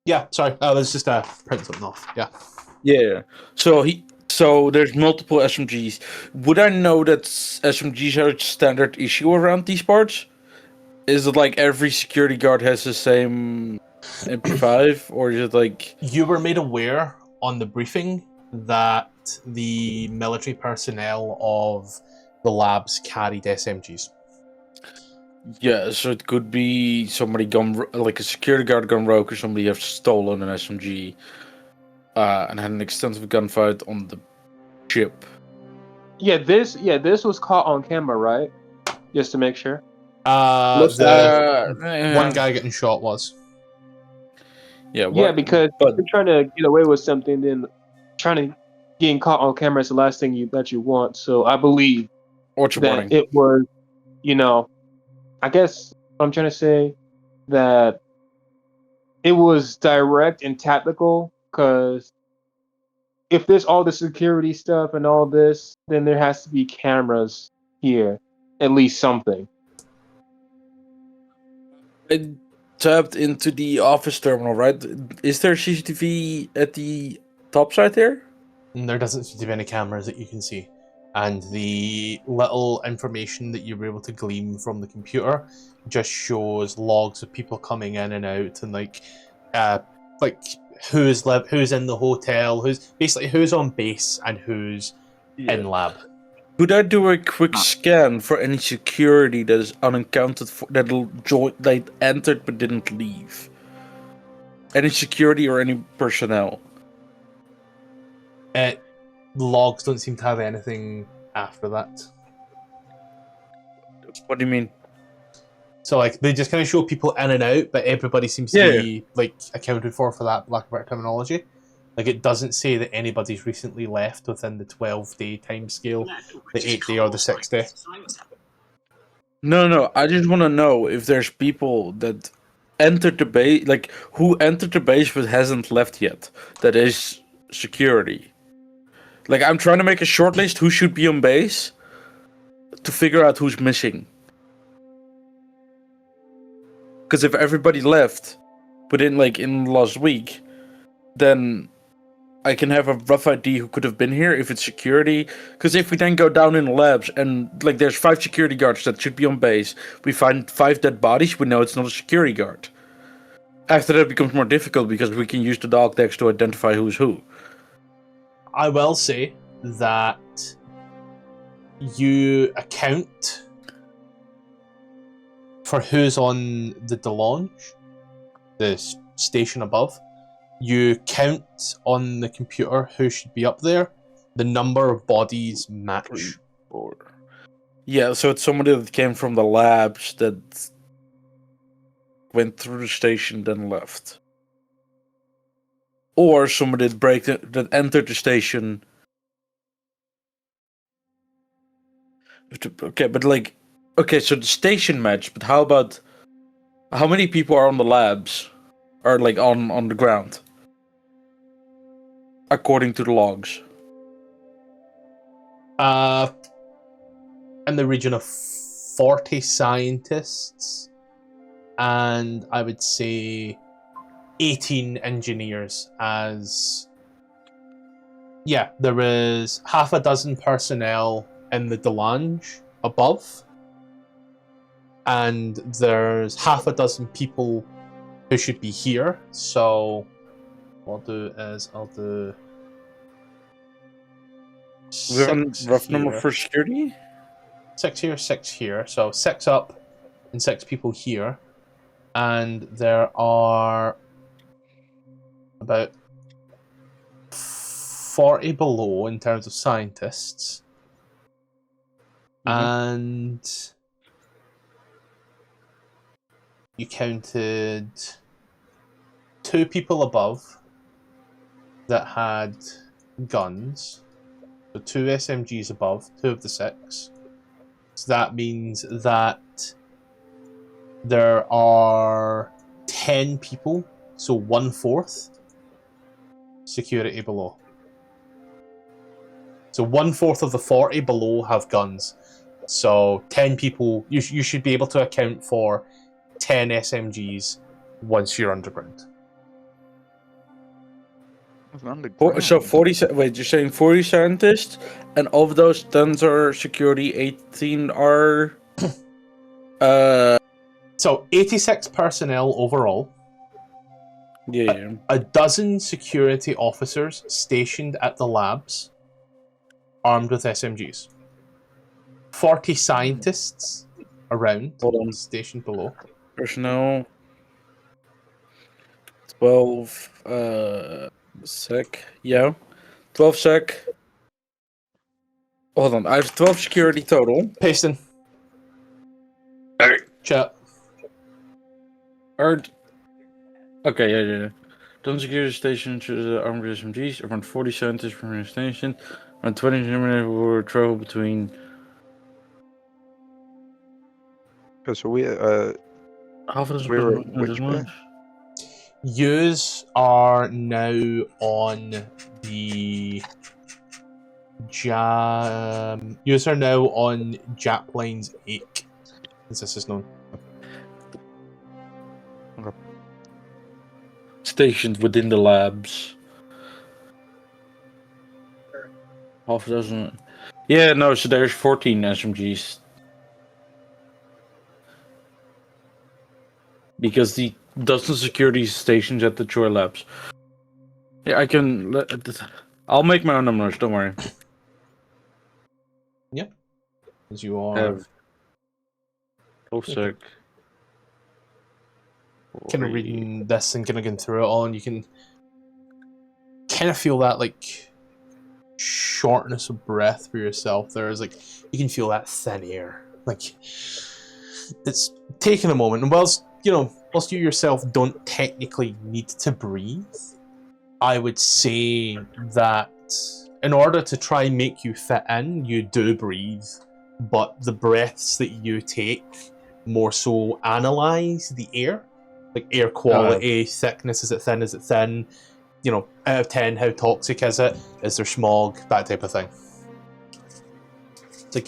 C: Yeah, sorry. Oh, there's just a print something off. Yeah.
F: Yeah. So there's multiple SMGs. Would I know that SMGs are standard issue around these parts? Is it like every security guard has the same MP5, or is it like?
C: You were made aware on the briefing that the military personnel of the labs carried SMGs.
F: Yeah, so it could be somebody like a security guard gone rogue, or somebody have stolen an SMG, and had an extensive gunfight on the ship.
E: this was caught on camera, right? Just to make sure.
C: One guy getting shot was.
F: Yeah,
E: Yeah, because
F: but
E: if you're trying to get away with something, then getting caught on camera is the last thing that you want. So I believe
F: Orchard
E: that
F: warning.
E: it was, I guess I'm trying to say that it was direct and tactical, because if there's all the security stuff and all this, then there has to be cameras here, at least something.
F: I tapped into the office terminal, right? Is there CCTV at the top side there?
C: And there doesn't seem to be any cameras that you can see. And the little information that you were able to glean from the computer just shows logs of people coming in and out, and like who's in the hotel, who's on base, and who's in lab.
F: Could I do a quick scan for any security that is unaccounted for, that entered but didn't leave? Any security or any personnel?
C: Logs don't seem to have anything after that.
F: What do you mean?
C: So like they just kind of show people in and out, but everybody seems to be like accounted for that lack of better terminology. Like it doesn't say that anybody's recently left within the 12-day time scale, the 8-day or the 6-day.
F: No. I just want to know if there's people that entered the base, like who entered the base but hasn't left yet. That is security. Like I'm trying to make a short list who should be on base to figure out who's missing. Because if everybody left within in the last week, then I can have a rough idea who could have been here if it's security. Because if we then go down in the labs and there's 5 security guards that should be on base, we find 5 dead bodies, we know it's not a security guard. After that it becomes more difficult because we can use the dog tags to identify who's who.
C: I will say that you account for who's on the DeLonge, the station above. You count on the computer who should be up there. The number of bodies match.
F: Yeah, so it's somebody that came from the labs that went through the station then left. Or somebody that entered the station. Okay, but so the station match, but how about how many people are on the labs? Or on the ground? According to the logs.
C: In the region of 40 scientists, and I would say 18 engineers. There is half a dozen personnel in the DeLonge above, and there's half a dozen people who should be here. So what I'll do is I'll do
F: rough number for security?
C: 6 here, 6 here. So 6 up and 6 people here. And there are about 40 below in terms of scientists. And you counted 2 people above that had guns. So 2 SMGs above, 2 of the 6. So that means that there are 10 people, so 1/4 security below. So 1/4 of the 40 below have guns. So 10 people, you should be able to account for 10 SMGs once you're underground.
F: So 40. Wait, you're saying 40 scientists, and of those 10 are security, 18 are.
C: So 86 personnel overall.
F: Yeah.
C: A dozen security officers stationed at the labs, armed with SMGs. 40 scientists around, stationed below.
F: Personnel. 12 sec. Yeah. 12 sec. Hold on, I have 12 security total.
C: Pasting. Chat.
F: Okay, yeah. Don't security station to the armed SMGs. Around 40 scientists from the station. Around 20 engineers will travel between.
D: So we
F: Half of
D: we were which bay?
C: Yous are now on the Yous are now on Japline's 8, as this is known.
F: Okay. Stationed within the labs. Half a dozen. Yeah, no, so there's 14 SMGs. Because the dozen security stations at the Chore Labs. Yeah, I can. I'll make my own numbers, don't worry.
C: Yeah. As you are.
F: Have 12 sec.
C: Kind of reading this and kind of going through it all, and you can kind of feel that shortness of breath for yourself. There's you can feel that thin air. it's taking a moment, and whilst you yourself don't technically need to breathe, I would say that in order to try and make you fit in, you do breathe, but the breaths that you take more so analyze the air, like air quality, thickness, is it thin, out of 10, how toxic is it, is there smog, that type of thing. It's like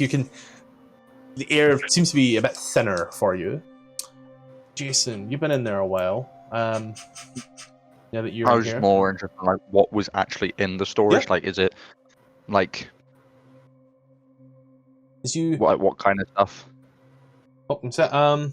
C: the air seems to be a bit thinner for you. Jason, you've been in there a while. Now that you're
D: I
C: in
D: was
C: here.
D: more interested in like what was actually in the storage.
C: Yeah.
D: Like, is it like
C: You
D: what kind of stuff?
C: oh, what's that?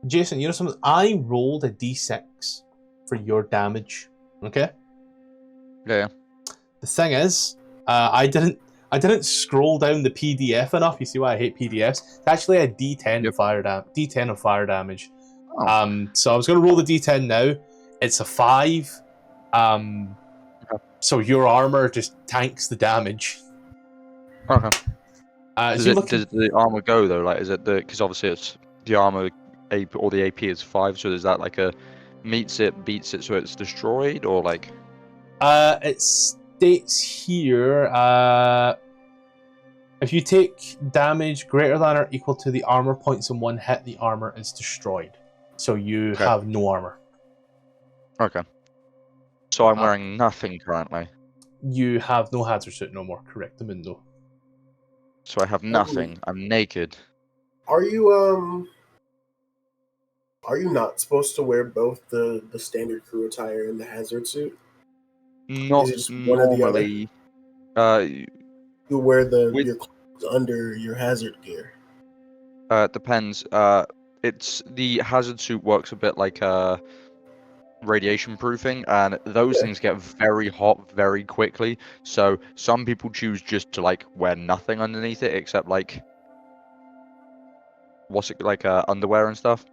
C: Jason, you know something? I rolled a d6 for your damage. Okay.
D: Yeah.
C: The thing is, I didn't scroll down the PDF enough. You see why I hate PDFs? It's actually a D10 D10 of fire damage.
D: Oh.
C: So I was going to roll the D10 now. It's a 5. So your armor just tanks the damage.
D: Okay.
C: Does
D: the armor go though? Like, is it because obviously it's the armor AP or the AP is 5, so is that like a meets it, beats it, so it's destroyed, or like?
C: It states here, if you take damage greater than or equal to the armor points in one hit, the armor is destroyed. So you have no armor.
D: Okay. So I'm wearing nothing currently.
C: You have no hazard suit no more. Correct, the window.
D: So I have nothing. I'm naked.
B: Are you not supposed to wear both the standard crew attire and the hazard suit?
D: Not
B: Is it just one or the other? You wear your clothes under your hazard gear.
D: Depends. It's the hazard suit works a bit like radiation proofing, and those things get very hot very quickly. So some people choose just to like wear nothing underneath it except like underwear and stuff.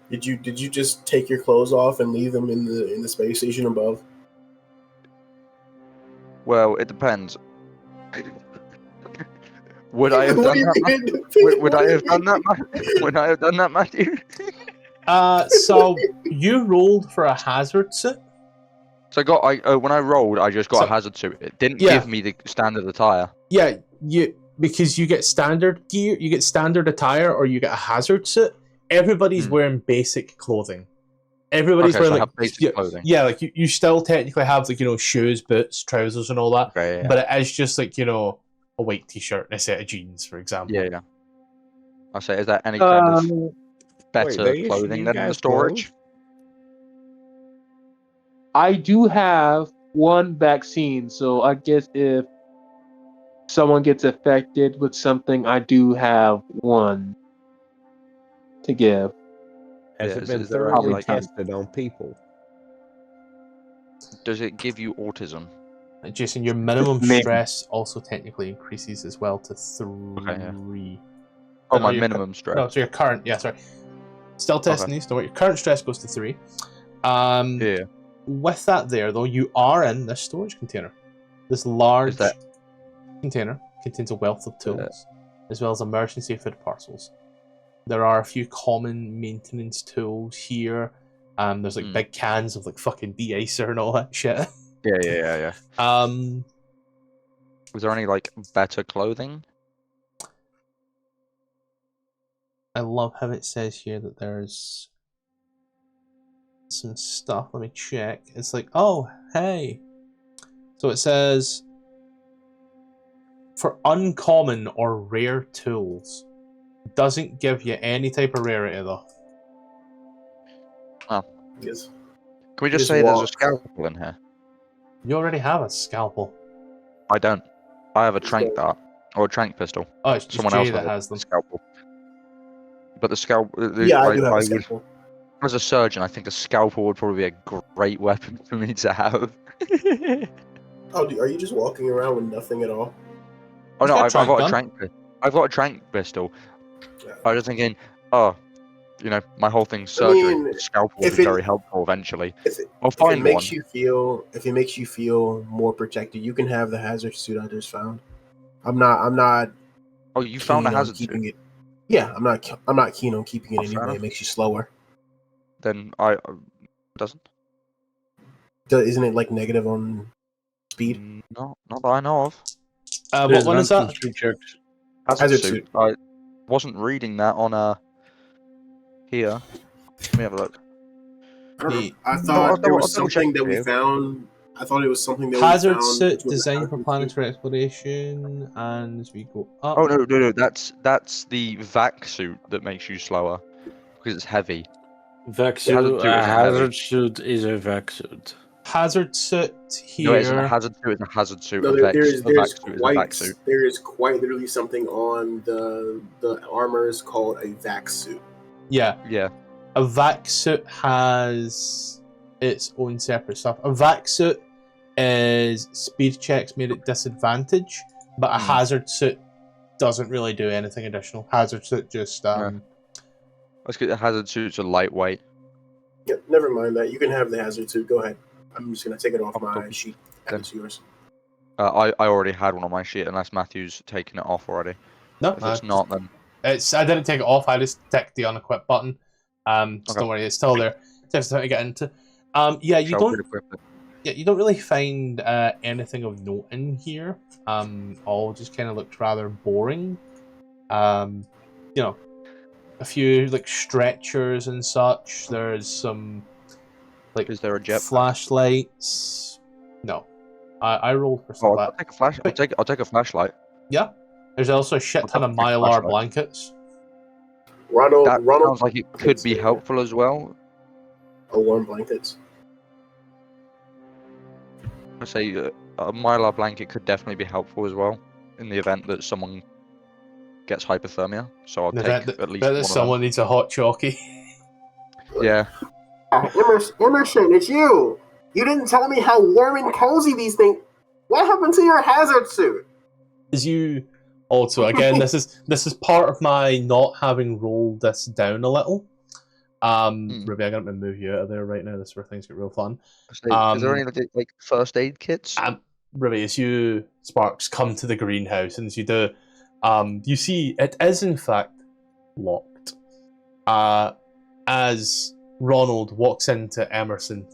B: Did you just take your clothes off and leave them in the space station above?
D: Well, it depends. Would I have done that? Would I have done that? Would I have done that, Matthew?
C: So you rolled for a hazard suit.
D: So when I rolled, I just got a hazard suit. It didn't give me the standard attire.
C: Yeah, because you get standard gear, you get standard attire, or you get a hazard suit. Everybody's wearing basic clothing. Everybody's wearing like
D: basic clothing.
C: Yeah, like you still technically have like shoes, boots, trousers, and all that.
D: Okay, yeah.
C: But it is just like a white t-shirt and a set of jeans, for example.
D: Yeah. I say, is there any kind of better clothing than in the storage?
E: Clothes? I do have one vaccine, so I guess if someone gets affected with something, I do have one to give.
G: Has it been thoroughly tested on people?
D: Does it give you autism?
C: Jason, your minimum stress also technically increases as well to 3.
D: Okay, yeah. Oh, my minimum stress.
C: No, so your current, still testing these. Don't worry. Your current stress goes to 3.
D: Yeah.
C: With that there, though, you are in this storage container. This large container contains a wealth of tools, as well as emergency food parcels. There are a few common maintenance tools here. There's like big cans of like fucking de-icer and all that shit.
D: Yeah. Was there any like better clothing?
C: I love how it says here that there's some stuff. Let me check. It's like, oh, hey. So it says, for uncommon or rare tools. Doesn't give you any type of rarity, though.
D: Oh.
B: Yes.
D: Can we just say there's a scalpel in here?
C: You already have a scalpel.
D: I don't. I have a trank dart. Or a trank pistol.
C: Oh, it's just
D: someone
C: Jay
D: else
C: that has them.
D: Scalpel. But the scalpel...
B: Yeah, I do have a scalpel.
D: As a surgeon, I think a scalpel would probably be a great weapon for me to have.
B: Oh, are you just walking around with nothing at all?
D: Oh no, I've got a trank pistol. I was just thinking, my whole thing's surgery.
B: mean,
D: Scalpel will
B: if
D: be
B: it-
D: very helpful eventually. I'll
B: If it
D: find one.
B: makes you feel, more protected, you can have the hazard suit I just found. I'm not.
D: Oh, you found a
B: keen on
D: hazard
B: keeping
D: suit?
B: it. Yeah, I'm not keen on keeping it
D: Oh, fair
B: anyway.
D: enough.
B: It makes you slower.
D: Then doesn't.
B: Isn't it like negative on speed?
D: Not that I know of.
F: There's
C: What one is that?
F: advanced checks.
B: Hazard suit.
D: I wasn't reading that on here. Let me have a look.
B: I don't know.
C: The
B: I thought there was
D: I'll double check
B: something that
D: for
B: we
D: you.
B: found. I thought it was something that we
C: hazard
B: found.
C: suit
B: which was a
C: designed for
B: hazard
C: planetary exploration, and as we go up.
D: Oh no, that's the vac suit that makes you slower because it's heavy.
F: Vac
D: Hazard
F: suit,
D: suit isn't heavy.
F: hazard suit is a vac suit.
C: Hazard suit
D: No, it isn't a
C: here.
D: hazard suit. It's a hazard suit.
B: No,
D: A vac suit is a vac
B: quite
D: suit.
B: there is quite literally something on the armors called a vac suit.
C: Yeah,
D: Yeah.
C: a vac suit has its own separate stuff. A vac suit is speed checks made at disadvantage, but a hazard suit doesn't really do anything additional. Hazard suit just
D: Let's get the hazard suits are lightweight.
B: Yeah, never mind that. You can have the hazard suit. Go ahead. I'm just gonna take it off my
D: Okay.
B: sheet. Add it to yours.
D: I already had one on my sheet, unless Matthew's taken it off already.
C: no.
D: If it's not, then
C: I didn't take it off. I just ticked the unequip button. So
D: Okay.
C: don't worry, it's still there. Just to get into. Yeah, you
D: shall
C: don't.
D: we equip it?
C: Yeah, you don't really find anything of note in here. All just kind of looked rather boring. A few like stretchers and such. There's some like
D: Is there a jet?
C: flashlights. No, I rolled for some
D: Oh,
C: of
D: I'll
C: that.
D: take a flash. I'll take a flashlight.
C: Yeah, there's also a shit ton of
D: I'll take a
C: mylar
D: flashlight.
C: blankets.
B: Ronald
D: That sounds like it could be
B: Yeah.
D: helpful as well.
B: warm blankets.
D: I say a mylar blanket could definitely be helpful as well in the event that someone gets hypothermia. So I'll
C: The
D: take
C: event
D: at least
C: that
D: one
C: someone needs a hot chalky.
D: of them. Yeah.
B: Emerson, it's you. You didn't tell me how warm and cozy these things. What happened to your hazard suit?
C: As you also again, this is part of my not having rolled this down a little. Ruby, I'm gonna move you out of there right now. This is where things get real fun.
D: Is there any like first aid kits?
C: Ruby, as you Sparks come to the greenhouse, and as you do, you see it is in fact locked. As Ronald walks into Emerson,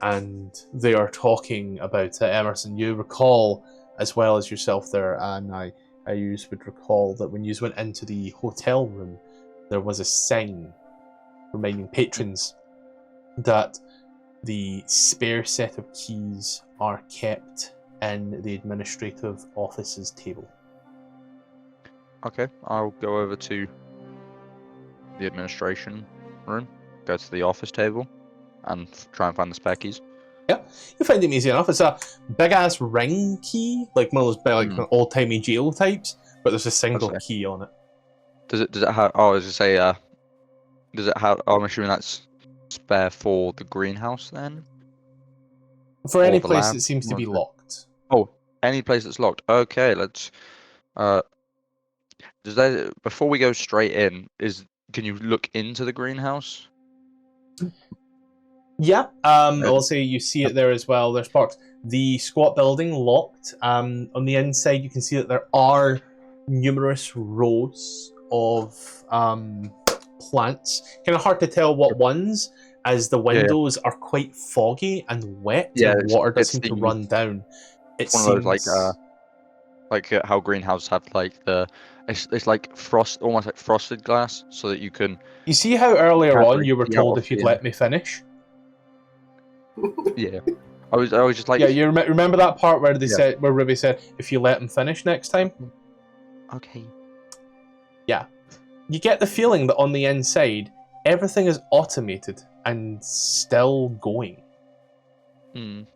C: and they are talking about it. Emerson, you recall as well as yourself there, and I would recall that when you went into the hotel room, there was a sign reminding patrons that the spare set of keys are kept in the administrative office's table.
D: Okay, I'll go over to the administration room, go to the office table, and try and find the spare keys.
C: Yeah, you find them easy enough. It's a big ass ring key, like one of those big, like old timey jail types, but there's a single
D: Okay.
C: key on it.
D: Does it have? Oh, I was gonna say, does it have? Oh, I'm assuming that's spare for the greenhouse then.
C: For any
D: Or the
C: place
D: lab,
C: that seems to be
D: or-
C: locked.
D: Oh, any place that's locked. Okay, let's. Does that before we go straight in? Can you look into the greenhouse?
C: Yeah, I'll say you see it there as well. There's parts. The squat building locked. On the inside, you can see that there are numerous rows of plants. Kind of hard to tell what ones, as the windows are quite foggy and wet,
D: Yeah,
C: and water does
D: it's
C: seem to
D: the-
C: run down. It
D: One
C: seems
D: of those like how greenhouses have like it's like frost, almost like frosted glass, so that you can.
C: You see how earlier
D: Can't
C: on
D: really
C: you were
D: see out
C: told
D: of
C: if you'd
D: the-
C: let me finish?
D: Yeah, I was just like.
C: Yeah, you remember that part where they
D: Yeah.
C: said, where Ruby said, if you let him finish next time?
D: Okay.
C: You get the feeling that on the inside, everything is automated and still going. See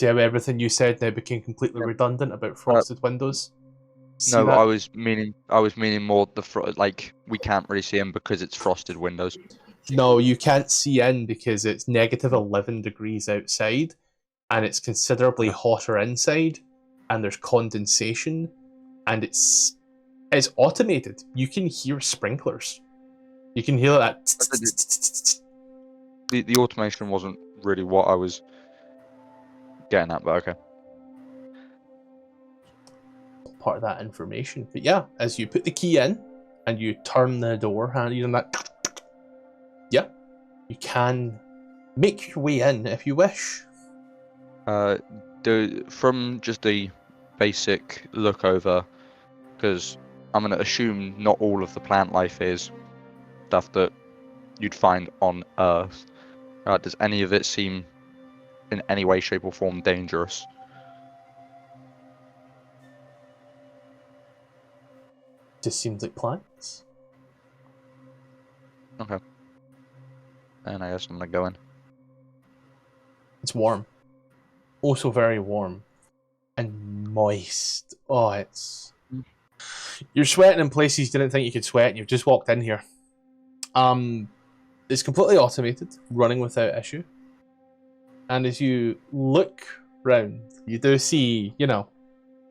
C: how everything you said now became completely redundant about frosted windows? See
D: No,
C: that?
D: I was meaning more like we can't really see them because it's frosted windows.
C: No, you can't see in because it's negative 11 degrees outside, and it's considerably hotter inside, and there's condensation, and it's automated. You can hear sprinklers. You can hear that.
D: The automation wasn't really what I was getting at, but okay.
C: Part of that information. But yeah, as you put the key in and you turn the door handle, you know that. Yeah, you can make your way in if you wish.
D: From just a basic look over, because I'm gonna assume not all of the plant life is stuff that you'd find on Earth. Does any of it seem in any way, shape, or form dangerous?
C: Just seems like plants.
D: Okay. And I guess I'm gonna go in.
C: It's warm. Also very warm. And moist. Oh, it's... You're sweating in places you didn't think you could sweat, and you've just walked in here. It's completely automated, running without issue. And as you look round, you do see, you know,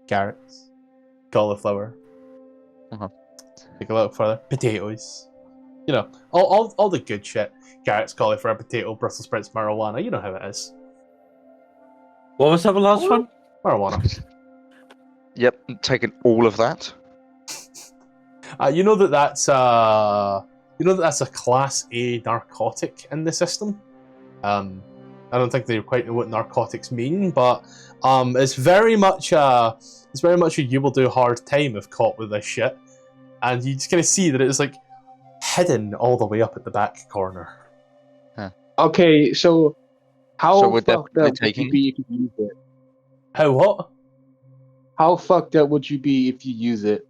C: carrots, cauliflower. Take a look further. Potatoes. You know, all the good shit. Carrots, cauliflower, potato, Brussels sprouts, marijuana. You know how it is.
F: What was that last one?
C: Marijuana.
D: Yep, taking all of that.
C: You know that's a Class A narcotic in the system. I don't think they quite know what narcotics mean, but it's very much a you will do hard time if caught with this shit, and you just kind of see that it's like hidden all the way up at the back corner.
E: Okay, so how
D: we're
E: fucked
D: definitely
E: up would
D: taking-
E: you be if you use it?
C: How what?
E: How fucked up would you be if you use it?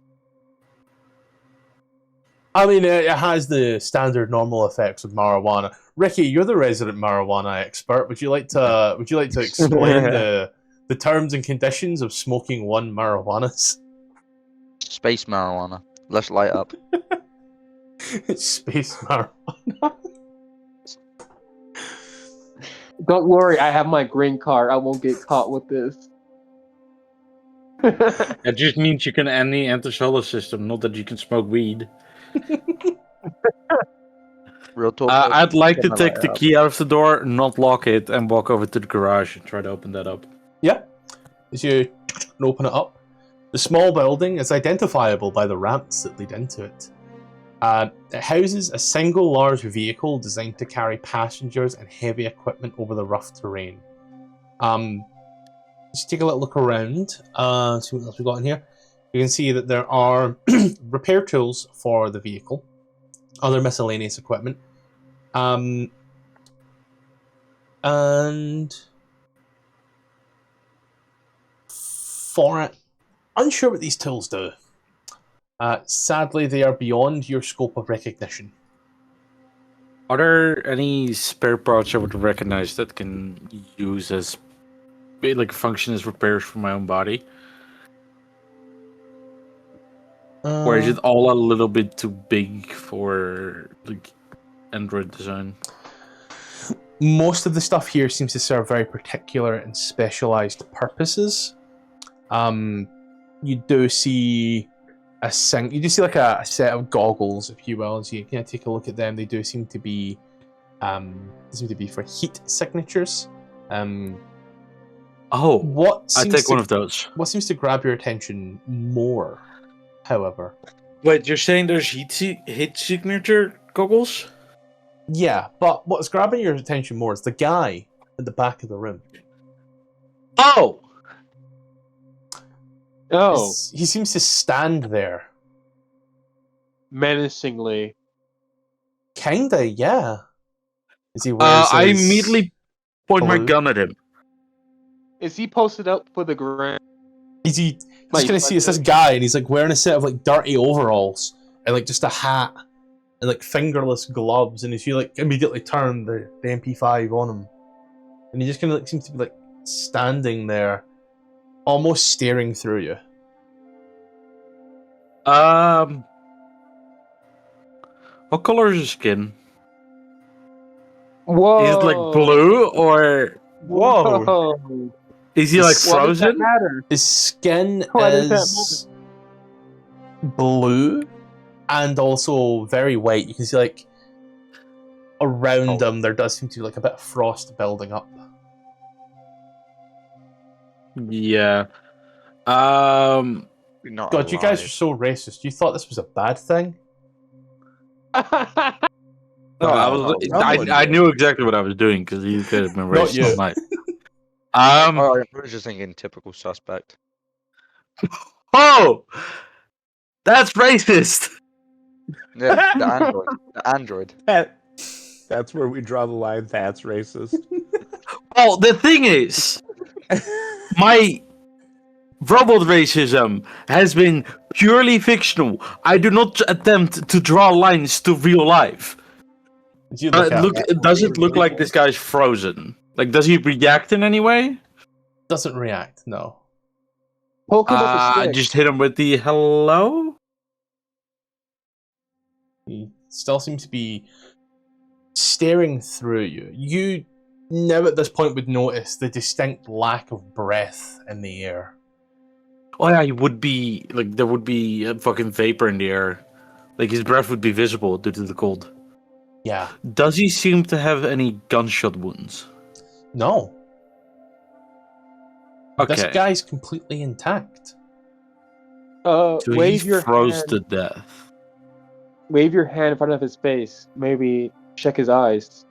C: I mean, it has the standard normal effects of marijuana. Ricky, you're the resident marijuana expert. Would you like to explain the terms and conditions of smoking one marijuanas?
D: Space marijuana. Let's light up.
C: Space marijuana.
E: Don't worry, I have my green card. I won't get caught with this.
F: It just means you can enter solar system, not that you can smoke weed.
D: Real talk.
F: I'd like to take the key out of the door, not lock it, and walk over to the garage and try to open that up.
C: Yeah. As you open it up, the small building is identifiable by the ramps that lead into it. It houses a single large vehicle designed to carry passengers and heavy equipment over the rough terrain. Just take a little look around, see what else we've got in here. You can see that there are repair tools for the vehicle, other miscellaneous equipment, and for it, unsure what these tools do. Sadly, they are beyond your scope of recognition.
F: Are there any spare parts I would recognize that can use as function as repairs for my own body? Or is it all a little bit too big for Android design?
C: Most of the stuff here seems to serve very particular and specialized purposes. You do see a set of goggles, if you will, as you kind of take a look at them. They do seem to be for heat signatures.
F: I take one of those.
C: What seems to grab your attention more, however?
F: Wait, you're saying there's heat signature goggles?
C: Yeah, but what's grabbing your attention more is the guy at the back of the room.
F: Oh!
C: He seems to stand there.
E: Menacingly.
C: Kinda, yeah. As he wears
F: I
C: his
F: immediately point my
C: blue-
F: gun at him.
E: Is he posted up for the ground?
C: Just gonna see it's this guy, and he's wearing a set of dirty overalls and just a hat and fingerless gloves, and if you immediately turn the MP5 on him, and he just kind of seems to be standing there, almost staring through you.
F: What color is his skin?
E: Whoa!
F: Is it blue or
E: Whoa!
F: is he
E: Why does that
F: frozen?
E: matter?
C: His skin
E: Why does that
C: is blue, and also very white. You can see like around them there does seem to be like a bit of frost building up.
F: Yeah.
D: Not
C: God, you guys are
D: alive.
C: so racist. You thought this was a bad thing?
F: No, I knew exactly what I was doing because you could have been
C: Not
F: racist
C: you.
F: all night.
D: Oh, I was just thinking typical suspect.
F: Oh, that's racist.
D: Yeah, the android. The android.
G: That's where we draw the line. That's racist.
F: Well, the thing is, my robot racism has been purely fictional. I do not attempt to draw lines to real life.
C: Did you look at it?
F: Does it look like this guy's frozen? Like, does he react in any way?
C: Doesn't react, no.
E: Poke him with a
F: I
E: stick.
F: just hit him with the hello.
C: He still seems to be staring through you. You now at this point would notice the distinct lack of breath in the air.
F: Oh yeah, he would be like there would be a fucking vapor in the air. Like his breath would be visible due to the cold.
C: Yeah.
F: Does he seem to have any gunshot wounds?
C: No.
F: Okay.
C: This guy's completely intact.
F: So
E: Wave
F: he
E: your
F: froze
E: hand.
F: to death.
E: Wave your hand in front of his face. Maybe check his eyes.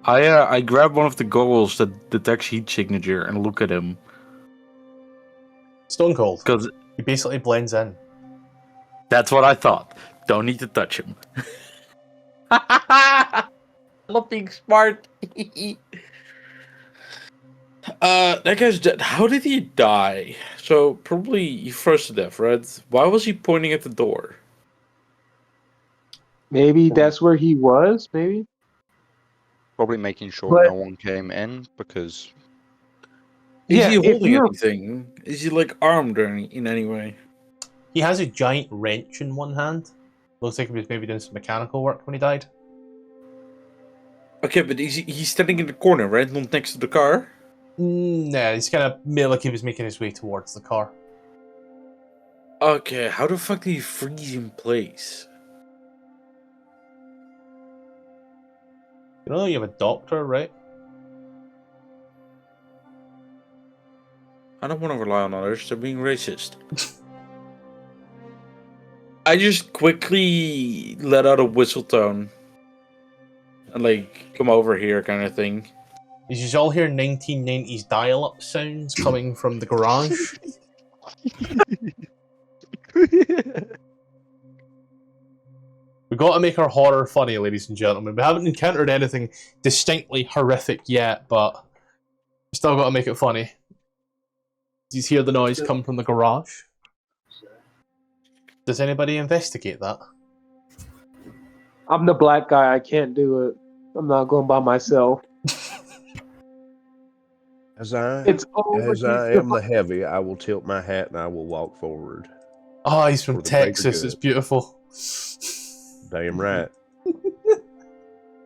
F: I grab one of the goggles that detects heat signature and look at him.
C: Stone cold.
F: Because
C: He basically blends in.
F: that's what I thought. Don't need to touch him. Not being smart. That guy's dead. How did he die? So probably he froze to death, right? Why was he pointing at the door?
E: Maybe that's where he was. Maybe.
D: Probably making sure
E: But-
D: no one came in because
F: Is
E: Yeah,
F: he
E: if
F: holding
E: you're-
F: anything? Is he like armed or in any way?
C: He has a giant wrench in one hand. Looks like he was maybe doing some mechanical work when he died.
F: Okay, but he's standing in the corner, right? Not next to the car?
C: Nah, he's kind of made like he was making his way towards the car.
F: Okay, how the fuck did he freeze in place?
C: You know you have a doctor, right?
F: I don't want to rely on others. They're being racist. I just quickly let out a whistle tone. And like, come over here kind of thing.
C: You just all hear 1990s dial-up sounds coming from the garage. We've got to make our horror funny, ladies and gentlemen. We haven't encountered anything distinctly horrific yet, but we still got to make it funny. Do you hear the noise come from the garage? Does anybody investigate that?
E: I'm the black guy. I can't do it. I'm not going by myself.
G: As I
E: over.
G: am the heavy, I will tilt my hat and I will walk forward.
C: Oh, he's from
G: For the greater
C: Texas.
G: good.
C: It's beautiful.
G: Damn right.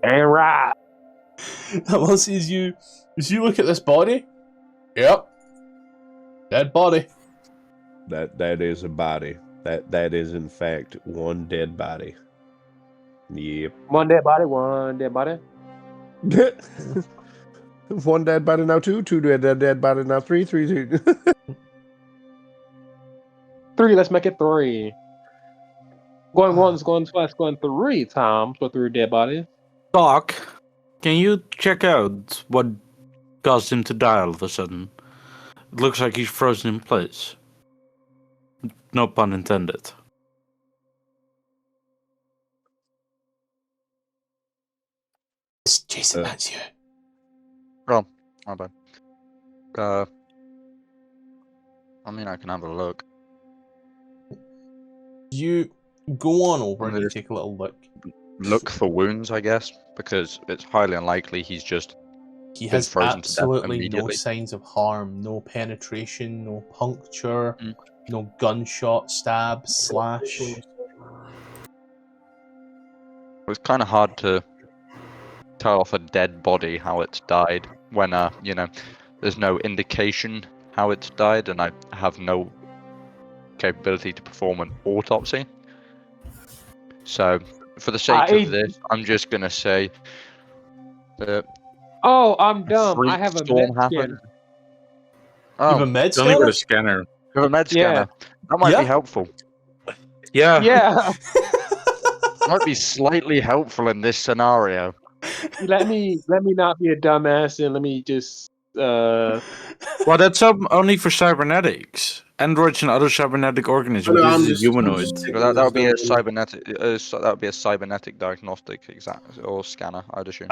E: And right.
C: Well, see, as you look at this body, yep, dead body.
G: That is a body. That is in fact one dead body. Yep.
E: One dead body. One dead body.
G: One dead body now, two dead body now, three.
E: 3. Let's make it 3. Going once, going twice, going 3 times for 3 dead bodies.
F: Doc, can you check out what caused him to die all of a sudden? It looks like he's frozen in place. No pun intended.
C: Jason, that's you.
D: oh, my bad. I mean, I can have a look.
C: You go on over
D: I'm
C: and you
D: gonna-
C: take a little look.
D: Look for wounds, I guess, because it's highly unlikely he's just.
C: He
D: been
C: has
D: frozen to death
C: absolutely no
D: immediately.
C: signs of harm, no penetration, no puncture,
D: Mm.
C: no gunshot, stab, slash.
D: It's kind of hard to tell off a dead body how it's died when, there's no indication how it's died, and I have no capability to perform an autopsy. So, for the sake of this, I'm just gonna say that
E: Oh, I'm
D: a
E: dumb. I
D: freak
E: have a
D: storm
E: med
D: happened.
E: scanner.
C: You have a
D: Oh,
C: med
F: Don't even
C: scanner?
F: a scanner.
D: you have a med
E: Yeah.
D: scanner. That might be
C: Yeah.
D: helpful.
F: Yeah.
E: Yeah.
D: Might be slightly helpful in this scenario.
E: let me not be a dumbass and let me just
F: Well, that's only for cybernetics. Androids and other cybernetic organisms.
B: No,
F: This
B: I'm
F: is a
B: just
F: humanoid.
B: thinking
D: That would be a
B: this doesn't-
D: cybernetic. That would be a cybernetic diagnostic or scanner, I'd assume.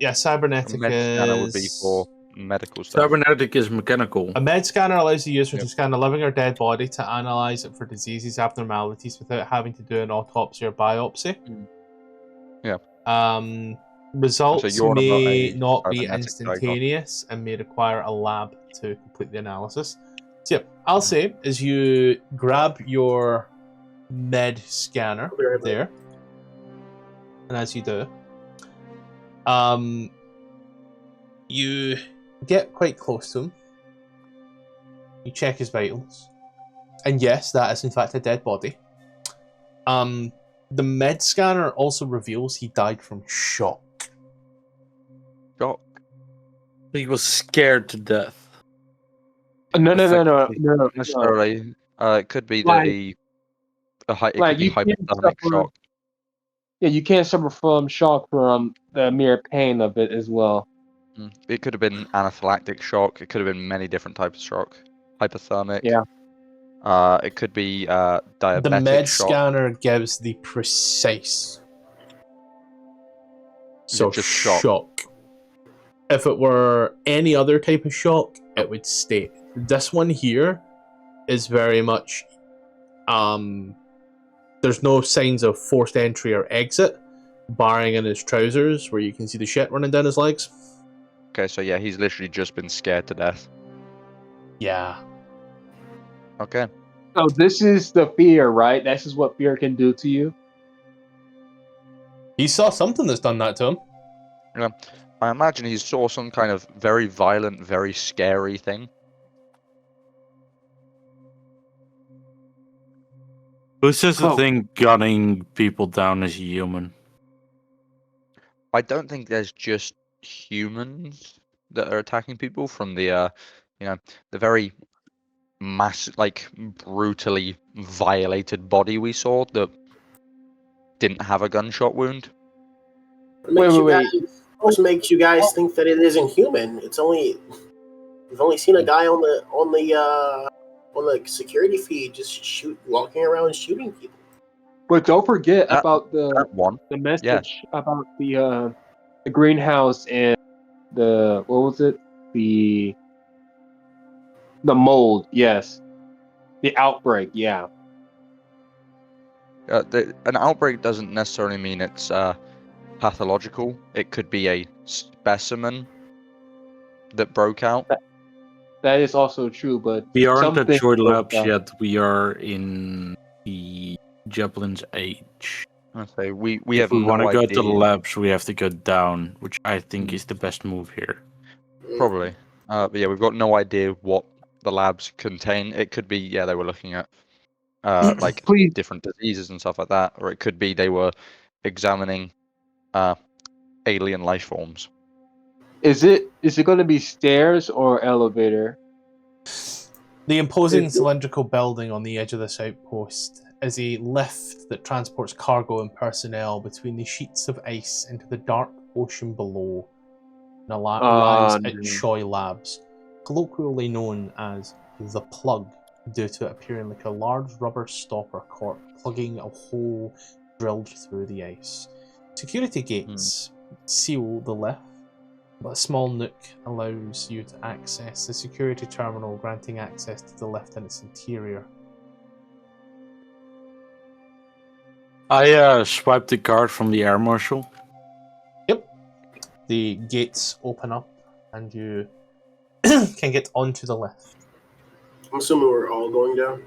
C: Yeah,
D: A
C: cybernetic
D: med scanner would be
C: is...
D: for medical stuff.
F: Cybernetic is mechanical.
C: A med scanner allows the user
D: Yep.
C: to scan a living or dead body to analyze it for diseases, abnormalities, without having to do an autopsy or biopsy.
D: Yeah.
C: Results
D: you're on about
C: may
D: a
C: not be
D: cybernetic
C: instantaneous and may require a lab to complete the analysis. So yeah, I'll say is you grab your med scanner there, and as you do, you get quite close to him. You check his vitals, and yes, that is in fact a dead body. The med scanner also reveals he died from shock.
D: Shock.
F: He was scared to death.
E: no.
D: Not necessarily. It could be
E: Like-
D: it could
E: like
D: be
E: you can't
D: hypothermic
E: suffer-
D: shock.
E: Yeah, you can't suffer from shock from the mere pain of it as well.
D: It could have been anaphylactic shock. It could have been many different types of shock. Hypothermic.
E: Yeah.
D: It could be diabetic
C: The med
D: shock.
C: scanner gives the precise.
D: Is
C: So
D: it just shock?
C: shock. If it were any other type of shock, it would state. This one here is very much there's no signs of forced entry or exit, barring in his trousers where you can see the shit running down his legs.
D: Okay, so yeah, he's literally just been scared to death.
C: Yeah.
D: Okay.
E: So this is the fear, right? This is what fear can do to you.
C: He saw something that's done that to him.
D: Yeah. I imagine he saw some kind of very violent, very scary thing.
F: Who says the
E: Oh.
F: thing gunning people down is human?
D: I don't think there's just humans that are attacking people from the the very brutally violated body we saw that didn't have a gunshot wound.
B: What makes you guys think that it isn't human? It's only we've only seen a guy on the security feed just walking around shooting people.
E: But don't forget
D: That-
E: about
D: That one.
E: the message about the greenhouse and the what was it? The mold, yes. The outbreak, yeah.
D: An outbreak doesn't necessarily mean it's pathological. It could be a specimen that broke out.
E: That is also true, but
F: We aren't at
E: something
F: Joy
E: broke
F: Labs
E: out.
F: yet. We are in the Jeppelin's age.
D: Okay, we
F: If
D: have
F: we want
D: no
F: to go
D: idea.
F: to the labs, we have to go down, which I think is the best move here.
D: Probably. But yeah, we've got no idea what the labs contain. It could be, they were looking at like
E: Please.
D: different diseases and stuff like that, or it could be they were examining alien life forms.
E: Is it going to be stairs or elevator?
C: The imposing cylindrical building on the edge of this outpost is a lift that transports cargo and personnel between the sheets of ice into the dark ocean below and arrives at
E: no.
C: Choi Labs, colloquially known as the Plug, due to it appearing like a large rubber stopper cork plugging a hole drilled through the ice. Security gates seal the lift, but a small nook allows you to access the security terminal, granting access to the lift and its interior.
F: I swiped the card from the air marshal.
C: Yep. The gates open up and you can get onto the lift.
B: I'm assuming we're all going down.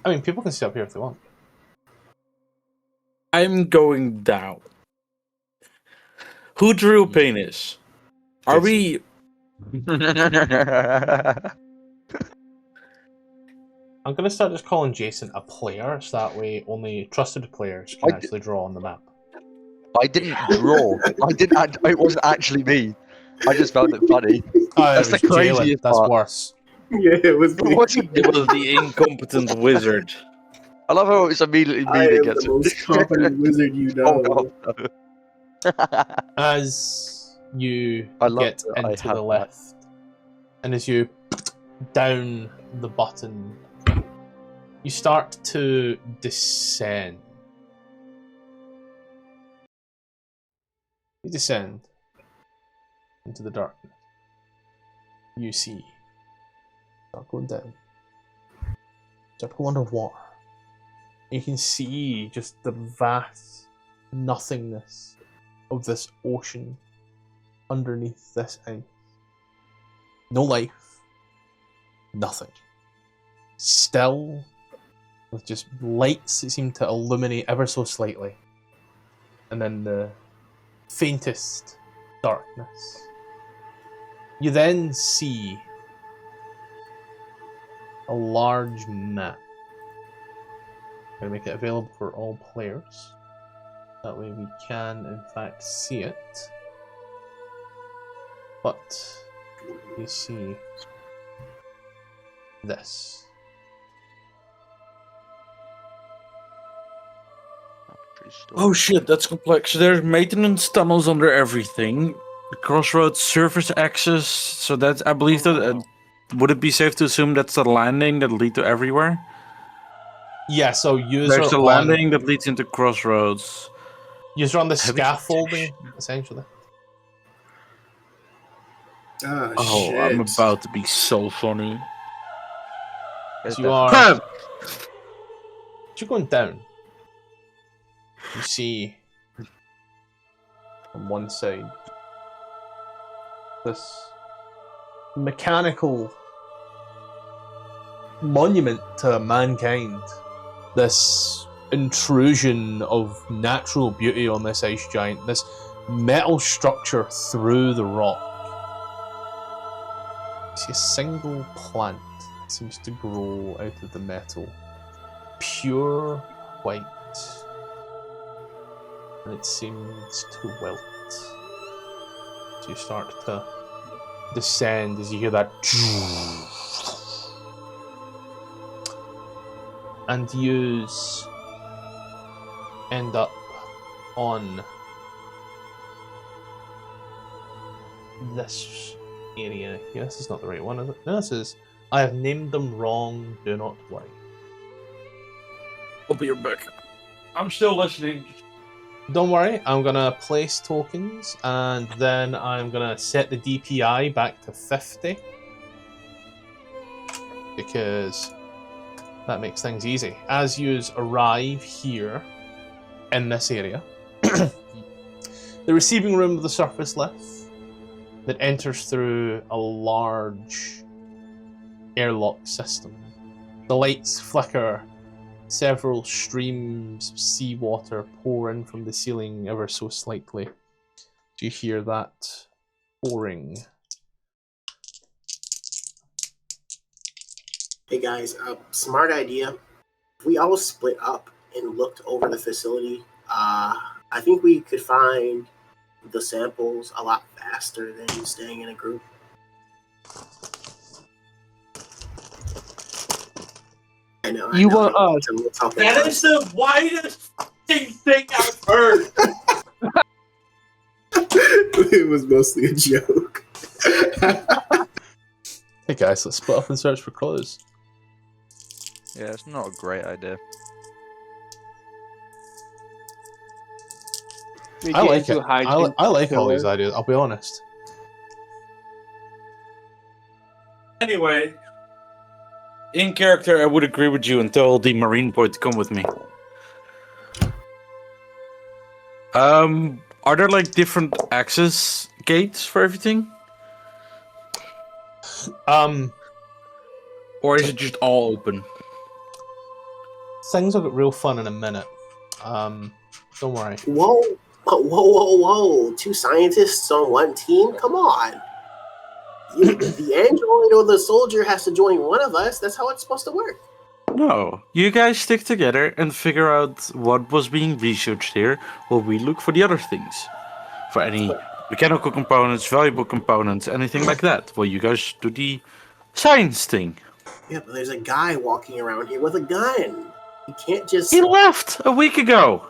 C: I mean, people can stay up here if they want.
F: I'm going down. Who drew a penis? Are we
C: I'm gonna start just calling Jason a player, so that way only trusted players can actually draw on the map.
D: I didn't draw. I didn't. It wasn't actually me. I just found it funny.
C: Oh,
D: That's
C: it was
D: the
C: Jalen.
D: craziest
C: That's
D: part.
C: worse.
B: Yeah, it was me.
F: It was the incompetent wizard.
D: I love how it's immediately
B: I
D: me that
B: am
D: gets
B: the most competent wizard you know.
D: Oh, no.
C: As you
D: I love
C: get
D: that I
C: into
D: have
C: the
D: that.
C: left, and as you down the button, you start to descend. You descend into the darkness. You see. Start going down. Start going underwater. You can see just the vast nothingness of this ocean underneath this ice. No life. Nothing. Still, with just lights that seem to illuminate ever so slightly. And then the faintest darkness. You then see a large map. I'm going to make it available for all players. That way we can, in fact, see it. But you see this.
F: Oh shit, that's complex. There's maintenance tunnels under everything. The crossroads surface access. So that's, I believe that. Would it be safe to assume that's the landing that lead to everywhere?
C: Yeah, so
F: There's the landing that leads into crossroads.
C: User on the
F: Heavy
C: scaffolding, essentially.
F: Oh,
B: Shit.
F: I'm about to be so funny.
C: So you are. You're going down. You see on one side this mechanical monument to mankind. This intrusion of natural beauty on this ice giant. This metal structure through the rock. You see a single plant that seems to grow out of the metal. Pure white. And it seems to wilt. So you start to descend as you hear that. And yous end up on this area. Yeah, this is not the right one, is it? No, this is. I have named them wrong. Do not worry.
F: I'll be right back. I'm still listening.
C: Don't worry, I'm gonna place tokens and then I'm gonna set the DPI back to 50 because that makes things easy. As you arrive here in this area, the receiving room of the surface lift that enters through a large airlock system. The lights flicker. Several streams of seawater pour in from the ceiling ever so slightly. Do you hear that pouring?
B: Hey guys, smart idea. If we all split up and looked over the facility, I think we could find the samples a lot faster than staying in a group. I know.
E: You want us?
F: That is the widest thing I've heard.
B: It was mostly a joke.
C: Hey guys, let's split up and search for clues.
D: Yeah, it's not a great idea.
C: I like it. I like all these ideas, I'll be honest.
F: Anyway, in character, I would agree with you and tell the Marine boy to come with me. Are there like different access gates for everything? Or is it just all open?
C: Things will get real fun in a minute. Don't worry.
B: Whoa. 2 scientists on one team? Come on. The android or the soldier has to join one of us. That's how it's supposed to work.
F: No, you guys stick together and figure out what was being researched here, while we look for the other things. For any mechanical components, valuable components, anything like that. Well, you guys do the science thing.
B: Yeah, but there's a guy walking around here with a gun. You can't just...
F: He left a week ago.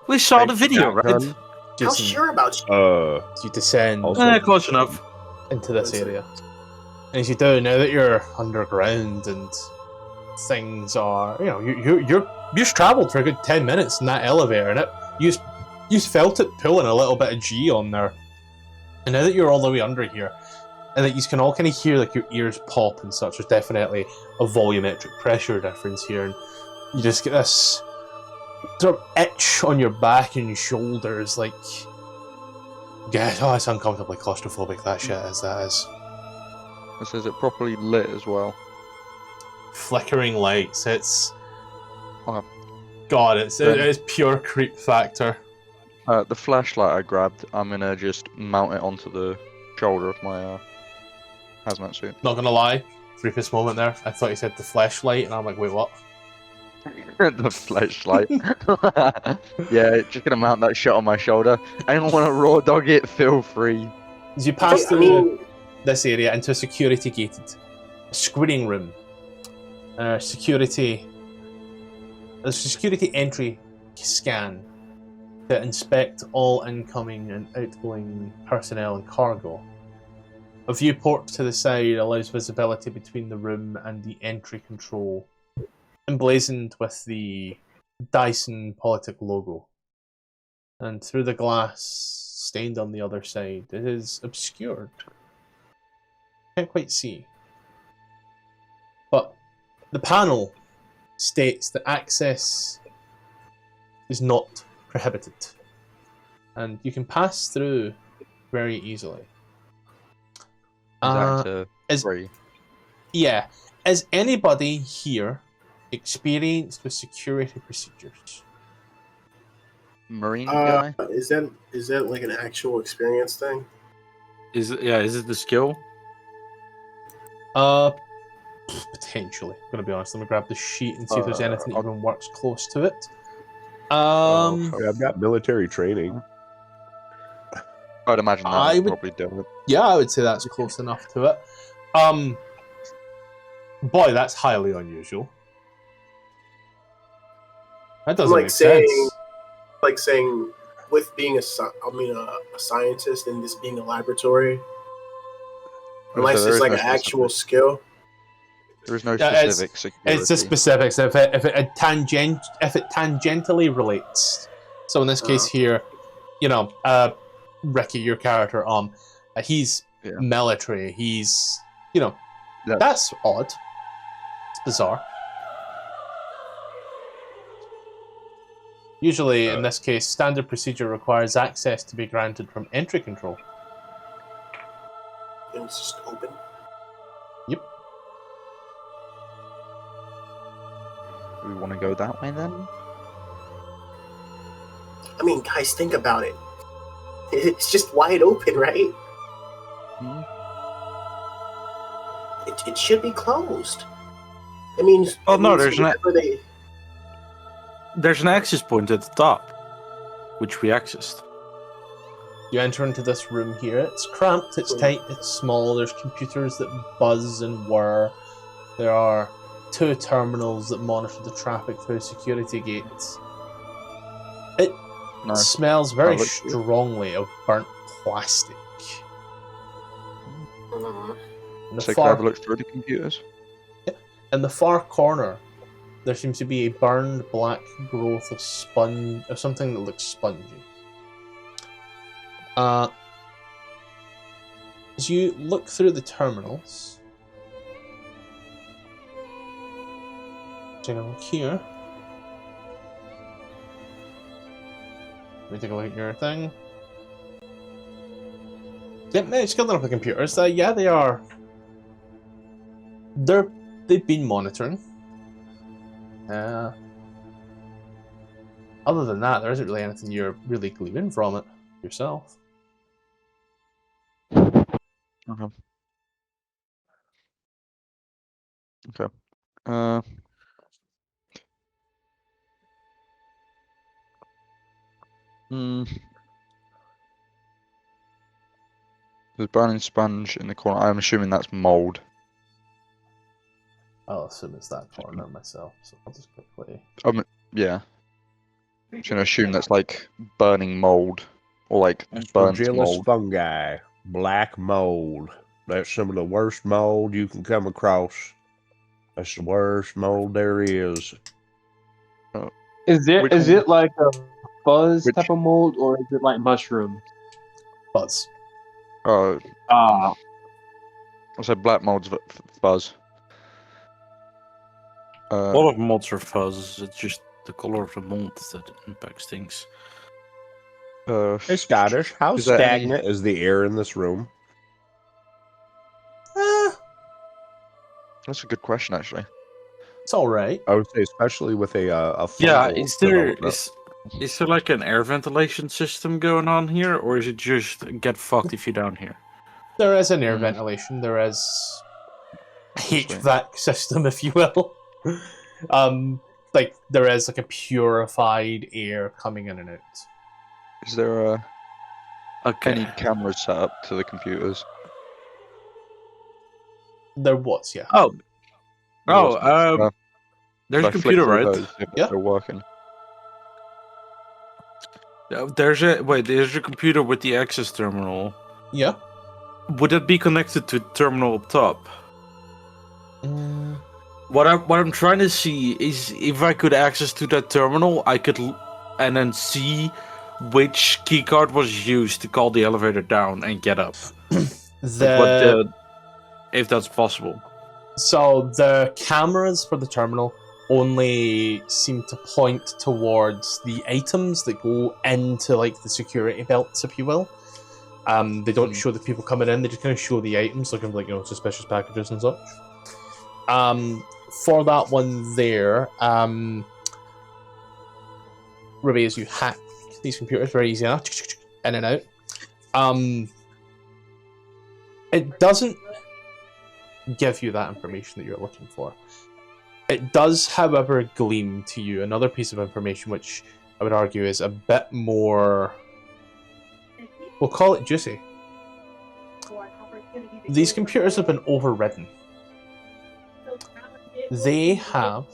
F: We saw the video, right?
G: Shotgun.
B: How
C: Jason,
B: sure about you?
C: you descend
G: Also-
F: Close enough.
C: into this area. And as you do, now that you're underground and things are, you've travelled for a good 10 minutes in that elevator, and you felt it pulling a little bit of G on there. And now that you're all the way under here, and that you can all kind of hear like your ears pop and such, there's definitely a volumetric pressure difference here, and you just get this sort of itch on your back and your shoulders, like, yeah, oh, it's uncomfortably claustrophobic, that shit is, that is.
D: This is it properly lit as well.
C: Flickering lights, it's...
D: Okay.
C: God, it is pure creep factor.
D: The flashlight I grabbed, I'm gonna just mount it onto the shoulder of my hazmat suit.
C: Not gonna lie, briefest moment there, I thought you said the flashlight, and I'm like, wait, what?
D: The flashlight. Yeah, just gonna mount that shit on my shoulder. I don't want to raw dog it, feel free.
C: As you pass through this area into a security gated screening room, security entry scan to inspect all incoming and outgoing personnel and cargo. A viewport to the side allows visibility between the room and the entry control, emblazoned with the Dyson Politic logo. And through the glass stained on the other side, it is obscured. Can't quite see. But the panel states that access is not prohibited, and you can pass through very easily.
D: Free.
C: Yeah. Is anybody here experienced with security procedures?
D: Marine guy?
B: Is that like an actual experience thing?
F: Is it the skill?
C: Potentially. I'm gonna be honest. Let me grab the sheet and see if there's anything that even works close to it.
G: Yeah, I've got military training.
D: I'd imagine that
C: I
D: would
C: would-
D: probably do it.
C: Yeah, I would say that's close enough to it. Boy, that's highly unusual. That doesn't
B: Like
C: make
B: saying-
C: sense.
B: Like saying, with being a scientist and this being a laboratory, unless
D: there
B: it's
D: is
B: like
D: no
B: an actual
D: specific-
B: skill.
D: There is no
C: Yeah, it's-
D: specific security.
C: It's the specifics. If it tangentially relates. So in this case here, Ricky, your character, he's military. He's, that's odd. It's bizarre. Usually, in this case, standard procedure requires access to be granted from entry control.
B: And it's just open.
C: Yep.
D: Do we want to go that way then?
B: I mean, guys, think about it. It's just wide open, right? It should be closed. I mean,
F: Oh, no,
B: there's
F: There's an access point at the top, which we accessed.
C: You enter into this room here. It's cramped, it's tight, it's small. There's computers that buzz and whir. There are 2 terminals that monitor the traffic through security gates. It smells very strongly of burnt plastic. In the
D: So
C: far-
D: have a look through the computers.
C: in the far corner, there seems to be a burned black growth of something that looks spongy. As you look through the terminals, take a look here. Let me take a look at your thing. Yep, no, it's got up the computers. Yeah, they are. They've been monitoring. Other than that, there isn't really anything you're really gleaming from it yourself.
D: Okay. Okay. Uh. Hmm. There's burning sponge in the corner. I'm assuming that's mold.
C: I'll assume it's that corner myself, so I'll just quickly.
D: Yeah. I'm gonna assume that's like burning mold or like burnt
G: Aspergillus
D: mold.
G: fungi, black mold. That's some of the worst mold you can come across. That's the worst mold there is.
E: Is it like a fuzz
D: Which-
E: type of mold, or is it like mushroom?
C: Buzz.
E: Ah,
D: I said black mold's fuzz.
F: A lot of molds are fuzz. It's just the color of the mold that impacts things.
G: Hey Scottish, how
D: is there any-
G: stagnant is the air in this room?
D: That's a good question, actually.
C: It's all right.
G: I would say, especially with a
F: Yeah,
G: fungal
F: is there
G: development.
F: is there like an air ventilation system going on here, or is it just get fucked if you're down here?
C: There is an air ventilation. There is a HVAC system, if you will. Like there is like a purified air coming in and out.
D: Is there any
F: Okay.
D: cameras set up to the computers?
C: There was, yeah.
F: Oh,
D: Could
F: there's
D: I
F: a
D: flick
F: computer,
D: through
F: right?
D: those if
C: Yeah.
D: they're working?
F: There's a computer with the access terminal.
C: Yeah.
F: Would that be connected to the terminal up top?
C: Mm,
F: What I'm trying to see is if I could access to that terminal, I could and then see which keycard was used to call the elevator down and get up. If that's possible.
C: So the cameras for the terminal only seem to point towards the items that go into like the security belts, if you will. They don't show the people coming in; they just kind of show the items, looking for like suspicious packages and such. For that one there, Ruby, as you hack these computers very easy enough, in and out. It doesn't give you that information that you're looking for. It does, however, gleam to you another piece of information which I would argue is a bit more, we'll call it juicy. These computers have been overridden. They have,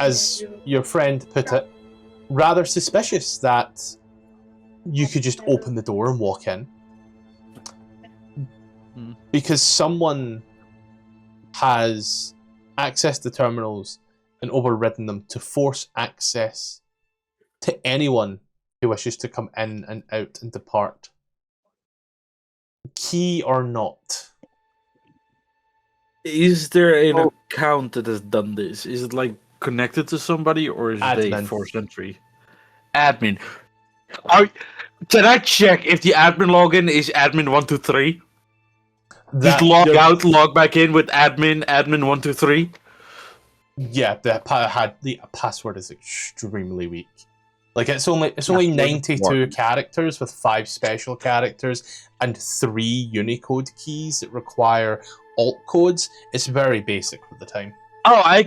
C: as your friend put it, rather suspicious that you could just open the door and walk in. Because someone has accessed the terminals and overridden them to force access to anyone who wishes to come in and out and depart. Key or not.
F: Is there an account that has done this? Is it like connected to somebody, or is it a
C: Admin.
F: forced entry? Admin. Can I check if the admin login is admin123? Just log out, log back in with admin123.
C: Yeah, the password is extremely weak. Like it's only 92 characters with 5 special characters and 3 Unicode keys that require alt codes. It's very basic for the time.
F: Oh, I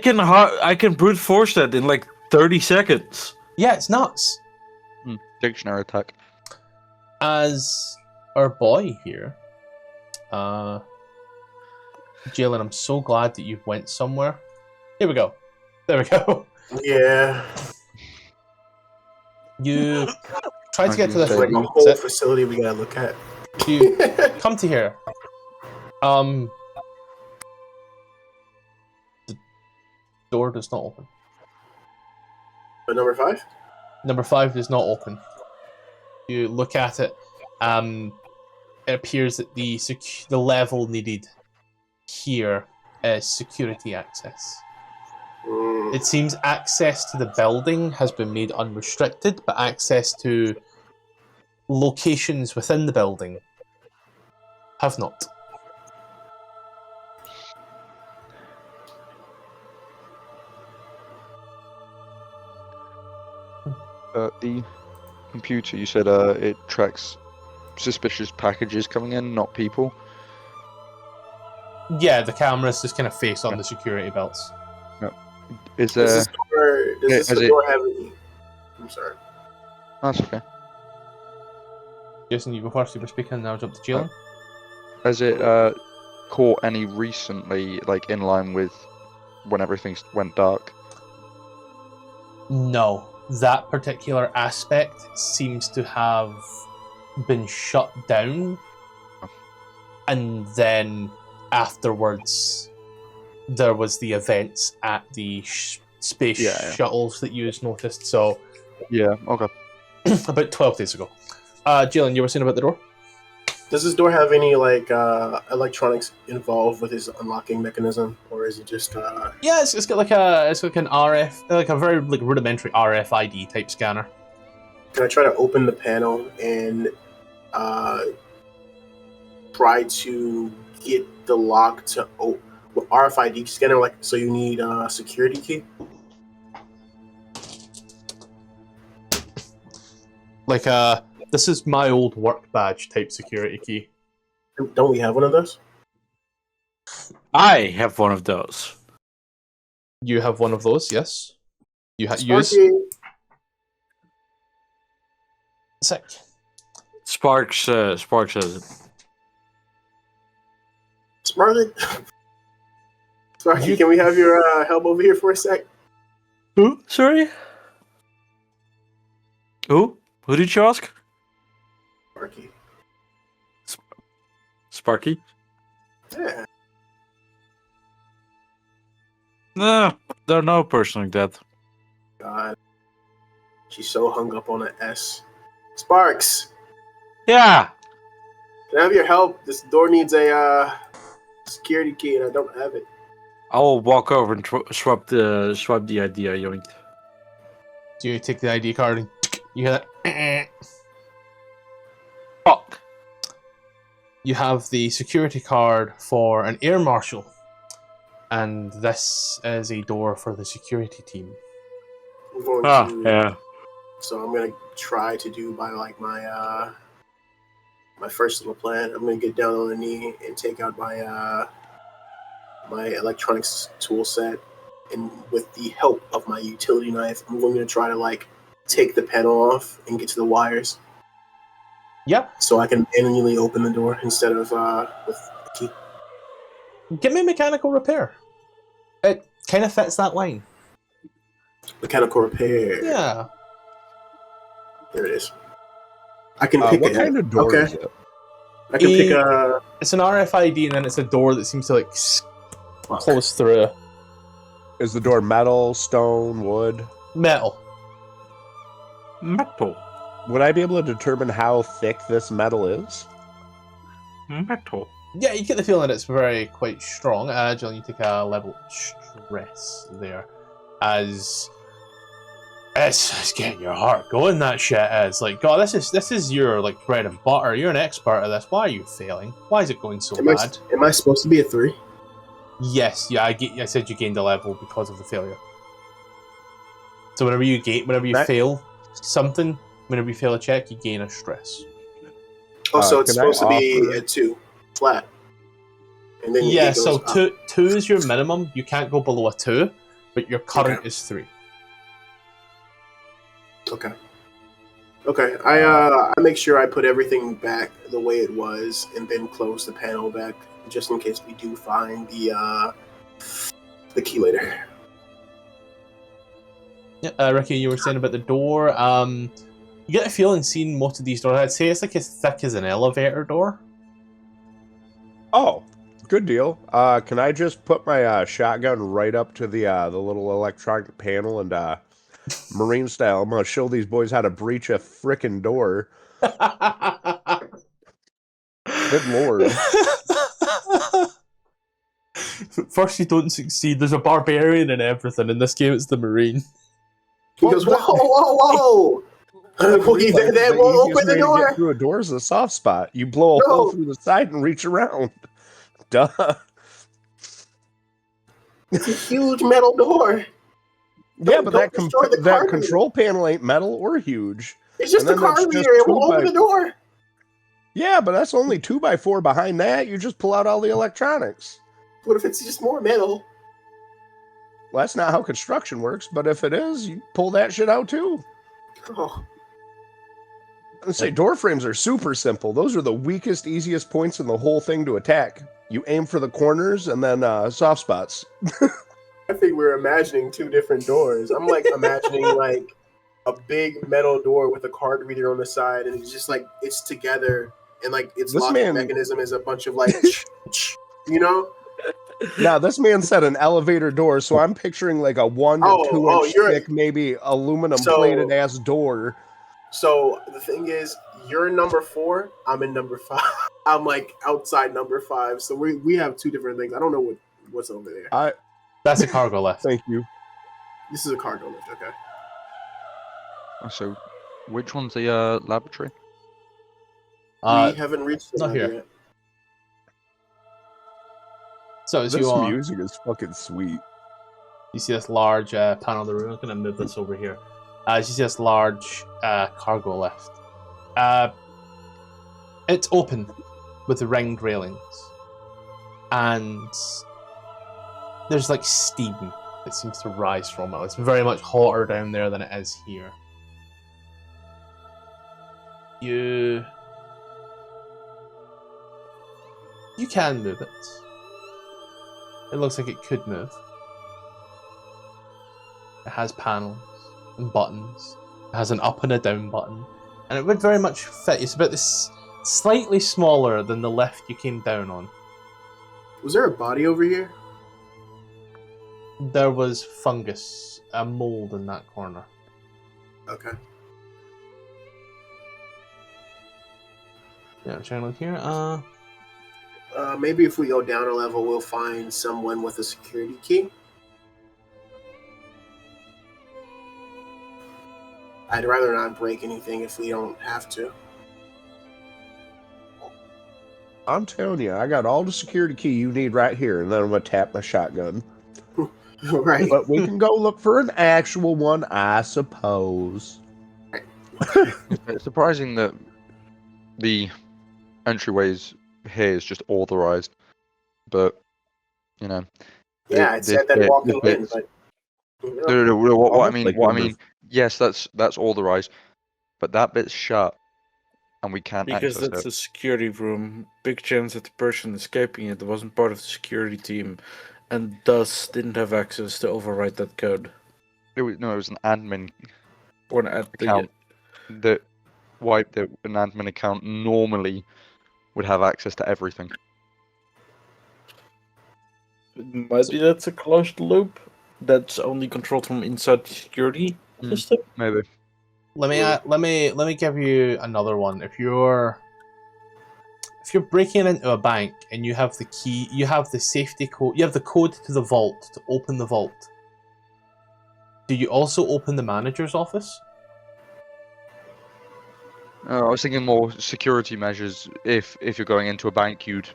F: can brute force that in like 30 seconds.
C: Yeah, it's nuts.
D: Dictionary attack.
C: As our boy here, Jalen, I'm so glad that you went somewhere. Here we go. There we go.
B: Yeah.
C: You tried to get to this
B: There's like a whole facility we gotta look at.
C: You come to here. The door does not open.
B: Number 5?
C: Number 5 does not open. You look at it. It appears that the level needed here is security access. It seems access to the building has been made unrestricted, but access to locations within the building have not.
D: The computer, you said it tracks suspicious packages coming in, not people.
C: Yeah, the cameras just kind of face on the security belts.
D: Is
B: Does this door have any? I'm sorry.
D: That's okay.
C: Jason, you go first. You were speaking. Now jump to Jalen.
D: Has it caught any recently, like in line with when everything went dark?
C: No, that particular aspect seems to have been shut down, and then afterwards, there was the events at the space shuttles that you noticed. So,
D: yeah, okay.
C: About 12 days ago. Jalen, you were saying about the door?
B: Does this door have any like electronics involved with its unlocking mechanism, or is it just?
C: Yeah, it's got like an RF, like a very like rudimentary RFID type scanner.
B: Can I try to open the panel and try to get the lock to open? RFID scanner, like, so you need a security key?
C: Like this is my old work badge type security key.
B: Don't we have one of those?
F: I have one of those.
C: You have one of those, yes. You use. Sick.
F: Sparks has it.
B: Sparky, can we have your help over here for a sec?
F: Who? Sorry? Who? Who did you ask?
B: Sparky.
F: Sparky?
B: Yeah.
F: No, there are no person like that.
B: God. She's so hung up on an S. Sparks!
F: Yeah!
B: Can I have your help? This door needs a security key and I don't have it.
F: I will walk over and swap the ID I yoinked.
C: Do you take the ID card and you hear that?
F: Fuck.
C: You have the security card for an air marshal, and this is a door for the security team.
B: I'm going to,
F: yeah.
B: So I'm gonna try to do by like my my first little plan. I'm gonna get down on the knee and take out my my electronics tool set, and with the help of my utility knife, I'm going to try to like take the panel off and get to the wires.
C: Yep.
B: So I can manually open the door instead of with the key.
C: Give me mechanical repair. It kind of fits that line.
B: Mechanical repair.
C: Yeah.
B: There it is. I can pick
G: what kind of door is it?
B: I can pick a.
C: It's an RFID, and then it's a door that seems to like close through.
G: Is the door metal, stone, wood?
C: Metal.
F: Metal.
G: Would I be able to determine how thick this metal is?
F: Metal.
C: Yeah, you get the feeling it's very quite strong. Jill, you take a level stress there, as it's getting your heart going. That shit is like, God, this is your like bread and butter. You're an expert at this. Why are you failing? Why is it going so bad?
B: Am I supposed to be a 3?
C: Yes, yeah. I said you gained a level because of the failure. So whenever you fail something, whenever you fail a check, you gain a stress.
B: Oh, so it's supposed to be a 2 flat. And then
C: yeah, so two is your minimum. You can't go below a 2, but your current is 3.
B: Okay. Okay. I make sure I put everything back the way it was, and then close the panel back just in case we do find the key later.
C: Yeah, Ricky, you were saying about the door. You get a feeling seeing most of these doors. I'd say it's like as thick as an elevator door.
G: Oh, good deal. Can I just put my shotgun right up to the little electronic panel and Marine style? I'm gonna show these boys how to breach a frickin' door. Good lord.
C: First you don't succeed. There's a barbarian and everything. In this game, it's the Marine.
B: He goes, whoa, whoa, whoa! That won't open the door.
G: Get through a door is a soft spot. You blow a hole through the side and reach around. Duh.
B: It's a huge metal door.
G: Yeah, but that control panel ain't metal or huge.
B: It's just a car here. It won't open the door.
G: Yeah, but that's only 2x4 behind that. You just pull out all the electronics.
B: What if it's just more metal?
G: Well, that's not how construction works, but if it is, you pull that shit out too.
B: Oh,
G: Let's say door frames are super simple. Those are the weakest, easiest points in the whole thing to attack. You aim for the corners and then soft spots.
B: I think we're imagining two different doors. I'm like imagining like a big metal door with a card reader on the side, and it's just like it's together, and like its
G: This
B: locking
G: man-
B: mechanism is a bunch of like, you know.
G: Now, this man said an elevator door, so I'm picturing like a 1 to 2 inch
B: you're-
G: thick, maybe aluminum
B: So-
G: plated ass door.
B: So the thing is, you're in number 4. I'm in number 5. I'm like outside number 5. So we have two different things. I don't know what's over there.
C: That's a cargo lift.
G: Thank you.
B: This is a cargo lift. Okay.
D: So, which one's the laboratory?
B: We haven't reached the
C: not
B: lab
C: here.
B: yet.
C: So as
G: This
C: you
G: music is fucking sweet.
C: you see this large panel of the room. I'm going to move this over here. As you see this large cargo lift. It's open with the ringed railings. And there's like steam that seems to rise from it. It's very much hotter down there than it is here. You can move it. It looks like it could move. It has panels and buttons. It has an up and a down button. And it would very much fit. It's about this slightly smaller than the lift you came down on.
B: Was there a body over here?
C: There was fungus, a mold in that corner.
B: Okay.
C: Yeah, I'm trying to look here.
B: Maybe if we go down a level, we'll find someone with a security key. I'd rather not break anything if we don't have to.
G: I'm telling you, I got all the security key you need right here, and then I'm gonna tap my shotgun.
B: Right.
G: But we can go look for an actual one, I suppose.
D: It's surprising that the entryways here is just authorized, but you know.
B: Yeah, it said that walking in, but
D: No, what I
G: Almost
D: mean,
G: like
D: yes, that's authorized, but that bit's shut, and we can't
F: Because
D: access
F: that's
D: it.
F: a security room. Big chance that the person escaping it wasn't part of the security team, and thus didn't have access to overwrite that code.
D: It was an admin
F: Or an
D: account that wiped it. An admin account normally would have access to everything.
F: Maybe that's a closed loop that's only controlled from inside the security system.
D: Maybe.
C: Let me give you another one. If you're breaking into a bank and you have the key, you have the safety code, you have the code to the vault to open the vault. Do you also open the manager's office?
D: I was thinking more security measures. If you're going into a bank, you'd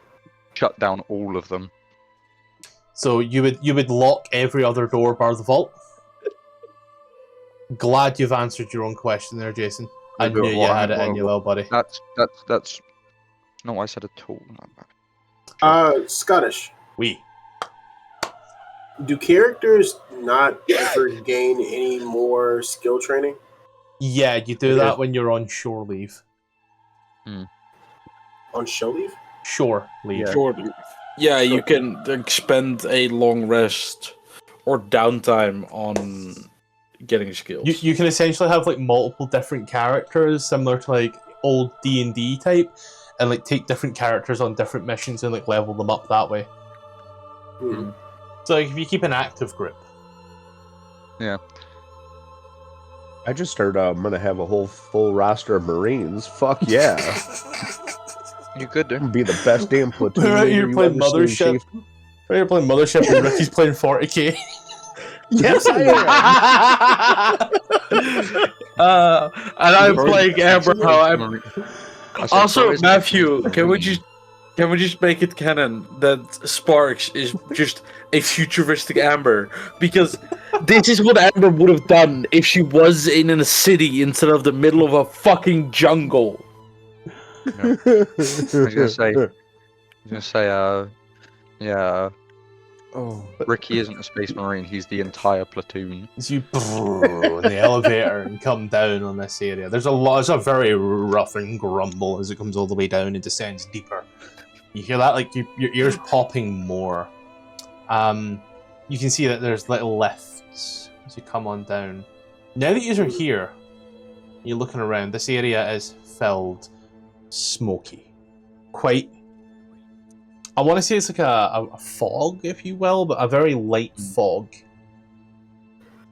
D: shut down all of them.
C: So you would lock every other door bar the vault? Glad you've answered your own question there, Jason. I
D: Maybe
C: knew you
D: what
C: had
D: I-
C: it in you, little buddy.
D: That's not what I said at all.
B: Scottish.
C: We.
B: Do characters not ever gain any more skill training?
C: Yeah, you do that when you're on shore leave.
B: On show leave?
C: Shore leave.
G: Yeah.
F: Short leave. Yeah, you can spend a long rest or downtime on getting skills.
C: You can essentially have like multiple different characters, similar to like old D&D type, and like take different characters on different missions and like level them up that way.
B: Hmm.
C: So like, if you keep an active group.
G: I just heard I'm gonna have a whole full roster of Marines. Fuck yeah.
D: You could do.
G: I'm gonna be the best damn platoon.
C: Right,
G: leader
C: you're
G: you
C: playing
G: ever seen,
C: Mothership.
G: Chief.
C: You're playing Mothership and Ricky's playing 40k.
G: Yes, I am.
F: And I'm playing Abraham.
D: I said
F: Also,
D: Croatian.
F: Matthew, can we just make it canon that Sparks is just a futuristic Amber? Because this is what Amber would have done if she was in a city instead of the middle of a fucking jungle.
D: I was gonna say, yeah.
G: Oh.
D: Ricky isn't a space marine, he's the entire platoon.
C: As you in the elevator and come down on this area, there's a very rough and grumble as it comes all the way down and descends deeper. You hear that, like your ears popping more. You can see that there's little lifts as you come on down. Now that you are here, you're looking around. This area is filled, smoky, quite. I want to say it's like a fog, if you will, but a very light fog.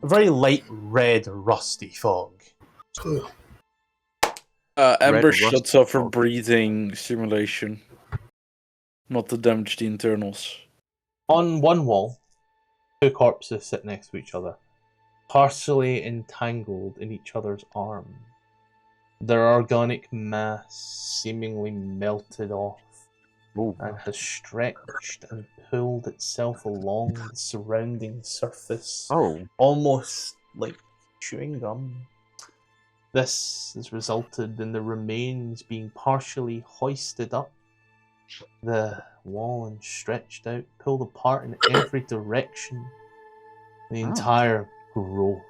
C: A very light red, rusty fog.
F: Ember
D: Red
F: shuts
D: rust
F: off her
D: fog.
F: breathing stimulation. Not to damage the internals.
C: On one wall, two corpses sit next to each other, partially entangled in each other's arms. Their organic mass seemingly melted off and has stretched and pulled itself along the surrounding surface, almost like chewing gum. This has resulted in the remains being partially hoisted up, the wall and stretched out, pulled apart in every direction. The entire growth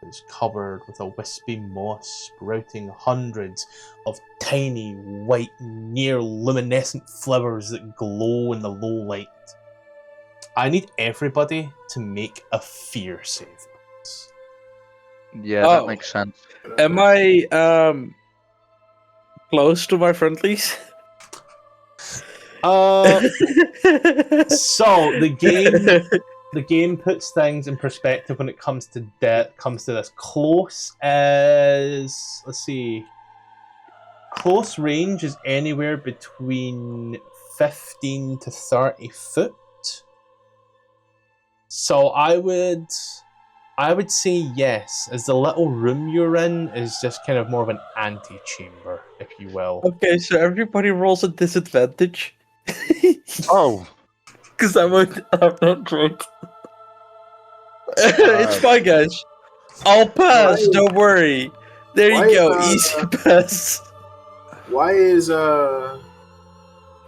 C: is covered with a wispy moss sprouting hundreds of tiny, white, near luminescent flowers that glow in the low light. I need everybody to make a fear save.
D: Yeah, that makes sense.
F: Am I close to my friendlies?
C: So the game puts things in perspective when it comes to this. Close as close range is anywhere between 15 to 30 foot. So I would say yes, as the little room you're in is just kind of more of an antechamber, if you will.
F: Okay, so everybody rolls a disadvantage.
D: Oh.
F: Because I'm not great. It's fine, guys. I'll pass, don't worry. There you go, easy pass.
B: Why is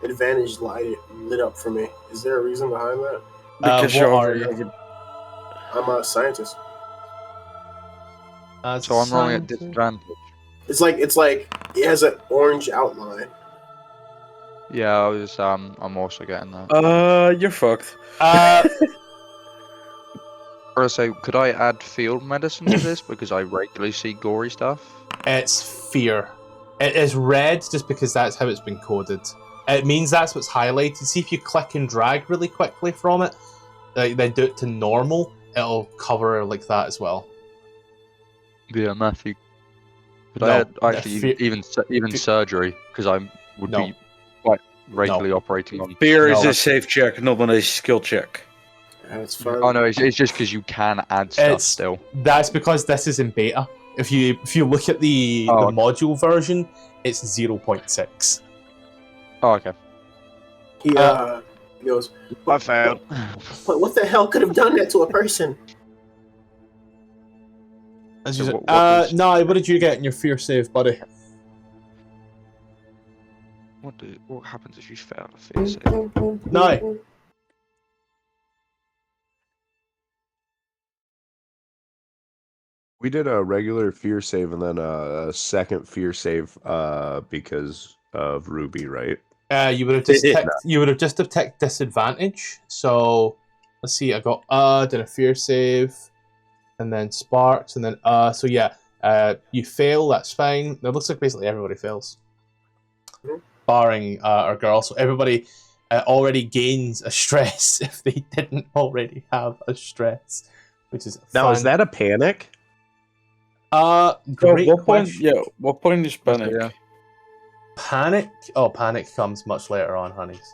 B: advantage lit up for me? Is there a reason behind that?
F: Because
B: I'm a scientist.
D: So I'm rolling at disadvantage.
B: It's like it has an orange outline.
D: Yeah, I'm also getting that.
F: You're fucked.
D: Or say, could I add field medicine to this because I regularly see gory stuff?
C: It's fear. It is red just because that's how it's been coded. It means that's what's highlighted. See if you click and drag really quickly from it, then do it to normal, it'll cover like that as well.
D: Yeah, Matthew. Could
C: No,
D: I add even surgery because I would be quite regularly operating on.
F: Fear is a safe check, not a skill check.
B: That's fine.
D: Oh no, it's just because you can add stuff still.
C: That's because this is in beta. If you look at the module version, it's 0.6.
D: Oh, okay.
B: He goes,
I: I failed.
B: But what the hell could have done that to a person?
C: No, what did you get in your fear save, buddy?
D: What happens if you fail a fear save?
C: No.
G: We did a regular fear save and then a second fear save because of Ruby, right?
C: You would have just ticked disadvantage. So let's see, I got did a fear save, and then sparks, and then so yeah, you fail. That's fine. It looks like basically everybody fails, barring our girl. So everybody already gains a stress if they didn't already have a stress, which is
G: now
C: fun.
G: Is that a panic?
C: Great
F: what point?
C: question.
F: Yeah, what point is panic?
D: Yeah.
C: Panic? Oh, panic comes much later on, honeys.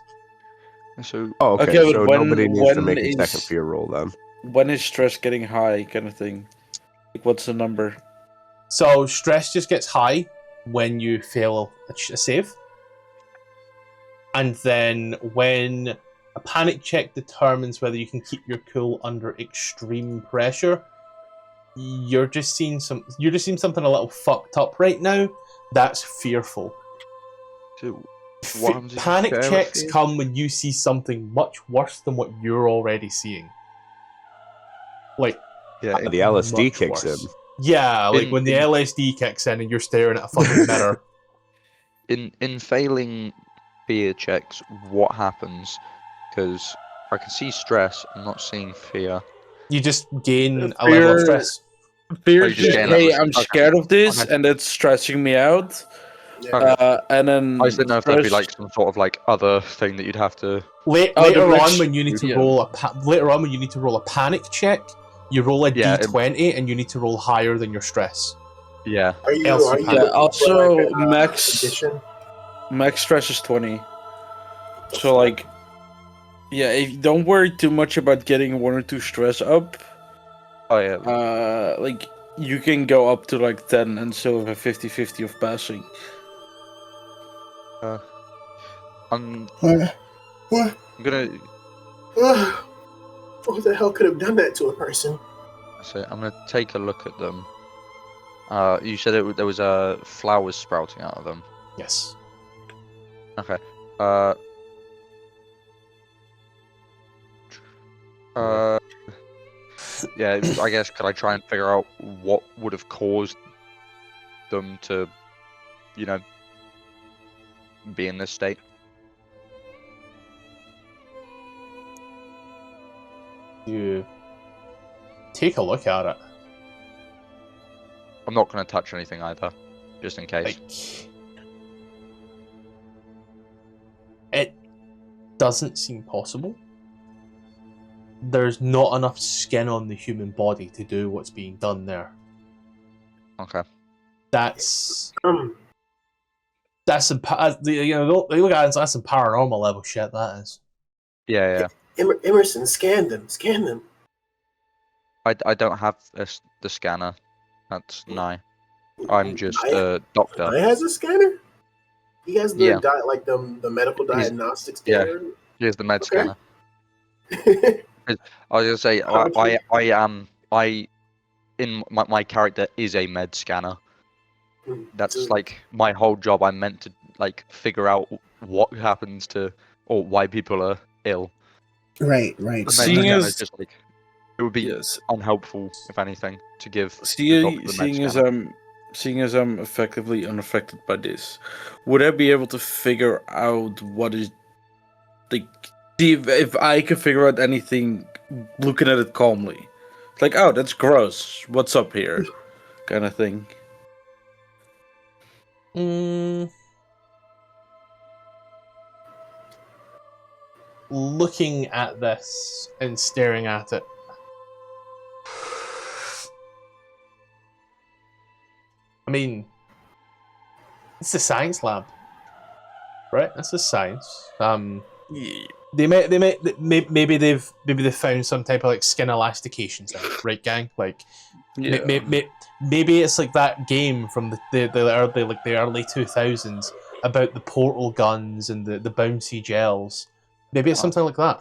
D: So
G: okay,
F: but
G: so nobody needs to make a second
F: is-
G: fear roll then.
F: When is stress getting high, kind of thing? Like, what's the number?
C: So stress just gets high when you fail a save. And then when a panic check determines whether you can keep your cool under extreme pressure, you're just seeing something a little fucked up right now. That's fearful.
D: So What happens if you
C: Panic
D: share a
C: checks
D: fear?
C: come when you see something much worse than what you're already seeing. Like,
D: Yeah,
G: The LSD
C: much
G: kicks
C: worse.
G: in.
C: Yeah, like
D: In-
C: when the
D: in-
C: LSD kicks in and you're staring at a fucking mirror.
D: in failing fear checks, what happens? Because I can see stress, I'm not seeing fear.
C: You just gain a level of
F: Fear-
C: stress.
F: Fear
D: Oh, you just
F: is,
D: gain
F: hey,
D: levels.
F: I'm
D: Okay.
F: scared of this,
D: Okay.
F: and it's stressing me out.
B: Yeah.
F: And then
D: I just didn't know if there'd be
F: stress-
D: like some sort of like other thing that you'd have to.
C: Later
F: the next-
C: on, when you need to
F: yeah.
C: roll a panic check, you roll a
D: Yeah,
C: d20 and you need to roll higher than your stress.
D: Yeah.
B: Are you?
C: Else
B: Are
C: you
B: you
C: panic.
B: looking
F: Also,
B: for like an,
F: max-
B: addition?
F: max stress is 20. So like, yeah, if, don't worry too much about getting 1 or 2 stress up.
D: Oh yeah.
F: Like you can go up to like 10 and still have a 50-50 of passing.
D: I'm
B: What?
D: gonna
B: What the hell could have done that to a person?
D: so I'm gonna take a look at them. You said there was flowers sprouting out of them.
C: Yes.
D: Okay. Yeah, I guess could I try and figure out what would have caused them to, you know, be in this state?
C: You take a look at it.
D: I'm not going to touch anything either, just in case.
C: Like, it doesn't seem possible. There's not enough skin on the human body to do what's being done there.
D: Okay.
C: That's some look at it, that's some paranormal level shit. That is.
D: Yeah.
B: Emerson, scan them. Scan them.
D: I don't have the scanner. That's no. I'm just a
B: Guy
D: doctor.
B: has a scanner. He has the
D: Yeah.
B: the medical diagnostic
D: yeah.
B: scanner.
D: Here's the med
B: Okay.
D: scanner. I was gonna say I in my character is a med scanner. That's like my whole job. I'm meant to like figure out what happens to or why people are ill.
B: Right.
D: The med
F: Seeing
D: scanner
F: as-
D: is just like it would be
F: Yes.
D: unhelpful if anything to give. the doctor the med
F: Seeing as I'm effectively unaffected by this, would I be able to figure out what is like? See if I can figure out anything looking at it calmly, like, oh, that's gross. What's up here, kind of thing.
C: Looking at this and staring at it. I mean, it's a science lab, right? That's the science. Maybe they've found some type of like skin elastication thing, right, gang? Like,
F: Yeah.
C: maybe it's like that game from the early 2000s about the portal guns and the bouncy gels. Maybe it's something like that.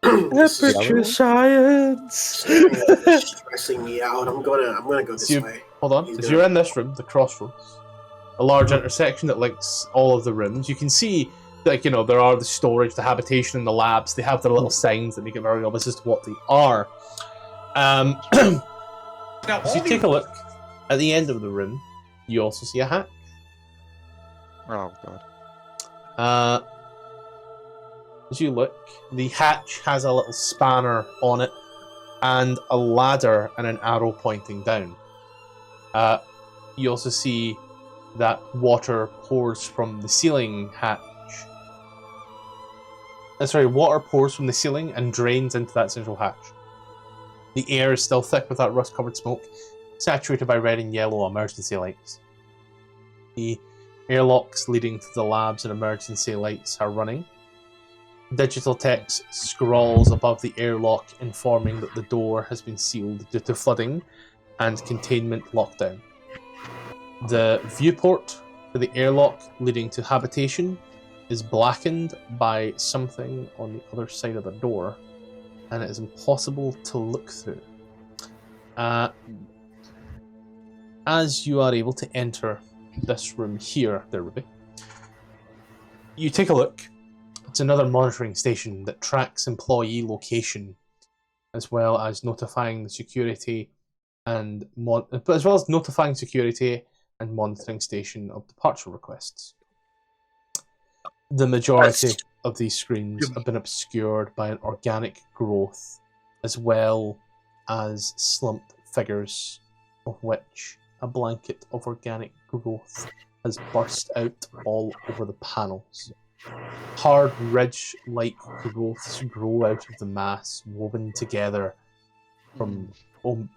F: Aperture science.
B: Stressing me out. I'm gonna go this
C: So
B: way.
C: hold on.
B: He's
C: If
B: doing
C: you're
B: it.
C: in this room, the crossroads, a large intersection that links all of the rooms, you can see like, you know, there are the storage, the habitation, and the labs. They have their little signs that make it very obvious as to what they are. So you take a look at the end of the room. You also see a hatch.
D: Oh god.
C: As you look, the hatch has a little spanner on it, and a ladder and an arrow pointing down. You also see that water pours from the ceiling hatch. Water pours from the ceiling and drains into that central hatch. The air is still thick with that rust-covered smoke, saturated by red and yellow emergency lights. The airlocks leading to the labs and emergency lights are running. Digital text scrawls above the airlock informing that the door has been sealed due to flooding and containment lockdown. The viewport for the airlock leading to habitation is blackened by something on the other side of the door, and it is impossible to look through. As you are able to enter this room here, there, Ruby, You take a look. It's another monitoring station that tracks employee location, as well as notifying the security and monitoring station of departure requests. The majority of these screens have been obscured by an organic growth, as well as slump figures, of which a blanket of organic growth has burst out all over the panels. Hard ridge-like growths grow out of the mass, woven together from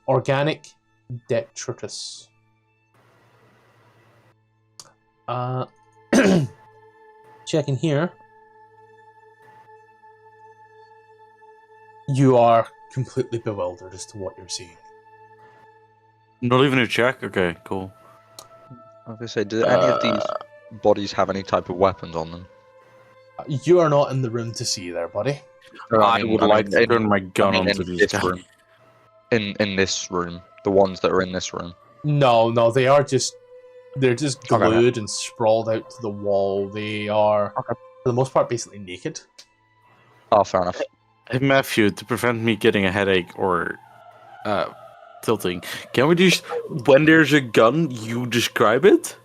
C: organic detritus. Checking here. You are completely bewildered as to what you're seeing.
F: Not even a check? Okay, cool.
D: I was gonna say, do any of these bodies have any type of weapons on them?
C: You are not in the room to see there, buddy.
F: I would like to turn my gun onto
D: in
F: these
D: this room. In this room, the ones that are in this room.
C: No, they're just glued and sprawled out to the wall. They are, for the most part, basically naked.
D: Oh, fair enough.
F: Hey, Matthew, to prevent me getting a headache or tilting, can we just, when there's a gun, you describe it?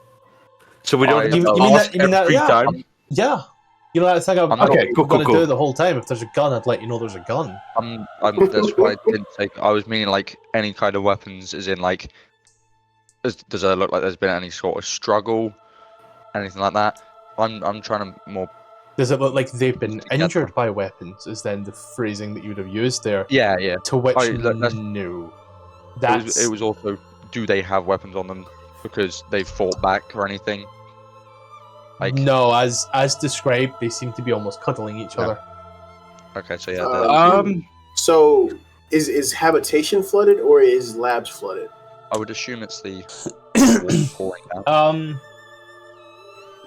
F: So we don't
C: You mean that? Yeah.
F: time?
C: Yeah. You know, it's like I'm gonna do it the whole time. If there's a gun, I'd let you know there's a gun.
D: That's why I didn't say. I was meaning like any kind of weapons, as in like, does it look like there's been any sort of struggle, anything like that? I'm trying to more.
C: Does it look like they've been injured by weapons? Is then the phrasing that you would have used there?
D: Yeah.
C: To which
D: no. It was also, do they have weapons on them because they've fought back or anything? Like,
C: no, as described, they seem to be almost cuddling each other.
D: Okay, so yeah.
B: So is habitation flooded or is labs flooded?
D: I would assume it's the pouring out.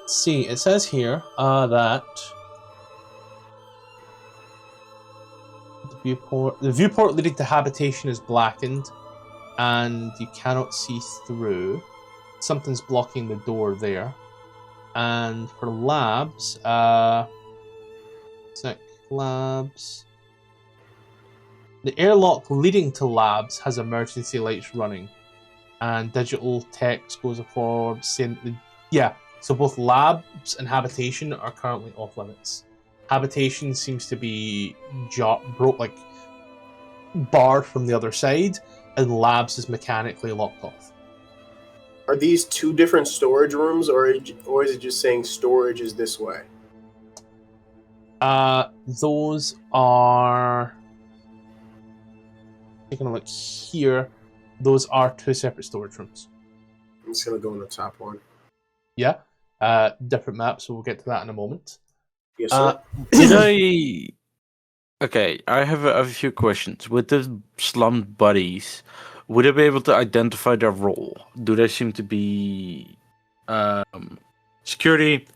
C: Let's see. It says here that the viewport leading to habitation is blackened, and you cannot see through. Something's blocking the door there. And for labs, labs. The airlock leading to labs has emergency lights running, and digital text goes forward saying, so both labs and habitation are currently off limits. Habitation seems to be barred from the other side, and labs is mechanically locked off.
B: Are these two different storage rooms, or is it just saying storage is this way?
C: Those are... Taking a look here, those are two separate storage rooms.
B: I'm just going to go in the top one.
C: Yeah. Different maps, so we'll get to that in a moment.
B: Yes, sir.
F: Okay, I have a few questions. With the slumped buddies, would I be able to identify their role? Do they seem to be security,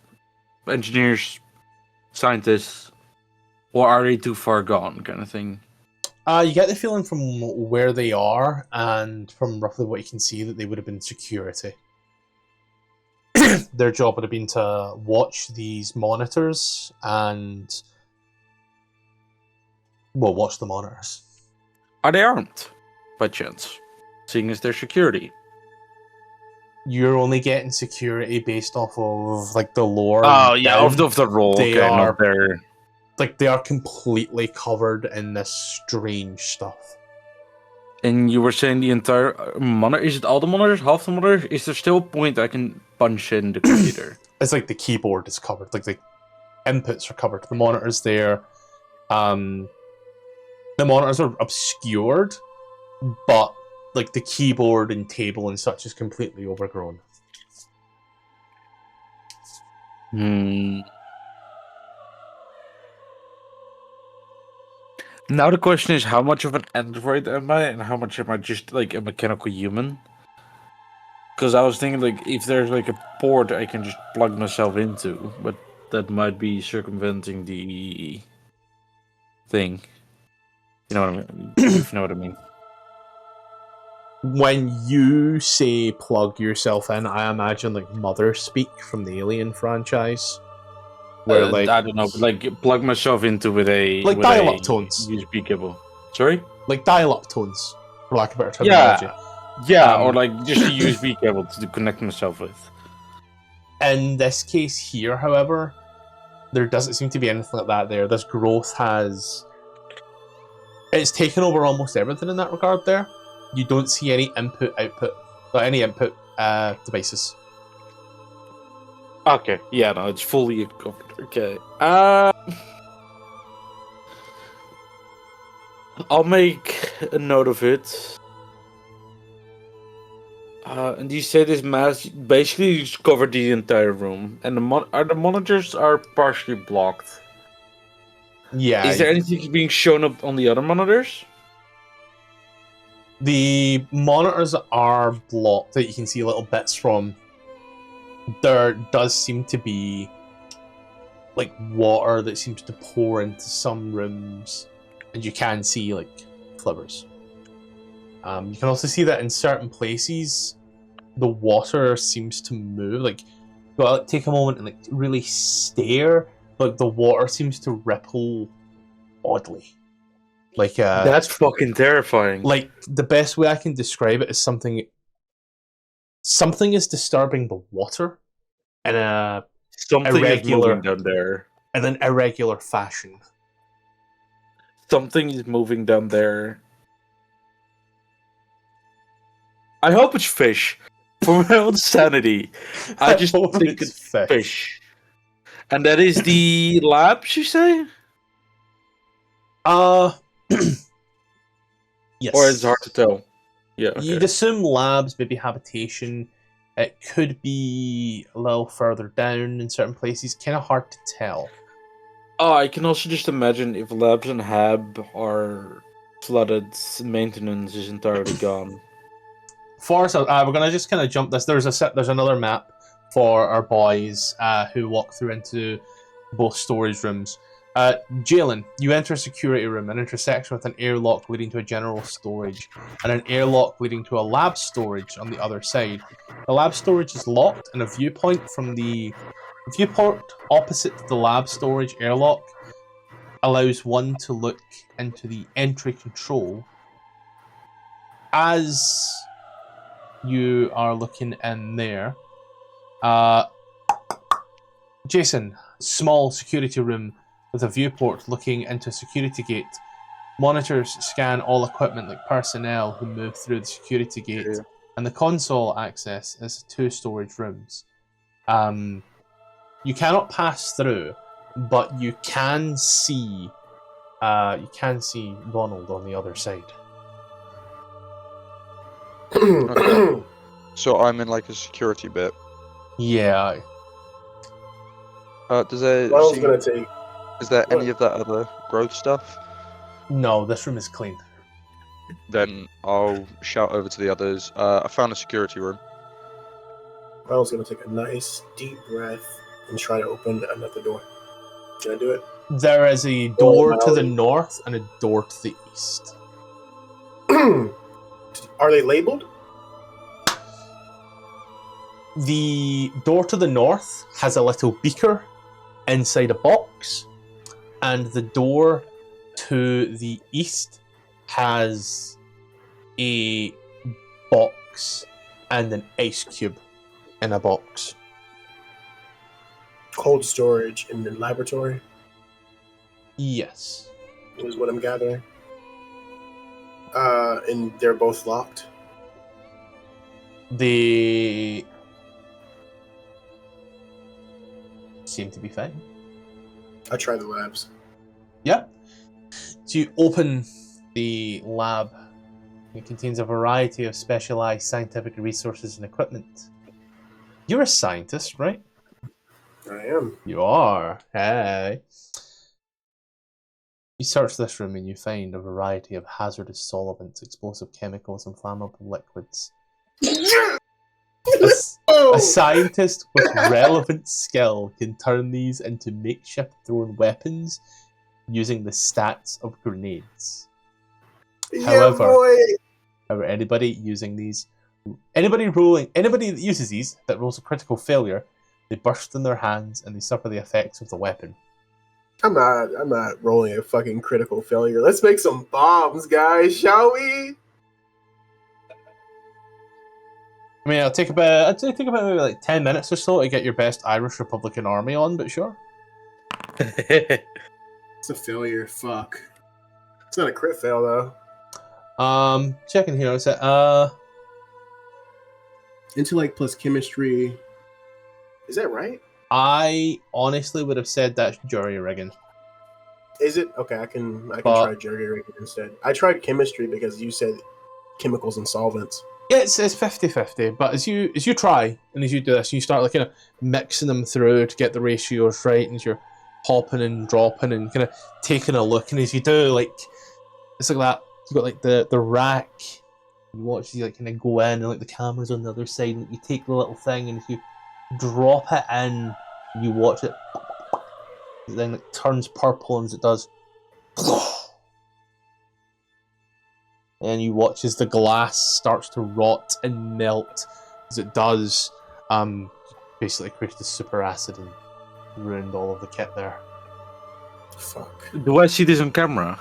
F: engineers, scientists, or are they too far gone, kind of thing?
C: You get the feeling from where they are and from roughly what you can see that they would have been security. Their job would have been to watch these monitors and... Well, watch the monitors.
F: Are they armed, by chance? Seeing as their security.
C: You're only getting security based off of like the lore.
F: Oh yeah, of the role.
C: They
F: are
C: they are completely covered in this strange stuff.
F: And you were saying the entire monitor, is it all the monitors, half the monitors? Is there still a point I can punch in the computer?
C: It's like the keyboard is covered, like the inputs are covered. The monitors there, the monitors are obscured, but like the keyboard and table and such is completely overgrown.
F: Now the question is, how much of an android am I, and how much am I just like a mechanical human? Because I was thinking, like, if there's like a port I can just plug myself into, but that might be circumventing the thing. You know what I mean? If you know what I mean.
C: When you say plug yourself in, I imagine like Mother speak from the Alien franchise. where
F: I don't know, but like plug myself into with a
C: Like
F: with
C: dial-up
F: a
C: tones.
F: USB cable. Sorry.
C: like dial-up tones, for lack of better terminology.
F: Yeah,
C: Um,
F: or like just a USB cable to connect myself with.
C: In this case here, however, there doesn't seem to be anything like that there. This growth it's taken over almost everything in that regard there. You don't see any input, output, or any input devices.
F: Okay, yeah, no, it's fully covered. Okay. I'll make a note of it. And you say this mask basically just covered the entire room, and the monitors are partially blocked.
C: Yeah.
F: Is there anything being shown up on the other monitors?
C: The monitors are blocked that you can see little bits from. There does seem to be like water that seems to pour into some rooms, and you can see like flippers. You can also see that in certain places, the water seems to move. Like, well, take a moment and like really stare. Like the water seems to ripple oddly. Like
F: That's fucking terrifying.
C: like the best way I can describe it is something is disturbing the water in a
F: Something
C: irregular-
F: is moving down there.
C: in an irregular fashion.
F: Something is moving down there. I hope it's fish. For my own sanity, I just
C: hope
F: think
C: it's
F: it's fish. And that is the labs, you say?
C: Yes.
F: Or it's hard to tell? Yeah, okay.
C: You'd assume labs, maybe habitation. It could be a little further down in certain places. Kind of hard to tell.
F: Oh, I can also just imagine if labs and hab are flooded, maintenance is entirely gone.
C: We're gonna just kind of jump this. There's another map for our boys who walk through into both storage rooms. Jalen, you enter a security room, an intersection with an airlock leading to a general storage, and an airlock leading to a lab storage on the other side. The lab storage is locked, and a viewport opposite the lab storage airlock allows one to look into the entry control. As you are looking in there, Jason, small security room with a viewport looking into a security gate. Monitors scan all equipment like personnel who move through the security gate, and the console access is 2 storage rooms. You cannot pass through, but you can see Ronald on the other side.
D: Okay. So I'm in like a security bit.
C: Yeah.
B: Is there
D: any of that other growth stuff?
C: No, this room is clean.
D: Then I'll shout over to the others. I found a security room.
B: I was going to take a nice deep breath and try to open another door. Can I do it?
C: There is a door to the north and a door to the east.
B: Are they labeled?
C: The door to the north has a little beaker inside a box, and the door to the east has a box and an ice cube in a box.
B: Cold storage in the laboratory
C: Yes.
B: is what I'm gathering. And they're both locked.
C: They seem to be fine.
B: I try the labs.
C: Yeah. So you open the lab. It contains a variety of specialized scientific resources and equipment. You're a scientist, right?
B: I am.
C: You are. Hey. You search this room and you find a variety of hazardous solvents, explosive chemicals, and flammable liquids. A scientist with relevant skill can turn these into makeshift thrown weapons using the stats of grenades. However, anybody that uses these that rolls a critical failure They burst in their hands and they suffer the effects of the weapon.
B: I'm not rolling a fucking critical failure. Let's make some bombs, guys, shall we?
C: I mean, I'd take about maybe like 10 minutes or so to get your best Irish Republican army on, but sure.
B: It's a failure. Fuck. It's not a crit fail though.
C: Checking here. Is it
B: Intellect plus chemistry. Is that right?
C: I honestly would have said that's jury rigging.
B: Is it? Okay, I can
C: But-
B: try jury rigging instead. I tried chemistry because you said chemicals and solvents.
C: Yeah, it's 50-50, but as you try and as you do this, you start like kind of mixing them through to get the ratios right, and as you're popping and dropping and kind of taking a look, and as you do, like it's like that. You've got like the rack. You watch you like kind of go in, and like the camera's on the other side, and you take the little thing, and if you drop it in, you watch it, then it turns purple, and as it does. And you watch as the glass starts to rot and melt. As it does, basically created a super acid and ruined all of the kit there.
B: Fuck.
F: Do I see this on camera?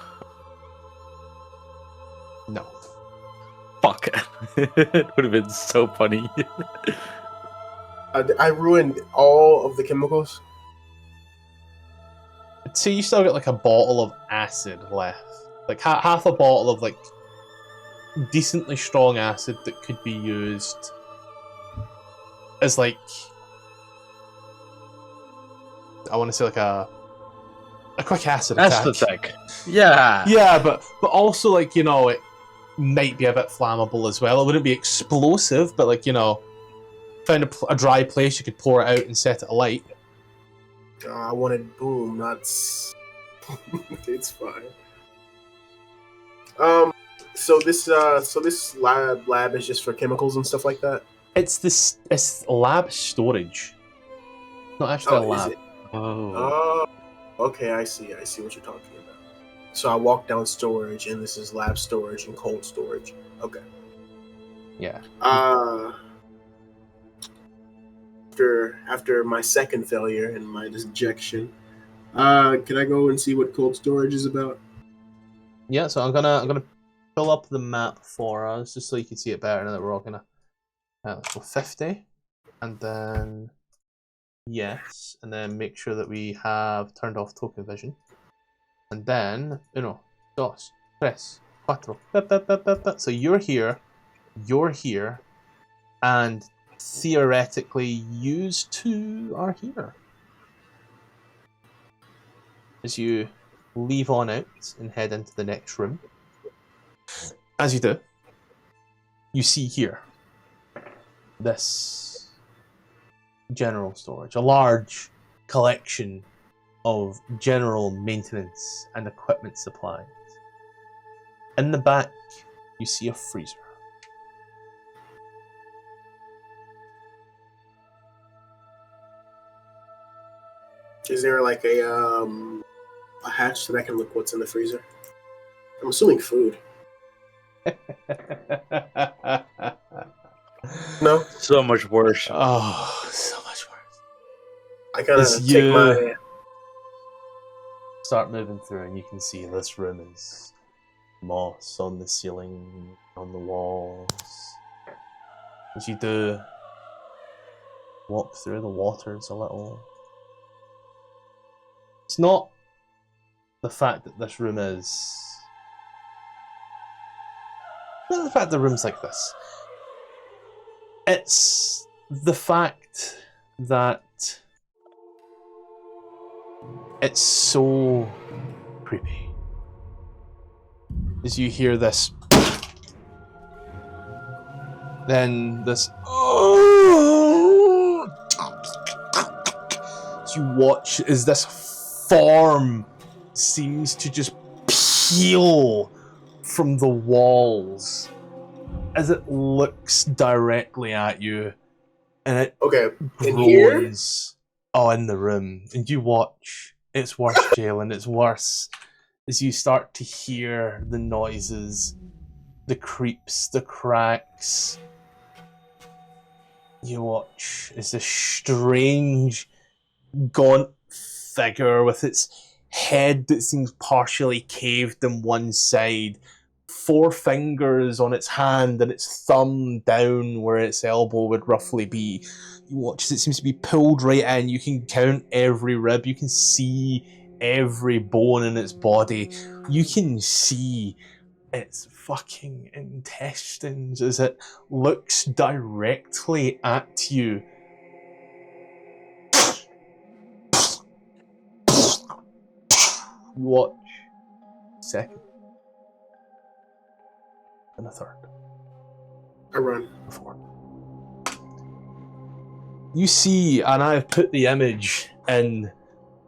C: No.
F: Fuck. It would have been so funny.
B: I ruined all of the chemicals.
C: So you still got like a bottle of acid left. Like half a bottle of like decently strong acid that could be used as like, I want to say like a quick acid
F: That's
C: attack.
F: the thing. Yeah.
C: Yeah, but also like, you know, it might be a bit flammable as well. It wouldn't be explosive, but like, you know, find a dry place you could pour it out and set it alight.
B: I wanted boom, not. It's fine. So this lab is just for chemicals and stuff like that.
C: It's lab storage, not actually a
B: Is
C: lab.
B: it?
F: Oh.
B: Oh, okay. I see what you're talking about. So I walk down storage, and this is lab storage and cold storage. Okay.
C: Yeah.
B: After my second failure and my dejection, can I go and see what cold storage is about?
C: Yeah. So I'm gonna pull up the map for us just so you can see it better. Now that we're all gonna let's go 50, and then yes, and then make sure that we have turned off token vision, and then uno, dos, tres, cuatro. So you're here, and theoretically, yous two are here. As you leave on out and head into the next room, as you do, you see here this general storage, a large collection of general maintenance and equipment supplies. In the back, you see a freezer.
B: Is there like a hatch that I can look what's in the freezer? I'm assuming food. No.
F: So much worse.
C: Oh, so much worse.
B: I kind of
C: As
B: take
C: you
B: my.
C: start moving through, and you can see this room is moss on the ceiling, on the walls. As you do walk through, the water's a little. It's not the fact that this room is. Not the fact the room's like this. It's the fact that it's so creepy. As you hear this, then this. As you watch as this form seems to just peel from the walls as it looks directly at you, and it
B: Okay, in here?
C: groans. Oh, in the room, and you watch. It's worse, Jalen. It's worse as you start to hear the noises, the creeps, the cracks. you watch as this strange, gaunt figure with its head that seems partially caved on one side, 4 fingers on its hand and its thumb down where its elbow would roughly be. You watch as it seems to be pulled right in. You can count every rib. You can see every bone in its body. You can see its fucking intestines as it looks directly at you. You watch a second, and a third.
B: I run.
C: A fourth. You see, and I've put the image in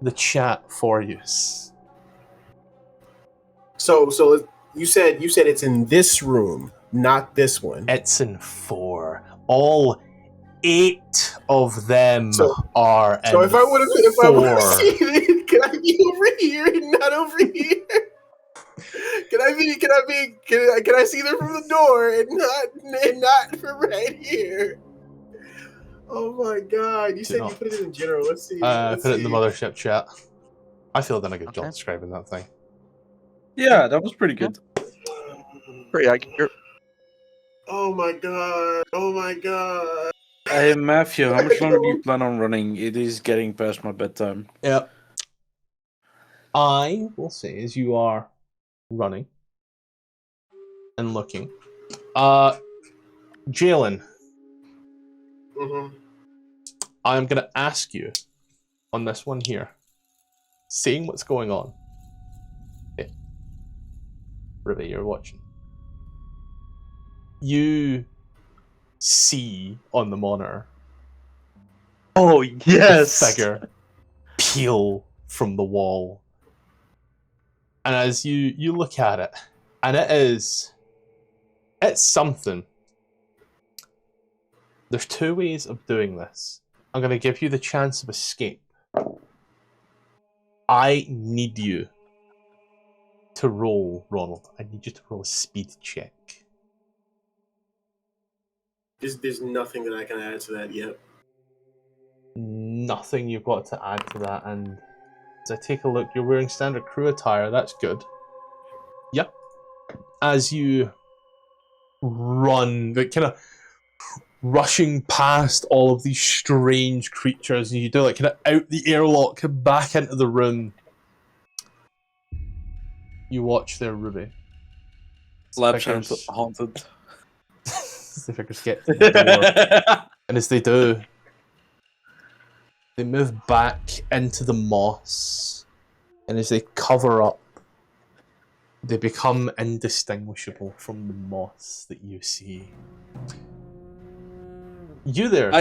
C: the chat for you.
B: So you said it's in this room, not this one.
C: It's in 4. All 8 of them
B: So-
C: are in
B: So if I would have
C: 4.
B: seen it, can I be over here and not over here? Can I see them from the door and not from right here? Oh my god! You said you put it in general. Let's see.
C: Put it in the Mothership chat. I feel I've done a good job
D: Okay.
C: describing that thing.
F: Yeah, that was pretty good.
D: Pretty accurate.
B: Oh my god! Oh my god!
F: Hey, Matthew, how much longer do you plan on running? It is getting past my bedtime.
C: Yep. I will say, as you are running and looking, Jalen,
B: Mm-hmm.
C: I'm going to ask you on this one here, seeing what's going on. Okay. Ruby, you're watching. You see on the monitor
F: Oh,
C: the
F: yes!
C: figure peel from the wall. And as you look at it, and it's something. There's 2 ways of doing this. I'm going to give you the chance of escape. I need you to roll, Ronald. I need you to roll a speed check.
B: There's nothing that I can add to that yet.
C: Nothing you've got to add to that, and as I take a look, you're wearing standard crew attire, that's good. Yep. As you run, like kind of rushing past all of these strange creatures, and you do like kind of out the airlock, back into the room. You watch their Ruby.
F: Lab
C: Figures-
F: haunted.
C: the figures get to the door. And as they do, they move back into the moss, and as they cover up, they become indistinguishable from the moss that you see. You there,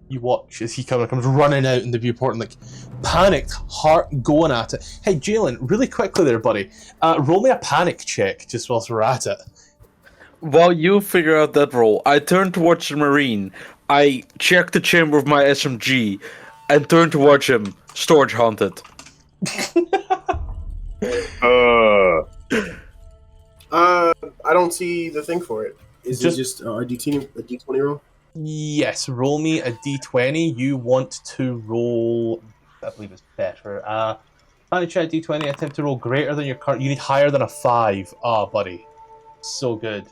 C: you watch as he kind of comes running out in the viewport and like panicked, heart going at it. Hey, Jalen, really quickly there, buddy. Roll me a panic check just whilst we're at it.
F: While you figure out that roll, I turn towards the Marine. I check the chamber with my SMG and turn to watch him. Storage haunted.
B: I don't see the thing for it. Is it just a D20 roll?
C: Yes, roll me a d20. You want to roll, I believe it's better. Panic check d20, attempt to roll greater than your current. You need higher than a 5. Ah, buddy. So good.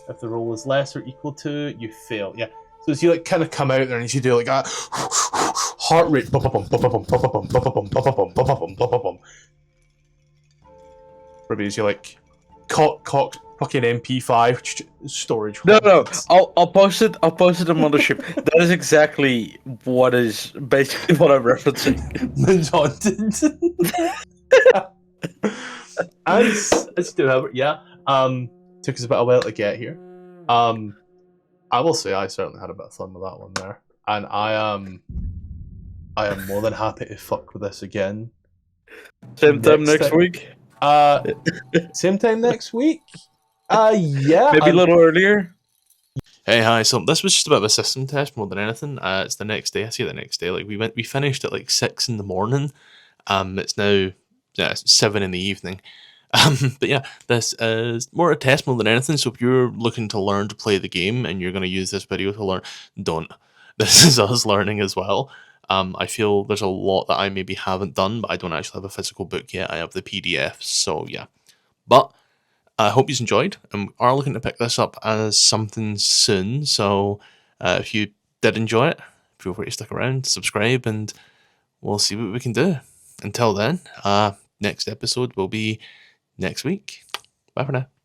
C: If the roll is less or equal to, you fail. Yeah. So as you like kind of come out there and you do like a heart rate, Ruby, as you like cock fucking MP5 storage.
F: No. I'll post it. I'll post it on Mothership. That is exactly what is basically what I'm referencing.
C: as you do, Albert, yeah. Took us about a while to get here. I will say I certainly had a bit of fun with that one there, and I am more than happy to fuck with this again.
F: Same time next week.
C: Same time next week. Yeah,
F: maybe a little earlier.
C: Hey, hi. So this was just a bit of a system test more than anything. It's the next day. I see the next day. Like we finished at like 6 in the morning. It's now it's 7 in the evening. But yeah, this is more a test more than anything. So if you're looking to learn to play the game and you're going to use this video to learn, don't. this is us learning as well. I feel there's a lot that I maybe haven't done, but I don't actually have a physical book yet. I have the PDF, so yeah. But I hope you enjoyed, and we are looking to pick this up as something soon. So if you did enjoy it, feel free to stick around, subscribe, and we'll see what we can do. Until then, next episode will be next week. Bye for now.